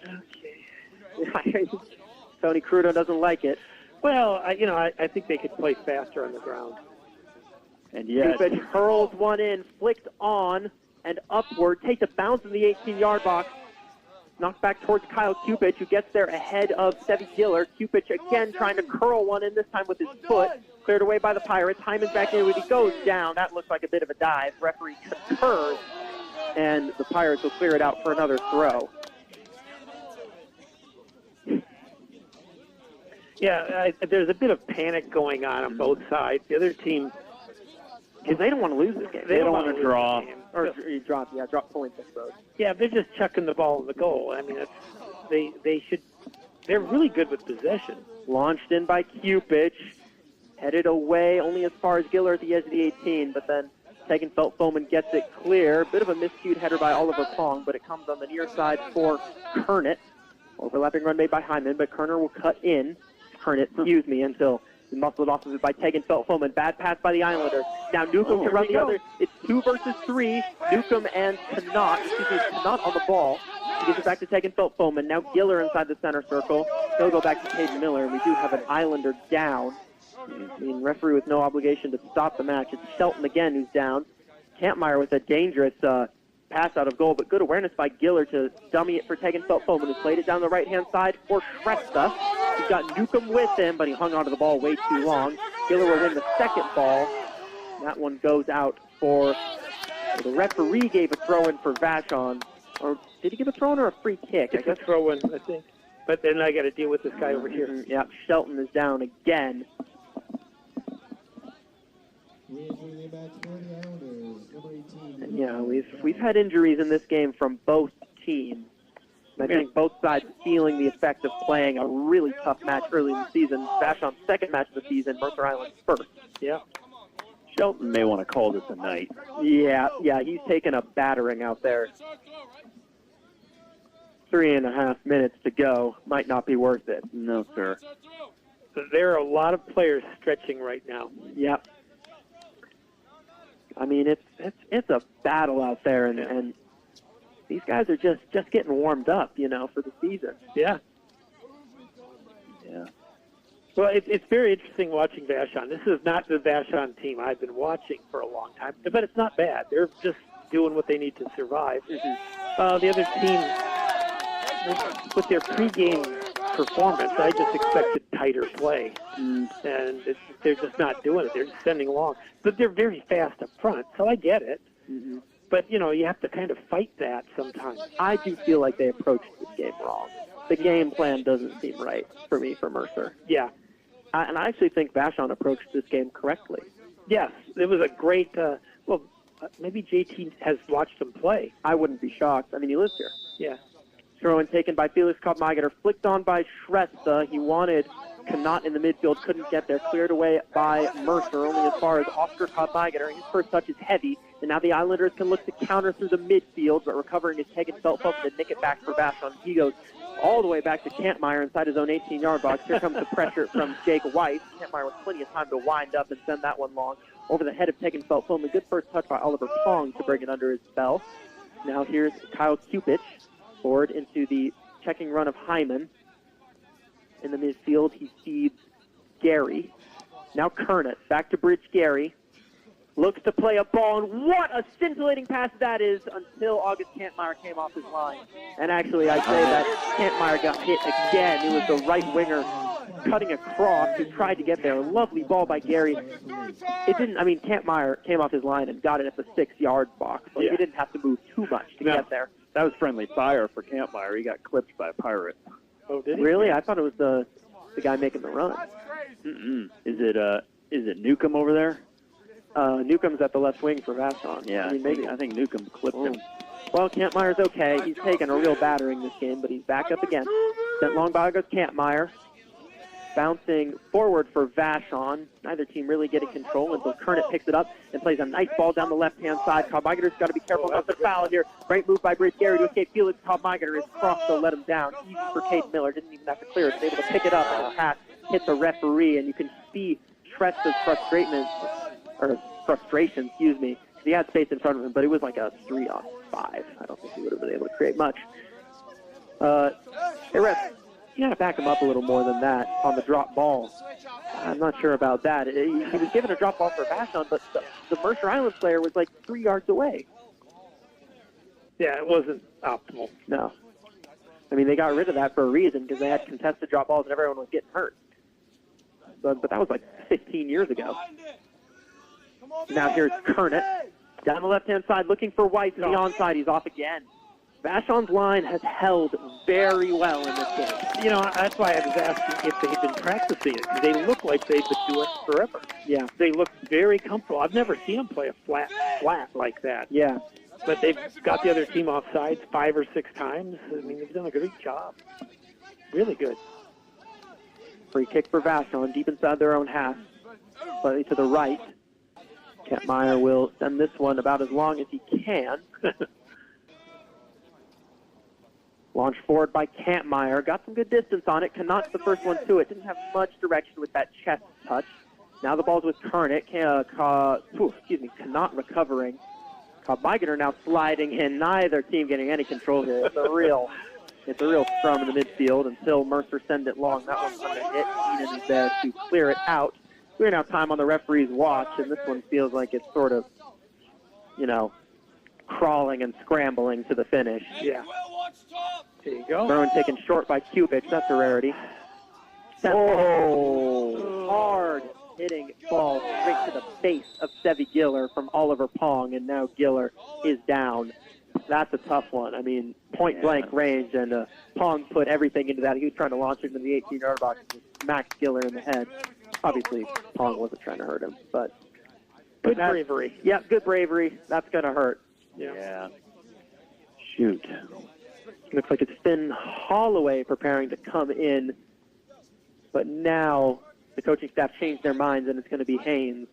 Okay. Tony Crudo doesn't like it. Well, I think they could play faster on the ground. And yet, Cupich hurls one in, flicked on and upward, takes a bounce in the 18-yard box. Knocked back towards Kyle Cupich, who gets there ahead of Sevi Giller. Cupich again trying to curl one in, this time with his foot. Cleared away by the Pirates. Hyman's back in when he goes down. That looks like a bit of a dive. Referee concurs, and the Pirates will clear it out for another throw. Yeah, there's a bit of panic going on both sides. The other team, because they don't want to lose this game. They don't want to draw. Or drop points, I suppose. Yeah, they're just chucking the ball in the goal. I mean, they're really good with possession. Launched in by Cupich. Headed away only as far as Giller at the edge of the 18, but then Tegenfeld Foreman gets it clear. Bit of a miscued header by Oliver Pong, but it comes on the near side for Kernet. Overlapping run made by Hyman, but Kernit will cut in. Excuse me, until he muscled off of it by Tegan Felt-Foman. Bad pass by the Islanders. Now Newcomb can run the other. It's 2 versus 3. Newcomb and Knott on the ball. He gives it back to Tegan Felt-Foman. Now Giller inside the center circle. He'll go back to Caden Miller, and we do have an Islander down. I mean, referee with no obligation to stop the match. It's Shelton again who's down. Kampmeyer with a dangerous pass out of goal, but good awareness by Giller to dummy it for Tegan Felt-Foman, who played it down the right-hand side for Shrestha. He's got Newcomb with him, but he hung onto the ball way too long. Giller will win the second ball. That one goes out for the referee gave a throw-in for Vashon. Or did he give a throw-in or a free kick? It's a throw-in, I think. But then I got to deal with this guy over here. Yeah, Shelton is down again. Yeah, we've had injuries in this game from both teams. I think both sides feeling the effect of playing a really tough match early in the season. Vashon's second match of the season, Mercer Island's first. Yeah. Shelton may want to call this a night. Yeah, he's taking a battering out there. 3.5 minutes to go. Might not be worth it. No, sir. So there are a lot of players stretching right now. Yep. I mean, it's a battle out there, and these guys are just getting warmed up, for the season. Yeah. Yeah. Well, it's very interesting watching Vashon. This is not the Vashon team I've been watching for a long time, but it's not bad. They're just doing what they need to survive. The other team, with their pregame performance, I just expected tighter play, and they're just not doing it. They're just sending along. But they're very fast up front, so I get it. Mm-hmm. But, you have to kind of fight that sometimes. I do feel like they approached this game wrong. The game plan doesn't seem right for me for Mercer. Yeah. And I actually think Vashon approached this game correctly. Yes, it was a great, maybe JT has watched them play. I wouldn't be shocked. I mean, he lives here. Yeah. Throw-in taken by Felix Kopmeiger, flicked on by Shrestha. He wanted Knott in the midfield, couldn't get there. Cleared away by Mercer, only as far as Oscar Kopmeiger. His first touch is heavy, and now the Islanders can look to counter through the midfield, but recovering is Tegan Felt-Foman to nick it back for Vashon. He goes all the way back to Kampmeyer inside his own 18-yard box. Here comes the pressure from Jake Weiss. Kampmeyer with plenty of time to wind up and send that one long over the head of Tegan Felt-Foman. Good first touch by Oliver Pong to bring it under his spell. Now here's Kyle Cupich forward into the checking run of Hyman. In the midfield, he feeds Gary. Now Kernit, back to Bridge Gary. Looks to play a ball, and what a scintillating pass that is until August Kampmeyer came off his line. And actually, I'd say that Kampmeyer got hit again. It was the right winger cutting across who tried to get there. A lovely ball by Gary. It didn't, Kampmeyer came off his line and got it at the 6-yard box, but he didn't have to move too much to get there. That was friendly fire for Kampmeyer. He got clipped by a pirate. Oh, did he? Really? I thought it was the guy making the run. Mm-mm. Is it Newcomb over there? Newcomb's at the left wing for Vashon. Yeah, I think Newcomb clipped him. Well, Kampmeyer's okay. He's taken a real battering this game, but he's back up again. Sent long by goes Kampmeyer. Bouncing forward for Vashon. Neither team really getting control until Kernit picks it up and plays a nice ball down the left-hand side. Kopmeiger's got to be careful not to foul here. Great move by Bridge Gary to escape Felix Kopmeiger. His cross to let him down. Easy for Caden Miller. Didn't even have to clear it. Was able to pick it up and the pass hit the referee, and you can see Shrestha's frustration. He had space in front of him, but it was like a 3-on-5. I don't think he would have been able to create much. Hey, ref, you got to back him up a little more than that on the drop ball. I'm not sure about that. He was given a drop ball for Vashon, but the Mercer Island player was like 3 yards away. Yeah, it wasn't optimal. No. They got rid of that for a reason because they had contested drop balls and everyone was getting hurt. But that was like 15 years ago. Now here's Kernit. Down the left-hand side looking for White to the onside. He's off again. Vashon's line has held very well in this game. That's why I was asking if they've been practicing it. They look like they've been doing it forever. Yeah. They look very comfortable. I've never seen them play a flat like that. Yeah. But they've got the other team off sides 5 or 6 times. They've done a great job. Really good. Free kick for Vashon, deep inside their own half. Slightly to the right. Kampmeyer will send this one about as long as he can. Launched forward by Kampmeyer. Got some good distance on it. Knott's the first one to it. Didn't have much direction with that chest touch. Now the ball's with Kernet. Knott recovering. Kaubmeigener now sliding in. Neither team getting any control here. It's a real scrum in the midfield until Mercer send it long. That one's going to hit. Keenan is there to clear it out. We're now time on the referee's watch, and this one feels like it's sort of, crawling and scrambling to the finish. Yeah. There you go. Bruin taken short by Kubich. That's a rarity. Hard hitting ball straight to the face of Sevi Giller from Oliver Pong, and now Giller is down. That's a tough one. I mean, point-blank range, and Pong put everything into that. He was trying to launch it into the 18-yard box and smacked Giller in the head. Obviously, Pong wasn't trying to hurt him, but good bravery. Yeah, good bravery. That's going to hurt. Yeah. Shoot. Looks like it's Finn Holloway preparing to come in, but now the coaching staff changed their minds, and it's going to be Haynes.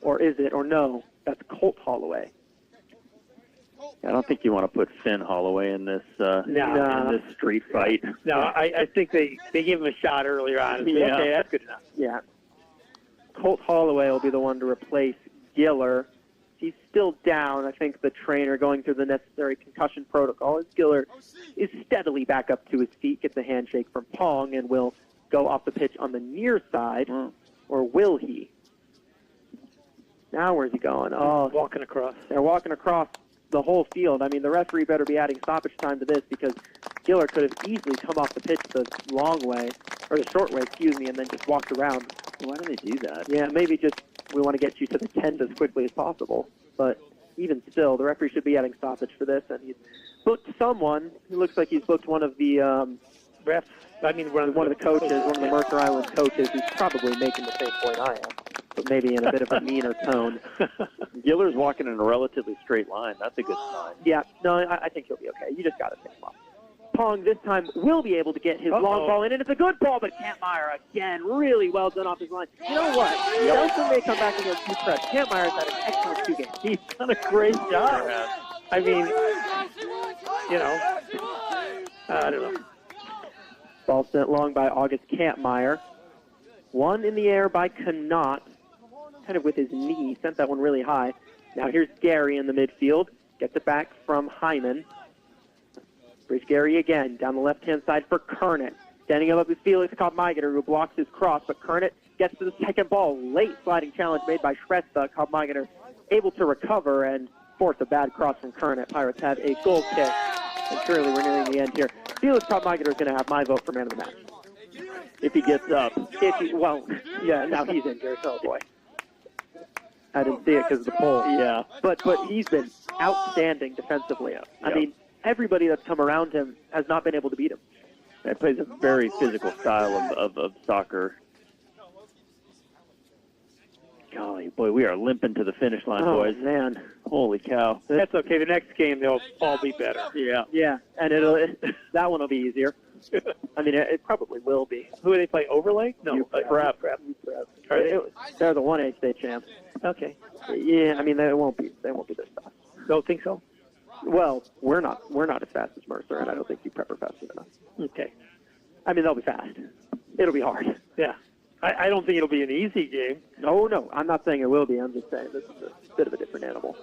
Or is it? Or no, that's Colt Holloway. I don't think you want to put Finn Holloway in this in this street fight. No, I think they gave him a shot earlier on. Yeah. Okay, that's good enough. Yeah. Colt Holloway will be the one to replace Giller. He's still down. I think the trainer going through the necessary concussion protocol. As Giller is steadily back up to his feet, gets a handshake from Pong, and will go off the pitch on the near side. Or will he? Now where's he going? Oh, walking across. They're walking across the whole field. I mean, the referee better be adding stoppage time to this, because Giller could have easily come off the pitch the long way, or the short way, and then just walked around. Why do they do that? Yeah, maybe just we want to get you to the tent as quickly as possible. But even still, the referee should be adding stoppage for this, and he's booked someone. He looks like he's booked one of the refs. I mean, one of the coaches, one of the Mercer Island coaches, who's probably making the same point I am, but maybe in a bit of a meaner tone. Giller's walking in a relatively straight line. That's a good sign. Yeah, no, I think he'll be okay. You just got to pick him up. Pong this time will be able to get his long ball in, and it's a good ball, but Kampmeyer again, really well done off his line. You know what? Nelson may come back against two press. Kampmeyer's had an excellent 2 games. He's done a great job. I mean, I don't know. Ball sent long by August Kampmeyer. One in the air by Knott, kind of with his knee, sent that one really high. Now here's Gary in the midfield. Gets it back from Hyman. Bridge Gary again, down the left-hand side for Kernet. Standing up his Felix Kaubmeigener, who blocks his cross, but Kernet gets to the second ball. Late sliding challenge made by Shrestha. Kaubmeigener able to recover and force a bad cross from Kernet. Pirates have a goal kick, and surely we're nearing the end here. Felix Kaubmeigener is going to have my vote for man of the match. If he gets up. Now he's injured. Oh, boy. I didn't see it because of the pole. Yeah. But he's been outstanding defensively. I mean, everybody that's come around him has not been able to beat him. He plays a very physical style of soccer. Golly, boy, we are limping to the finish line, boys. Oh, man. Holy cow. That's okay. The next game, they'll all be better. Yeah. Yeah, and that one will be easier. I mean, it probably will be. Who do they play? Overlake? No, Prep. They're the 1A state champs. Okay. Yeah, I mean, they won't be this fast. Don't think so? Well, we're not as fast as Mercer, and I don't think you prep are fast enough. Okay. I mean, they'll be fast. It'll be hard. Yeah. I don't think it'll be an easy game. No, I'm not saying it will be. I'm just saying this is a bit of a different animal.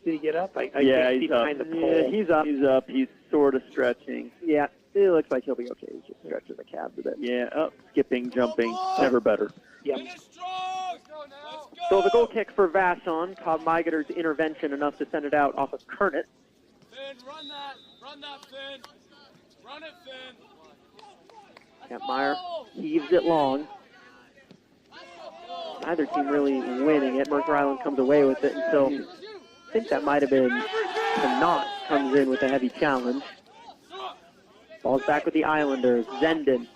Did he get up? I yeah, can't see he's up. behind the pole. Yeah, he's up. He's up. He's sort of stretching. Yeah, it looks like he'll be okay. He's just stretching the calves a bit. Yeah, skipping, jumping, never better. Yep. So the goal kick for Vashon. Kaubmeigener's intervention enough to send it out off of Kernet. Finn, run that, Finn. Run it, Finn. Kampmeyer heaves it long. Neither team really winning it. Mercer Island comes away with it until I think that might have been Knott comes in with a heavy challenge. Ball's back with the Islanders. Zenden.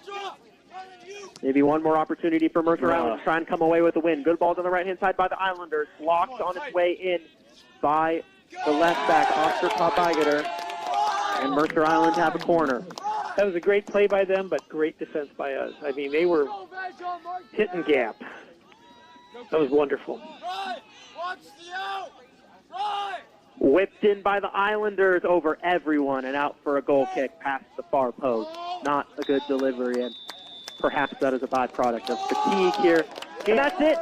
Maybe one more opportunity for Mercer Island to try and come away with a win. Good ball on the right-hand side by the Islanders. Blocked on its way in by the left back, Oscar Kaubmeigener. And Mercer Island have a corner. That was a great play by them, but great defense by us. I mean, they were hitting gap. That was wonderful. Right! Watch the out! Right! Whipped in by the Islanders over everyone and out for a goal kick past the far post. Not a good delivery, and perhaps that is a byproduct of fatigue here. And that's it.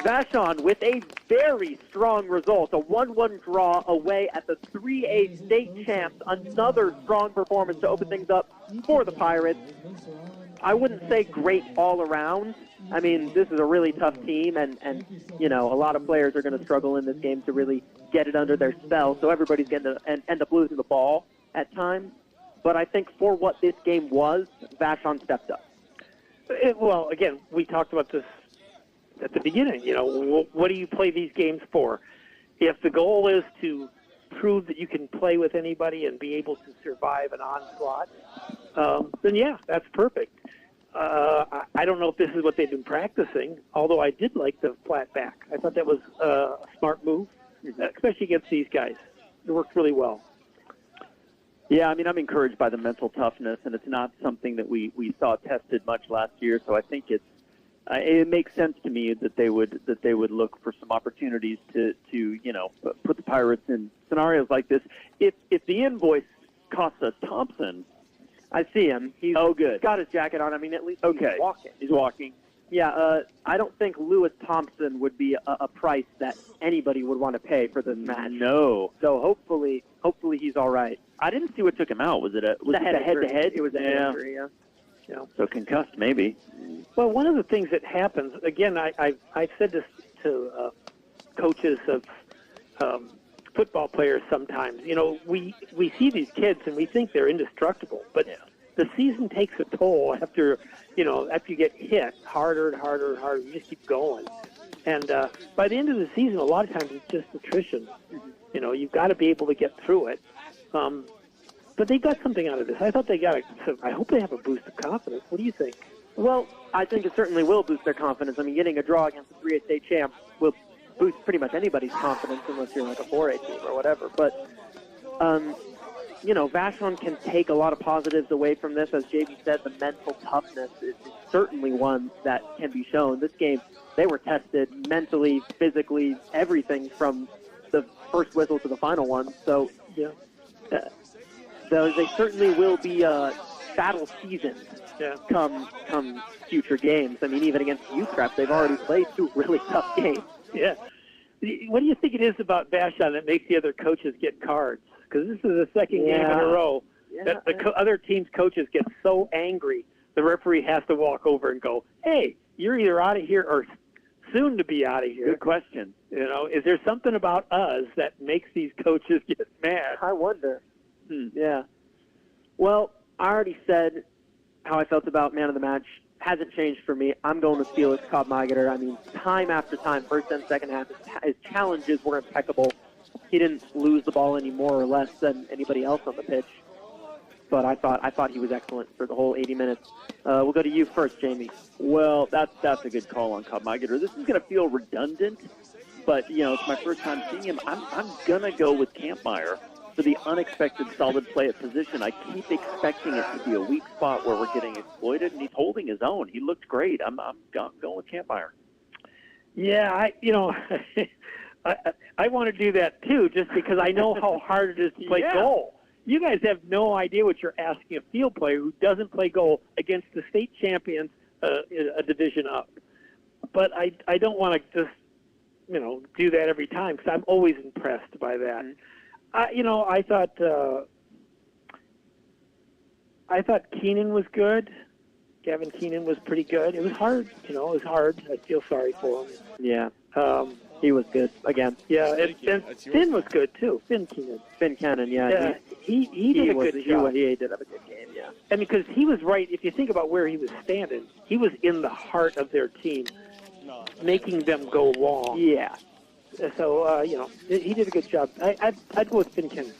Vashon with a very strong result, a 1-1 draw away at the 3A state champs. Another strong performance to open things up for the Pirates. I wouldn't say great all around. I mean, this is a really tough team, and you know, a lot of players are going to struggle in this game to really get it under their spell, so everybody's going to end up losing the ball at times. But I think for what this game was, Vashon stepped up. Well, again, we talked about this at the beginning. You know, what do you play these games for? If the goal is to prove that you can play with anybody and be able to survive an onslaught, then yeah, that's perfect. I don't know if this is what they've been practicing, although I did like the flat back. I thought that was a smart move, especially against these guys. It worked really well. Yeah, I mean, I'm encouraged by the mental toughness, and it's not something that we saw tested much last year. So I think it makes sense to me that they would look for some opportunities to you know, put the Pirates in scenarios like this. If the invoice costs us Thompson, I see him. He's good. got his jacket on. I mean, at least he's walking. He's walking. Yeah, I don't think Lewis Thompson would be a price that anybody would want to pay for this match. No. So hopefully he's all right. I didn't see what took him out. Was it a head-to-head? It was a Yeah. head injury, yeah. Yeah. So concussed, maybe. Well, one of the things that happens, again, I've said this to coaches of football players sometimes. You know, we see these kids and we think they're indestructible, but the season takes a toll after you get hit harder and harder and harder. You just keep going. And by the end of the season, a lot of times it's just attrition. You know, you've got to be able to get through it. But they got something out of this. I thought they got I hope they have a boost of confidence. What do you think? Well, I think it certainly will boost their confidence. I mean, getting a draw against the 3A state champ will boost pretty much anybody's confidence unless you're like a 4A team or whatever. But, you know, Vashon can take a lot of positives away from this. As JV said, the mental toughness is certainly one that can be shown. This game, they were tested mentally, physically, everything from the first whistle to the final one. So, Yeah. They certainly will be battle seasoned come future games. I mean, even against UTREP, they've already played 2 really tough games. Yeah. What do you think it is about Vashon that makes the other coaches get cards? Because this is the second game in a row that the other team's coaches get so angry, the referee has to walk over and go, hey, you're either out of here or soon to be out of here. Good question. You know, is there something about us that makes these coaches get mad? I wonder. Yeah. Well, I already said how I felt about man of the match. Hasn't changed for me. I'm going with Felix Cobb-Migeter. I mean, time after time, first and second half, his challenges were impeccable. He didn't lose the ball any more or less than anybody else on the pitch. But I thought he was excellent for the whole 80 minutes. We'll go to you first, Jamie. Well, that's a good call on Cobb-Migeter. This is going to feel redundant, but, you know, it's my first time seeing him. I'm going to go with Kampmeyer for the unexpected solid play at position. I keep expecting it to be a weak spot where we're getting exploited, and he's holding his own. He looked great. I'm going with Kampmeyer. Yeah, I want to do that too, just because I know how hard it is to play goal. You guys have no idea what you're asking a field player who doesn't play goal against the state champions a division up. But I don't want to just, do that every time because I'm always impressed by that. I thought Keenan was good. Gavin Keenan was pretty good. It was hard, I feel sorry for him. Yeah. He was good again. Yeah, and Finn was good too. Finn Keenan. Finn Cannon, yeah. He did a good job. He did have a good game, yeah. And because he was right, if you think about where he was standing, he was in the heart of their team, making them go long. Yeah. So, he did a good job. I'd go with Finn Cannon.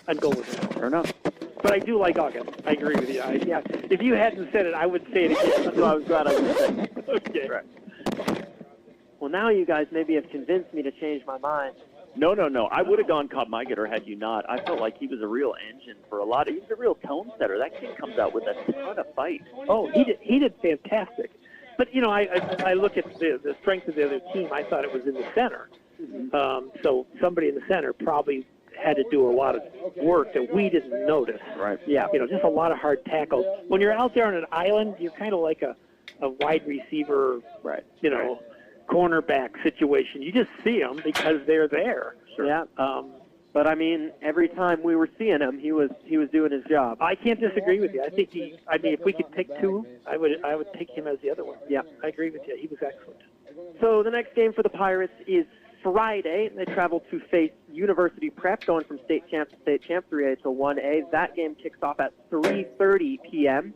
I'd go with him. Fair enough. But I do like August. I agree with you. If you hadn't said it, I would say it again. So I was glad I could say it. Okay. Right. Well, now you guys maybe have convinced me to change my mind. No. I would have gone Cobb-Migeter had you not. I felt like he was a real engine for a lot. He was a real tone setter. That kid comes out with a ton of fight. Oh, he did fantastic. But, I look at the strength of the other team. I thought it was in the center. So somebody in the center probably had to do a lot of work that we didn't notice. Right. Yeah, just a lot of hard tackles. When you're out there on an island, you're kind of like a wide receiver, Right. cornerback situation. You just see them because they're there. Sure. Yeah. But I mean, every time we were seeing him, he was doing his job. I can't disagree with you. I think if we could pick two, I would take him as the other one. Yeah. I agree with you. He was excellent. So the next game for the Pirates is Friday. They travel to face University Prep, going from state champ to state champ, 3A to 1A. That game kicks off at 3:30 p.m.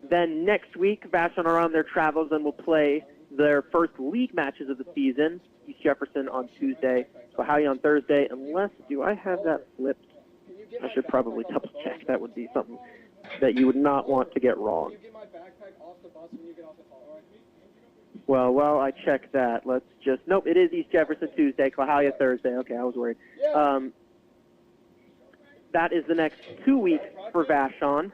Then next week, Vashon are on their travels and will play their first league matches of the season. East Jefferson on Tuesday, Ohio on Thursday. Unless, do I have that flipped? I should probably double check. That would be something that you would not want to get wrong. Well, while I check that, let's just... Nope, it is East Jefferson Tuesday, Clahalia Thursday. Okay, I was worried. That is the next 2 weeks for Vashon.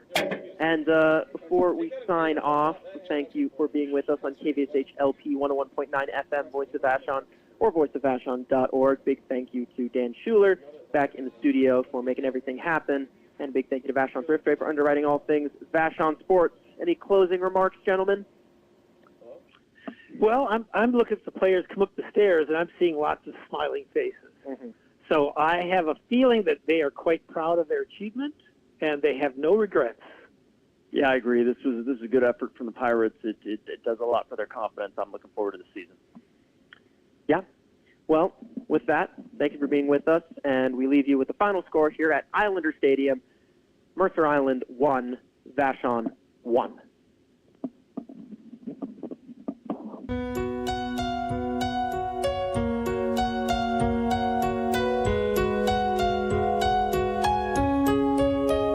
And before we sign off, thank you for being with us on KVSH LP 101.9 FM, Voice of Vashon, or voiceofvashon.org. Big thank you to Dan Schuler back in the studio for making everything happen. And a big thank you to Vashon Thrift Trade for underwriting all things Vashon Sports. Any closing remarks, gentlemen? Well, I'm looking at the players come up the stairs, and I'm seeing lots of smiling faces. Mm-hmm. So I have a feeling that they are quite proud of their achievement, and they have no regrets. Yeah, I agree. This is a good effort from the Pirates. It does a lot for their confidence. I'm looking forward to the season. Yeah. Well, with that, thank you for being with us, and we leave you with the final score here at Islander Stadium. Mercer Island 1, Vashon 1.